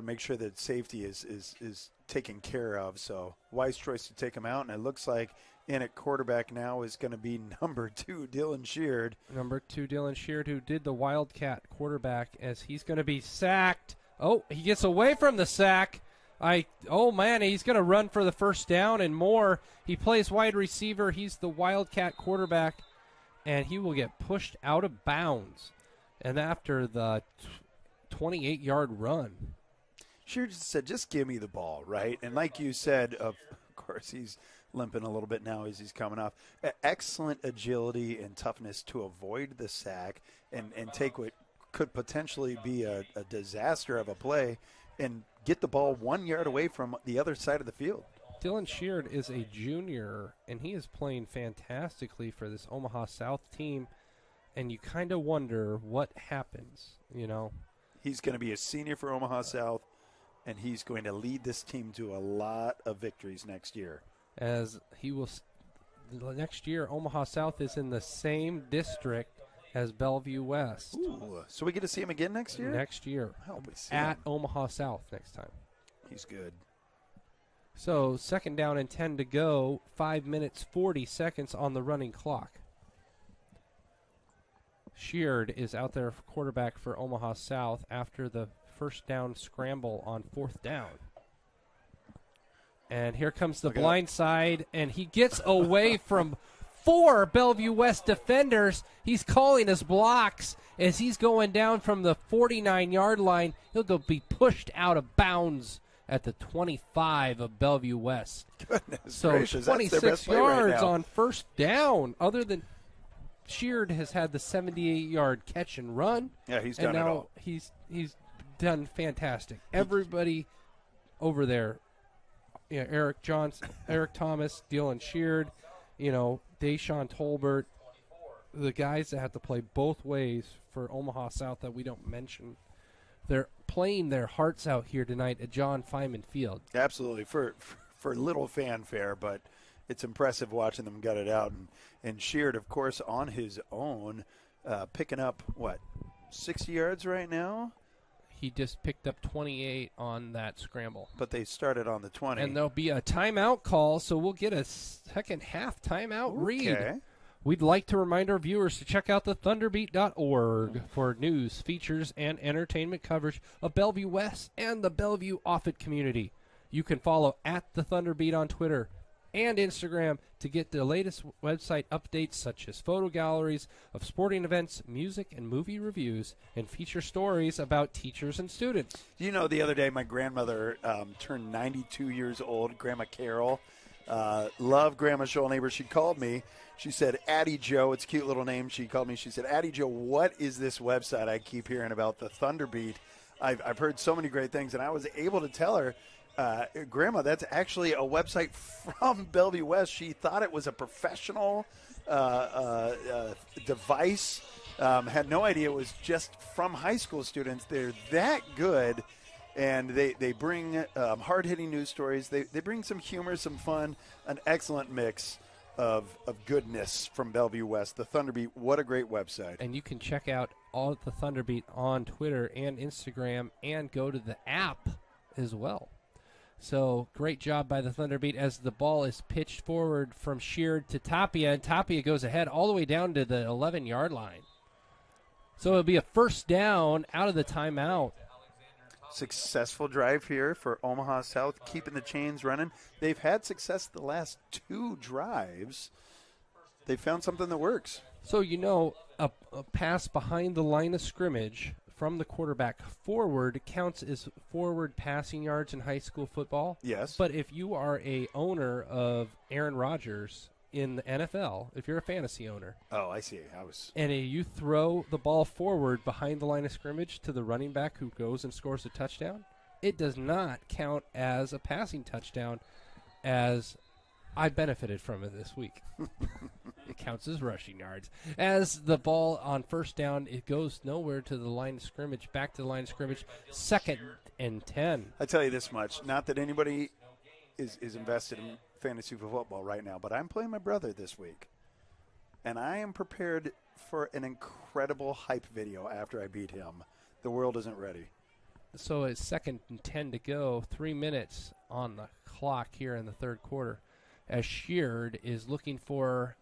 make sure that safety is taken care of. So wise choice to take him out, and it looks like in at quarterback now is going to be number 2, Dylan Sheard. Number 2, Dylan Sheard, who did the Wildcat quarterback, as he's going to be sacked. Oh, he gets away from the sack. He's going to run for the first down and more. He plays wide receiver. He's the Wildcat quarterback, and he will get pushed out of bounds. And after the 28-yard run. Sheard said, just give me the ball, right? And like you said, of course, he's limping a little bit now as he's coming off. Excellent agility and toughness to avoid the sack and take what could potentially be a disaster of a play and get the ball 1 yard away from the other side of the field. Dylan Sheard is a junior, and he is playing fantastically for this Omaha South team, and you kind of wonder what happens, He's going to be a senior for Omaha South, and he's going to lead this team to a lot of victories next year. As he will, next year, Omaha South is in the same district as Bellevue West. Ooh, so we get to see him again next year? Next year. I hope we see at him. Omaha South next time. He's good. So second down and 10 to go, 5 minutes, 40 seconds on the running clock. Sheard is out there for quarterback for Omaha South after the first down scramble on 4th down. And here comes the blind side, and he gets away from 4 Bellevue West defenders. He's calling his blocks as he's going down from the 49-yard line. He'll be pushed out of bounds at the 25 of Bellevue West. Goodness so gracious, 26 yards right on first down, other than Sheard has had the 78-yard catch and run. Yeah, he's done it all. He's done fantastic. Everybody over there, Eric Johnson, Eric Thomas, Dylan Sheard, Deshaun Tolbert, the guys that have to play both ways for Omaha South that we don't mention. They're playing their hearts out here tonight at John Feynman Field. Absolutely, for little fanfare, but it's impressive watching them gut it out. And Sheard, of course, on his own, picking up, 60 yards right now? He just picked up 28 on that scramble. But they started on the 20. And there'll be a timeout call, so we'll get a second half timeout read. We'd like to remind our viewers to check out the thunderbeat.org for news, features, and entertainment coverage of Bellevue West and the Bellevue Offutt community. You can follow at the Thunderbeat on Twitter and Instagram to get the latest website updates, such as photo galleries of sporting events, music and movie reviews, and feature stories about teachers and students. The other day my grandmother turned 92 years old, Grandma Carol. Love Grandma's show neighbor. She called me. She said, Addie Joe, it's a cute little name. She called me. She said, Addie Joe, what is this website I keep hearing about, the Thunderbeat? I've heard so many great things, and I was able to tell her Grandma, that's actually a website from Bellevue West. She thought it was a professional device. Had no idea it was just from high school students. They're that good, and they bring hard-hitting news stories. They bring some humor, some fun, an excellent mix of goodness from Bellevue West. The Thunderbeat, what a great website. And you can check out all of the Thunderbeat on Twitter and Instagram and go to the app as well. So great job by the Thunderbeat as the ball is pitched forward from Sheard to Tapia, and Tapia goes ahead all the way down to the 11-yard line. So it'll be a first down out of the timeout. Successful drive here for Omaha South, keeping the chains running. They've had success the last 2 drives. They found something that works. So, a pass behind the line of scrimmage from the quarterback forward counts as forward passing yards in high school football. Yes. But if you are a owner of Aaron Rodgers in the NFL, if you're a fantasy owner. Oh, I see. And you throw the ball forward behind the line of scrimmage to the running back who goes and scores a touchdown, it does not count as a passing touchdown, as I benefited from it this week. It counts as rushing yards. As the ball on first down, it goes nowhere to the line of scrimmage, back to the line of scrimmage, 2nd and 10. I tell you this much, not that anybody is invested in fantasy football right now, but I'm playing my brother this week, and I am prepared for an incredible hype video after I beat him. The world isn't ready. So it's 2nd and 10 to go, 3 minutes on the clock here in the third quarter, as Sheard is looking for,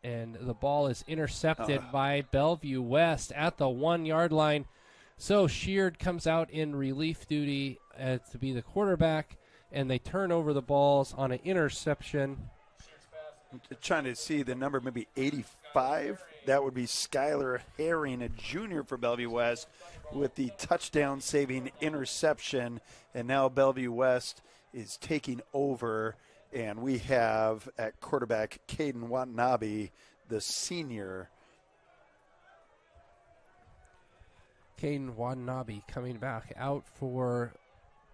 and the ball is intercepted by Bellevue West at the 1-yard line. So Sheard comes out in relief duty to be the quarterback, and they turn over the balls on an interception. I'm trying to see the number, maybe 85. That would be Skylar Herring, a junior for Bellevue West, with the touchdown-saving interception. And now Bellevue West is taking over, and we have at quarterback Caden Watanabe, the senior. Caden Watanabe coming back out for.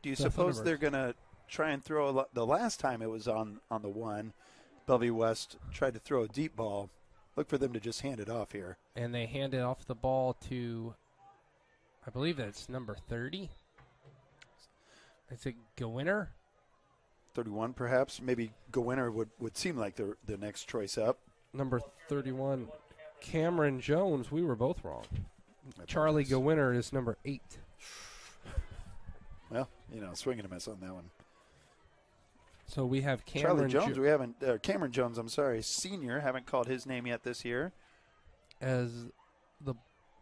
Do you suppose they're going to try and throw the last time it was on the 1? Bellevue West tried to throw a deep ball. Look for them to just hand it off here. And they handed off the ball to, I believe that's number 30. Is it Gowinner? 31 perhaps. Maybe Gowinner would seem like the next choice up. Number 31, Cameron Jones. We were both wrong. Charlie Gowinner is number 8. Well, swing and a miss on that one. So we have Cameron Jones. We haven't Cameron Jones. I'm sorry, senior. Haven't called his name yet this year. As the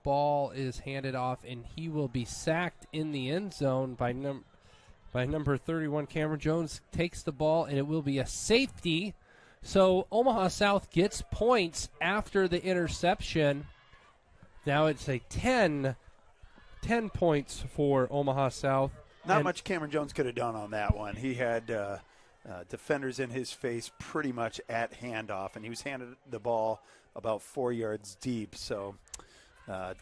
ball is handed off, and he will be sacked in the end zone by number 31. Cameron Jones takes the ball, and it will be a safety. So Omaha South gets points after the interception. Now it's a 10 points for Omaha South. Not much Cameron Jones could have done on that one. He had defenders in his face pretty much at handoff, and he was handed the ball about 4 yards deep. So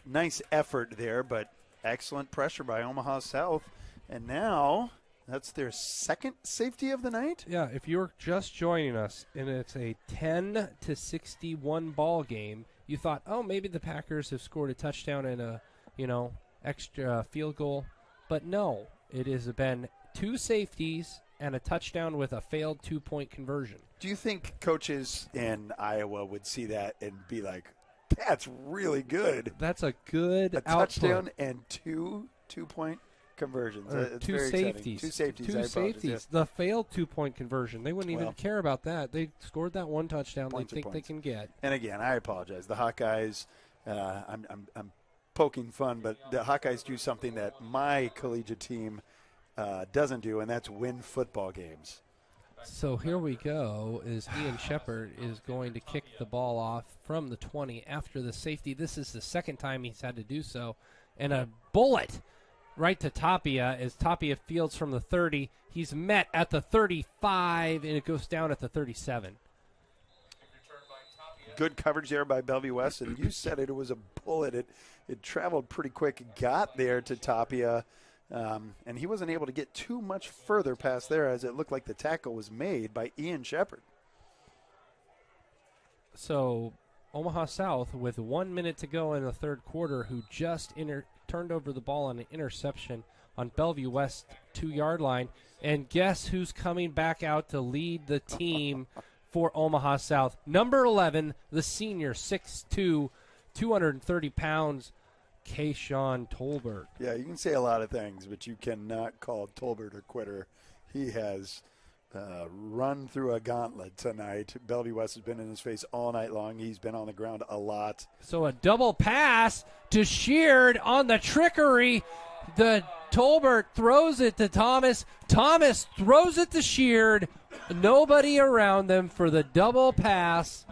nice effort there, but excellent pressure by Omaha South. And now that's their second safety of the night? Yeah, if you're just joining us and it's a 10-61 ball game, you thought, oh, maybe the Packers have scored a touchdown and a, extra field goal. But no, it has been 2 safeties and a touchdown with a failed 2-point conversion. Do you think coaches in Iowa would see that and be like, that's really good? That's a good output. Touchdown and 2 2-point conversions. It's 2 very safeties. Exciting. 2 safeties. 2 safeties. The failed 2-point conversion. They wouldn't even care about that. They scored that 1 touchdown they think they can get. And again, I apologize. The Hawkeyes, I'm poking fun, but the Hawkeyes do something that my collegiate team doesn't do, and that's win football games. So here we go, is Ian Shepard is going to kick the ball off from the 20 after the safety. This is the second time he's had to do so. And a bullet right to Tapia as Tapia fields from the 30. He's met at the 35, and it goes down at the 37. Good coverage there by Bellevue West, and you said it was a bullet. It traveled pretty quick, got there to Tapia, And he wasn't able to get too much further past there as it looked like the tackle was made by Ian Shepard. So Omaha South, with 1 minute to go in the third quarter, who just turned over the ball on an interception on Bellevue West 2-yard line. And guess who's coming back out to lead the team for Omaha South? Number 11, the senior, 6'2", 230 pounds, Kayshawn Tolbert. Yeah, you can say a lot of things, but you cannot call Tolbert a quitter. He has run through a gauntlet tonight. Bellevue West has been in his face all night long. He's been on the ground a lot. So a double pass to Sheard on the trickery. The Tolbert throws it to Thomas. Thomas throws it to Sheard. Nobody around them for the double pass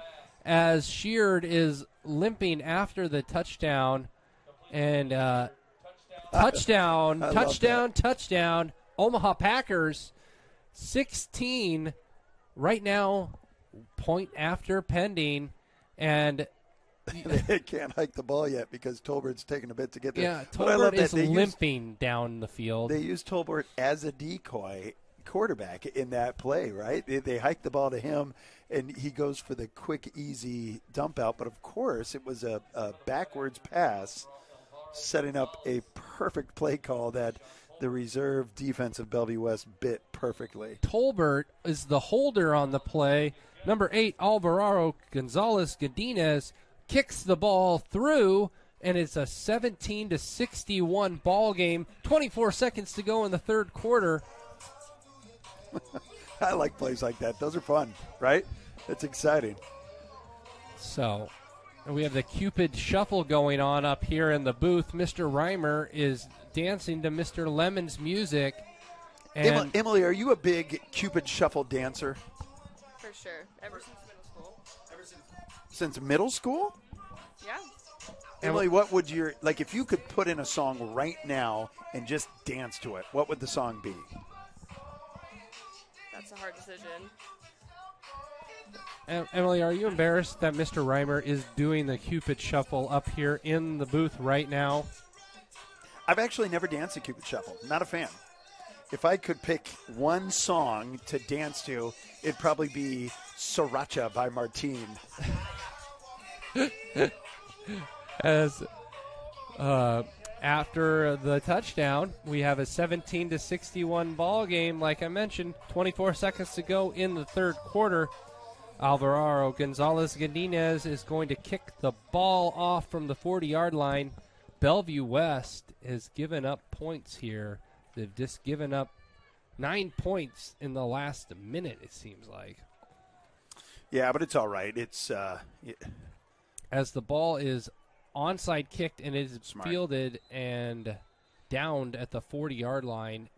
as Sheard is limping after the touchdown. And touchdown. Omaha Packers 16 right now, point after pending. And they can't hike the ball yet because Tolbert's taking a bit to get there. Yeah, Tolbert is limping down the field. They used Tolbert as a decoy quarterback in that play, right? They hike the ball to him, and he goes for the quick, easy dump out. But, of course, it was a backwards pass, setting up a perfect play call that the reserve defense of Bellevue West bit perfectly. Tolbert is the holder on the play. Number 8, Alvaro Gonzalez-Godinez kicks the ball through, and it's a 17-61 ball game. 24 seconds to go in the third quarter. I like plays like that. Those are fun, right? It's exciting. So, and we have the Cupid Shuffle going on up here in the booth. Mr. Reimer is dancing to Mr. Lemon's music. And Emily, are you a big Cupid Shuffle dancer? For sure. Ever since middle school. Since middle school? Yeah. Emily, what would your, like, if you could put in a song right now and just dance to it, what would the song be? That's a hard decision. Emily, are you embarrassed that Mr. Reimer is doing the Cupid Shuffle up here in the booth right now? I've actually never danced a Cupid Shuffle. Not a fan. If I could pick one song to dance to, it'd probably be Sriracha by Martine. As after the touchdown, we have a 17-61 ball game. Like I mentioned, 24 seconds to go in the third quarter. Alvaro Gonzalez-Godinez is going to kick the ball off from the 40-yard line. Bellevue West has given up points here. They've just given up 9 points in the last minute, it seems like. Yeah, but it's all right. It's as the ball is onside kicked and is Smart. fielded and downed at the 40-yard line.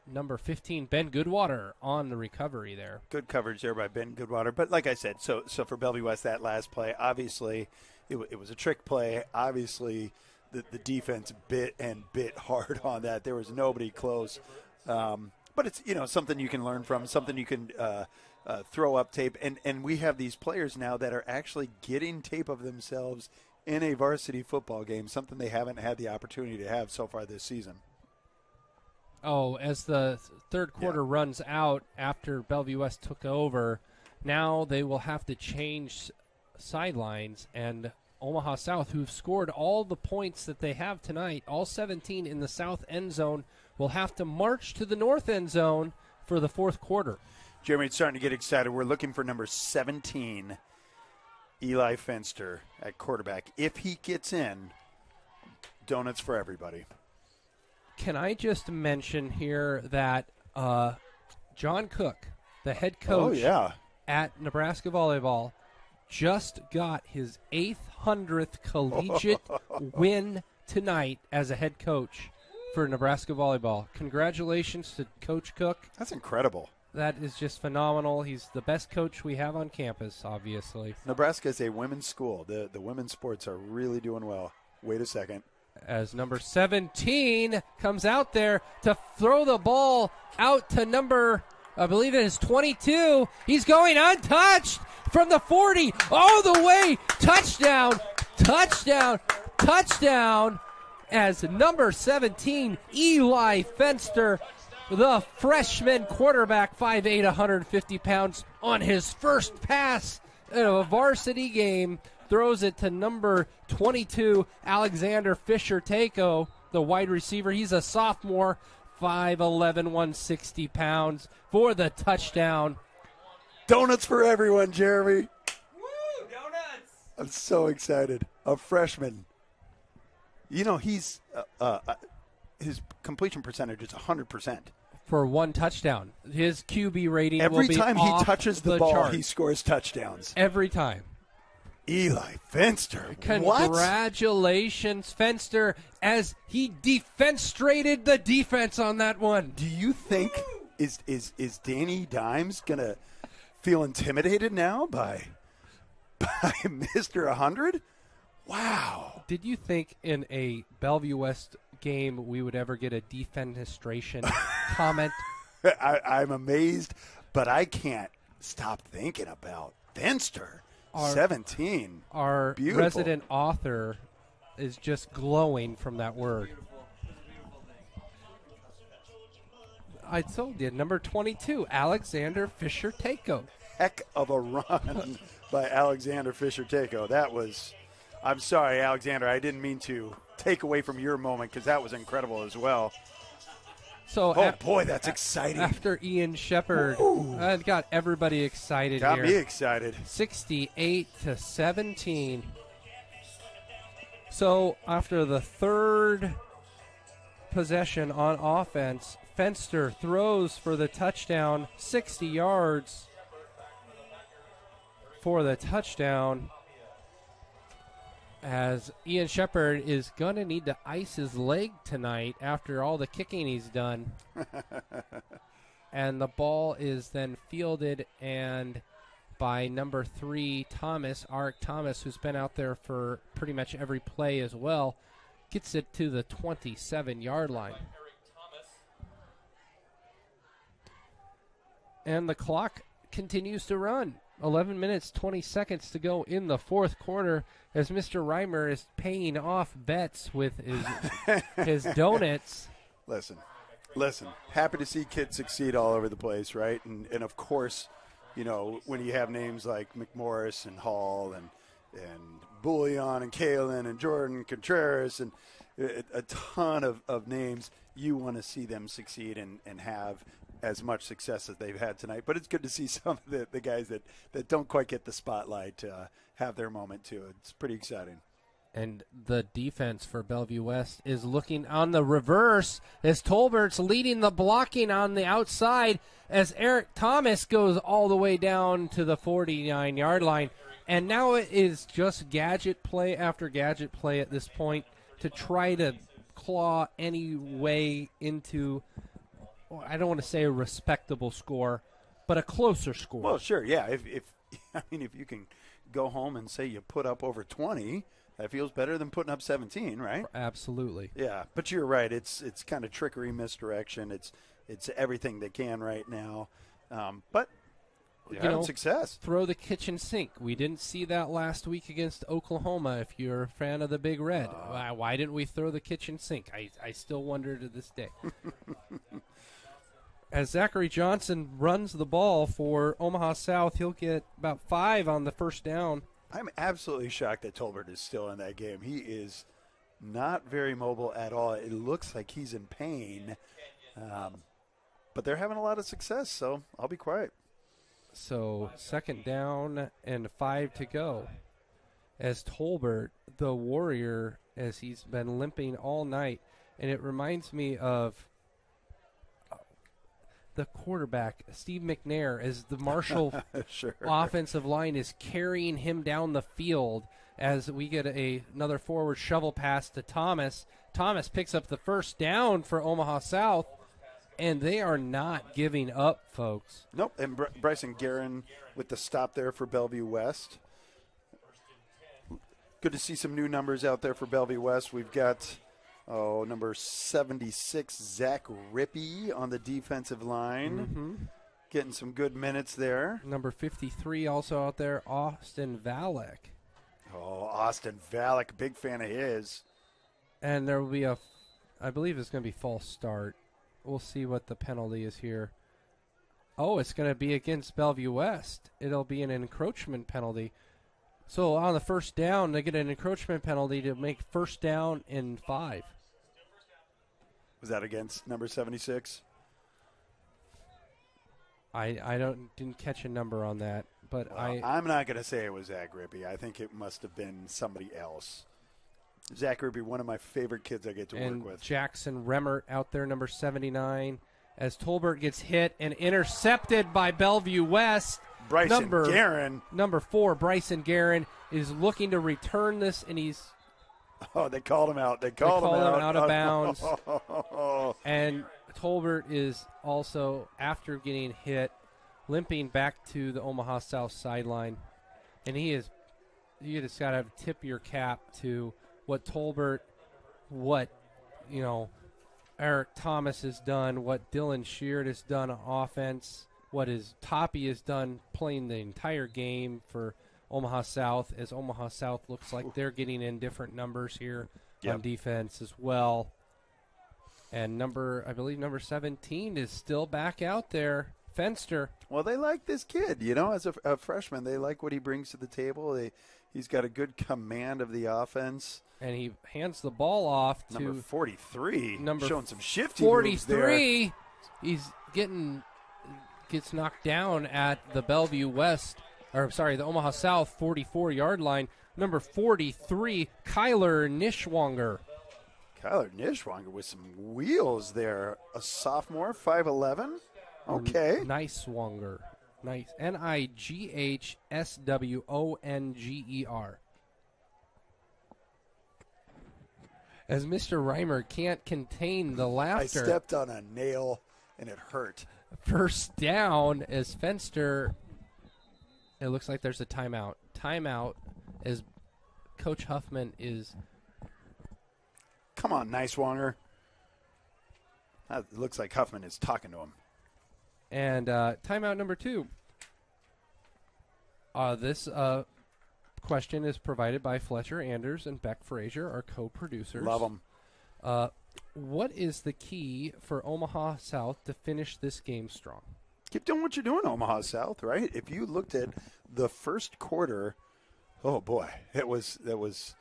Number 15, Ben Goodwater, on the recovery there. Good coverage there by Ben Goodwater. But like I said, so for Bellevue West, that last play, obviously it was a trick play. Obviously the defense bit hard on that. There was nobody close. But it's, something you can learn from, something you can throw up tape. And we have these players now that are actually getting tape of themselves in a varsity football game, something they haven't had the opportunity to have so far this season. Oh, as the third quarter runs out after Bellevue West took over, now they will have to change sidelines. And Omaha South, who've scored all the points that they have tonight, all 17 in the south end zone, will have to march to the north end zone for the fourth quarter. Jeremy, it's starting to get excited. We're looking for number 17, Eli Fenster at quarterback. If he gets in, donuts for everybody. Can I just mention here that John Cook, the head coach at Nebraska Volleyball, just got his 800th collegiate win tonight as a head coach for Nebraska Volleyball. Congratulations to Coach Cook. That's incredible. That is just phenomenal. He's the best coach we have on campus, obviously. Nebraska is a women's school. The women's sports are really doing well. Wait a second. As number 17 comes out there to throw the ball out to number, I believe it is 22. He's going untouched from the 40 all the way. Touchdown, touchdown, touchdown. as number 17, Eli Fenster, the freshman quarterback, 5'8", 150 pounds, on his first pass in a varsity game, throws it to number 22, Alexander Fisher-Taco, the wide receiver. He's a sophomore, 5'11", 160 pounds, for the touchdown. Donuts for everyone, Jeremy. Woo! Donuts! I'm so excited. A freshman. You know, he's his completion percentage is 100%. For one touchdown. His QB rating Every will be time he off touches the ball, chart. he scores touchdowns. Every time. Eli Fenster. Congratulations, Fenster, as he defenstrated the defense on that one. Do you think is Danny Dimes gonna feel intimidated now by Mr. 100? Wow. Did you think in a Bellevue West game we would ever get a defenestration comment? I'm amazed, but I can't stop thinking about Fenster. 17. Our Beautiful. resident author is just glowing from that word. I told you, number 22, Alexander Fisher-Taco. Heck of a run by Alexander Fisher-Taco. That was, I'm sorry, Alexander, I didn't mean to take away from your moment because that was incredible as well. So boy, that's exciting. After Ian Shepard, got everybody excited Got here. me excited. 68-17. So after the third possession on offense, Fenster throws for the touchdown, 60 yards for the touchdown, as Ian Shepard is going to need to ice his leg tonight after all the kicking he's done. And the ball is then fielded and by number 3, Thomas, Arik Thomas, who's been out there for pretty much every play as well, gets it to the 27-yard line. And the clock continues to run. 11 minutes, 20 seconds to go in the fourth quarter as Mr. Reimer is paying off bets with his donuts. Listen. Happy to see kids succeed all over the place, right? And of course, you know, when you have names like McMorris and Hall and Bullion and Kalen and Jordan Contreras and a ton of names, you want to see them succeed and have as much success as they've had tonight. But it's good to see some of the guys that don't quite get the spotlight have their moment too. It's pretty exciting. And the defense for Bellevue West is looking on the reverse as Tolbert's leading the blocking on the outside as Arik Thomas goes all the way down to the 49-yard line. And now it is just gadget play after gadget play at this point to try to claw any way into, I don't want to say a respectable score, but a closer score. Well, sure, yeah. If you can go home and say you put up over 20, that feels better than putting up 17, right? Absolutely. Yeah, but you're right. It's kind of trickery, misdirection. It's everything they can right now. But success. Throw the kitchen sink. We didn't see that last week against Oklahoma. If you're a fan of the Big Red, why didn't we throw the kitchen sink? I still wonder to this day. As Zachary Johnson runs the ball for Omaha South, he'll get about 5 on the first down. I'm absolutely shocked that Tolbert is still in that game. He is not very mobile at all. It looks like he's in pain. But they're having a lot of success, so I'll be quiet. So second down and 5 to go. As Tolbert, the warrior, as he's been limping all night. And it reminds me of the quarterback, Steve McNair, as the Marshall sure. offensive line is carrying him down the field as we get another forward shovel pass to Thomas. Thomas picks up the first down for Omaha South, and they are not giving up, folks. Nope, and Bryson Guerin with the stop there for Bellevue West. Good to see some new numbers out there for Bellevue West. We've got number 76, Zach Rippey on the defensive line. Mm-hmm. Getting some good minutes there. Number 53 also out there, Austin Valek. Oh, Austin Valek, big fan of his. And there will be I believe it's going to be false start. We'll see what the penalty is here. Oh, it's going to be against Bellevue West. It'll be an encroachment penalty. So on the first down, they get an encroachment penalty to make first down and 5. Was that against number 76? I didn't catch a number on that, but well, I'm not going to say it was Zach Ribby. I think it must have been somebody else. Zach Ribby, one of my favorite kids I get to work with. Jackson Remmert out there, number 79, as Tolbert gets hit and intercepted by Bellevue West. Bryson Guerin. Number 4, Bryson Guerin, is looking to return this, and he's... Oh, they called him out. They called him out of bounds. And Tolbert is also, after getting hit, limping back to the Omaha South sideline. And you just got to tip your cap to what Tolbert, Eric Thomas has done, what Dylan Sheard has done on offense, what Toppy has done playing the entire game for Omaha South, as Omaha South looks like they're getting in different numbers here on defense as well. And I believe number 17 is still back out there, Fenster. Well, they like this kid, as a freshman. They like what he brings to the table. He's got a good command of the offense. And he hands the ball off to number 43. Showing some shifty 43. Moves there. Gets knocked down at the Bellevue West, the Omaha South 44-yard line. Number 43, Kyler Nishwanger. Kyler Nishwanger with some wheels there. A sophomore, 5'11". Okay. Niswanger. Nice. Nighswonger. As Mr. Reimer can't contain the laughter. I stepped on a nail, and it hurt. First down as Fenster. It looks like there's a timeout. Timeout as Coach Huffman is. Come on, Niswanger. It looks like Huffman is talking to him. And timeout number 2. This question is provided by Fletcher Anders and Beck Frazier, our co-producers. Love them. What is the key for Omaha South to finish this game strong? Keep doing what you're doing, Omaha South, right? If you looked at the first quarter, oh boy, that was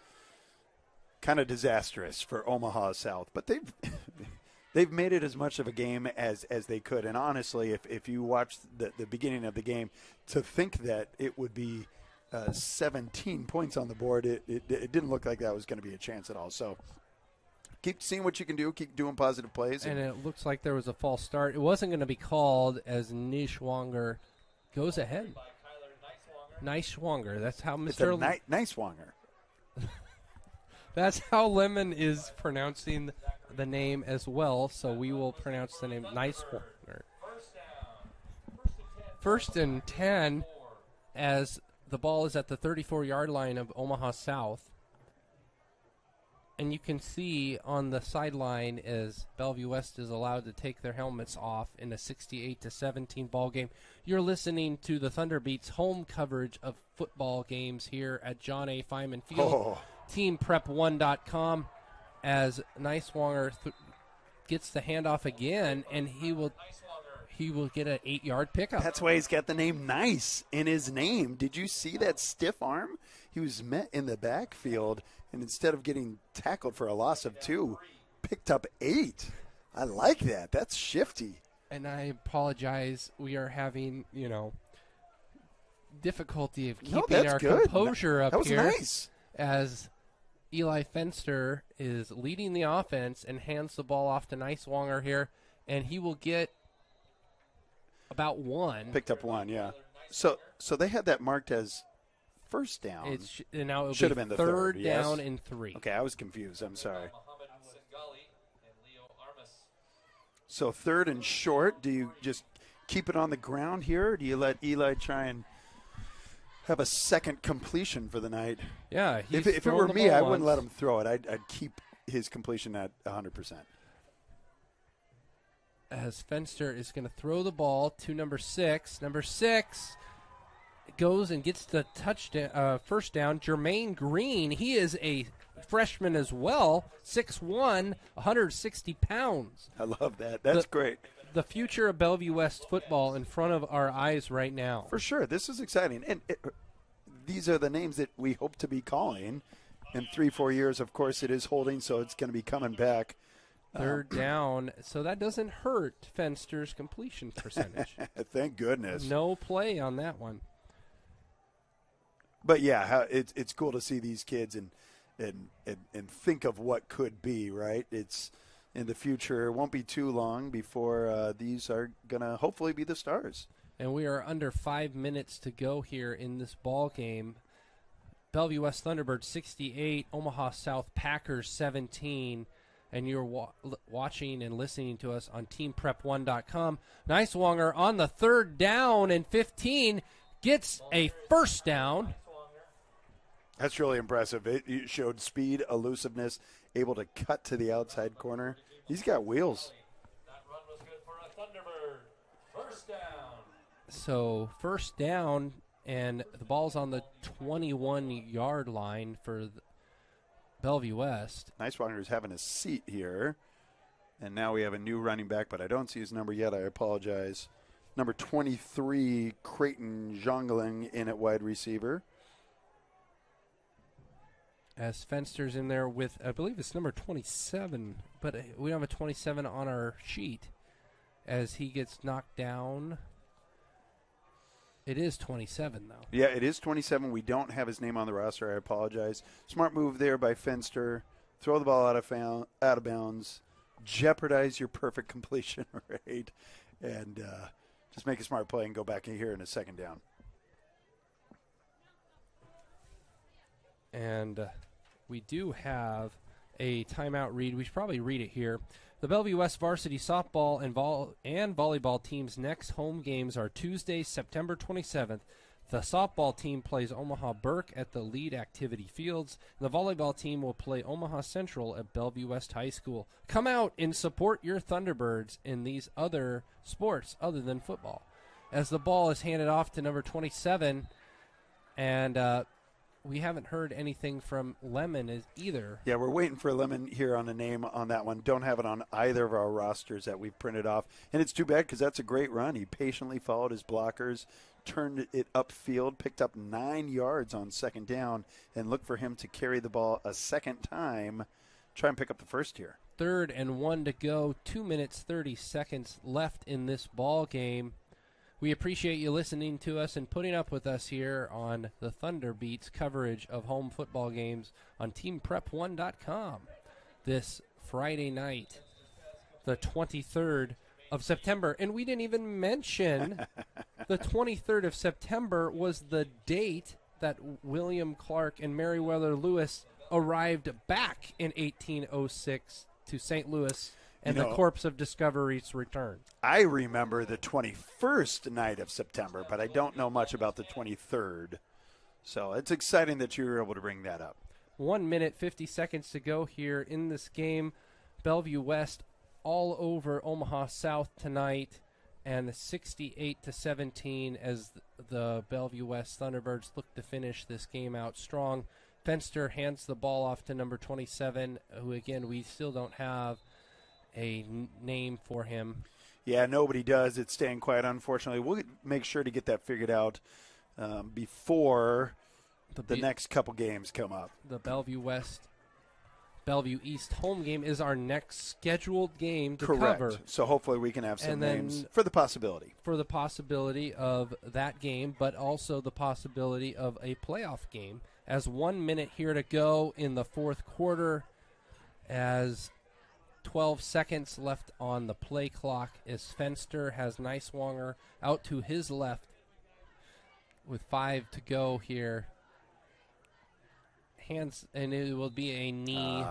kind of disastrous for Omaha South. But they've made it as much of a game as they could. And honestly, if you watch the beginning of the game, to think that it would be 17 points on the board, it didn't look like that was going to be a chance at all. So keep seeing what you can do. Keep doing positive plays. And it looks like there was a false start. It wasn't going to be called as Nishwanger goes ahead. Niswanger. That's how Mr. Niswanger. That's how Lemon is pronouncing the name as well. So we will pronounce the name Niswanger. First and 10 as the ball is at the 34-yard line of Omaha South. And you can see on the sideline as Bellevue West is allowed to take their helmets off in a 68-17 ball game. You're listening to the Thunderbeats home coverage of football games here at John A. Feynman Field. TeamPrep1.com as Niswanger gets the handoff again, and he will get an 8-yard pickup. That's why he's got the name Nice in his name. Did you see that stiff arm? He was met in the backfield, and instead of getting tackled for a loss of 2, picked up 8. I like that. That's shifty. And I apologize. We are having, difficulty of keeping our composure up here. That was nice. As Eli Fenster is leading the offense and hands the ball off to Niswanger here, and he will get about 1. Picked up 1, yeah. So they had that marked as first down. Now it should have been the third down and 3. Okay, I was confused. I'm sorry. So 3rd and short. Do you just keep it on the ground here, or do you let Eli try and have a second completion for the night? Yeah. If it were me, I wouldn't let him throw it. I'd keep his completion at 100%. As Fenster is going to throw the ball to number 6. Number 6 goes and gets the touchdown, first down. Jermaine Green, he is a freshman as well, 6'1", 160 pounds. I love that. That's great. The future of Bellevue West football in front of our eyes right now. For sure. This is exciting. And these are the names that we hope to be calling in 3-4 years. Of course, it is holding, so it's going to be coming back. Third down, so that doesn't hurt Fenster's completion percentage. Thank goodness. No play on that one. But yeah, it's cool to see these kids and think of what could be, right? It's in the future. It won't be too long before these are going to hopefully be the stars. And we are under 5 minutes to go here in this ball game. Bellevue West Thunderbirds 68, Omaha South Packers 17. And you're watching and listening to us on teamprep1.com. Nicewanger on the third down and 15 gets a first down. That's really impressive. It showed speed, elusiveness, able to cut to the outside corner. He's got wheels. That run was good for a Thunderbird. First down. So first down, and the ball's on the 21-yard line for Bellevue West. Nicewanger is having a seat here. And now we have a new running back, but I don't see his number yet. I apologize. Number 23, Creighton Jongling in at wide receiver. As Fenster's in there with, I believe it's number 27, but we don't have a 27 on our sheet. As he gets knocked down. It is 27, though. Yeah, it is 27. We don't have his name on the roster. I apologize. Smart move there by Fenster. Throw the ball out of bounds. Jeopardize your perfect completion rate. And just make a smart play and go back in here in a second down. And we do have a timeout read. We should probably read it here. The Bellevue West varsity softball and volleyball team's next home games are Tuesday, September 27th. The softball team plays Omaha Burke at the Lead Activity Fields. The volleyball team will play Omaha Central at Bellevue West High School. Come out and support your Thunderbirds in these other sports other than football. As the ball is handed off to number 27, and we haven't heard anything from Lemon either. Yeah, we're waiting for Lemon here on a name on that one. Don't have it on either of our rosters that we've printed off. And it's too bad because that's a great run. He patiently followed his blockers, turned it upfield, picked up 9 yards on second down, and look for him to carry the ball a second time. Try and pick up the first here. 3rd and 1 to go. 2 minutes, 30 seconds left in this ball game. We appreciate you listening to us and putting up with us here on the Thunder Beats coverage of home football games on teamprep1.com this Friday night, the 23rd of September. And we didn't even mention the 23rd of September was the date that William Clark and Meriwether Lewis arrived back in 1806 to St. Louis. And the corpse of Discovery's return. I remember the 21st night of September, but I don't know much about the 23rd. So it's exciting that you were able to bring that up. 1 minute, 50 seconds to go here in this game. Bellevue West all over Omaha South tonight. And 68-17 as the Bellevue West Thunderbirds look to finish this game out strong. Fenster hands the ball off to number 27, who, again, we still don't have a name for him. Yeah, nobody does. It's staying quiet, unfortunately. We'll make sure to get that figured out before the next couple games come up. The Bellevue East home game is our next scheduled game to cover. So hopefully we can have some names for the possibility. For the possibility of that game, but also the possibility of a playoff game. As 1 minute here to go in the fourth quarter, as 12 seconds left on the play clock as Fenster has Nicewanger out to his left with 5 to go here. Hands, and it will be a knee.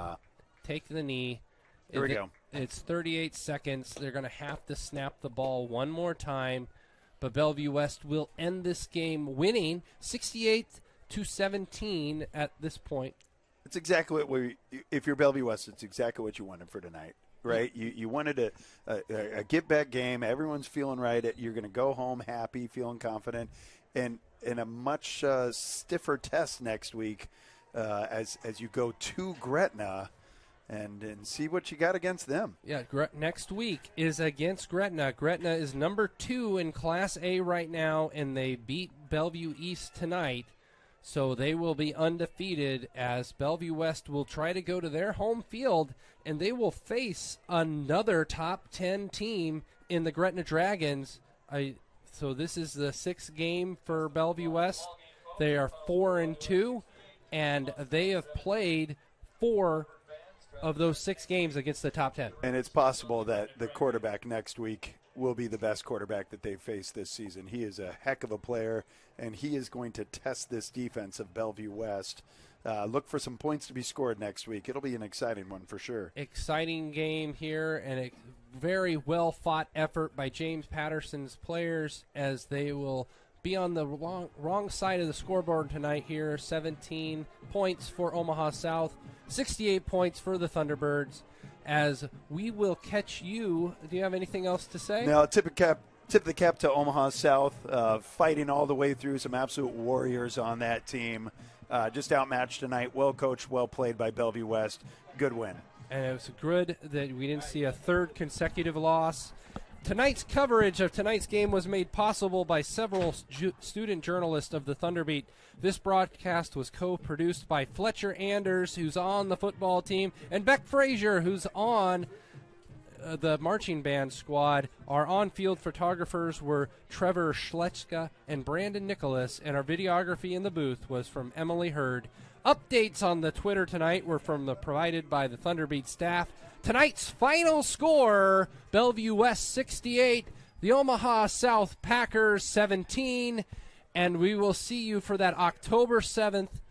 Take the knee. Here we go. It's 38 seconds. They're going to have to snap the ball one more time, but Bellevue West will end this game winning 68-17 at this point. It's exactly what if you're Bellevue West, it's exactly what you wanted for tonight, right? You wanted a get-back game. Everyone's feeling right. You're going to go home happy, feeling confident. And in a much stiffer test next week as you go to Gretna and see what you got against them. Yeah, next week is against Gretna. Gretna is number 2 in Class A right now, and they beat Bellevue East tonight. So they will be undefeated as Bellevue West will try to go to their home field, and they will face another top 10 team in the Gretna Dragons. So this is the 6th game for Bellevue West. They are 4-2, and they have played 4 of those 6 games against the top 10. And it's possible that the quarterback next week will be the best quarterback that they've faced this season. He is a heck of a player, and he is going to test this defense of Bellevue West. Look for some points to be scored next week. It'll be an exciting one for sure. Exciting game here, and a very well-fought effort by James Patterson's players as they will be on the wrong side of the scoreboard tonight here. 17 points for Omaha South, 68 points for the Thunderbirds. As we will catch you. Do you have anything else to say? No, tip the cap to Omaha South, fighting all the way through, some absolute warriors on that team. Just outmatched tonight, well coached, well played by Bellevue West. Good win. And it was good that we didn't see a 3rd consecutive loss. Tonight's coverage of tonight's game was made possible by several student journalists of the Thunderbeat. This broadcast was co-produced by Fletcher Anders, who's on the football team, and Beck Frazier, who's on the marching band squad. Our on-field photographers were Trevor Schletzka and Brandon Nicholas, and our videography in the booth was from Emily Hurd. Updates on the Twitter tonight were provided by the Thunderbeat staff. Tonight's final score, Bellevue West 68, the Omaha South Packers 17, and we will see you for that October 7th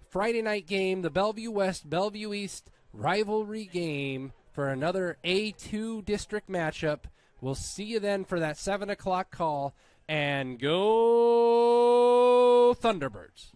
Friday night game, the Bellevue West, Bellevue East rivalry game for another A2 district matchup. We'll see you then for that 7 o'clock call, and go Thunderbirds.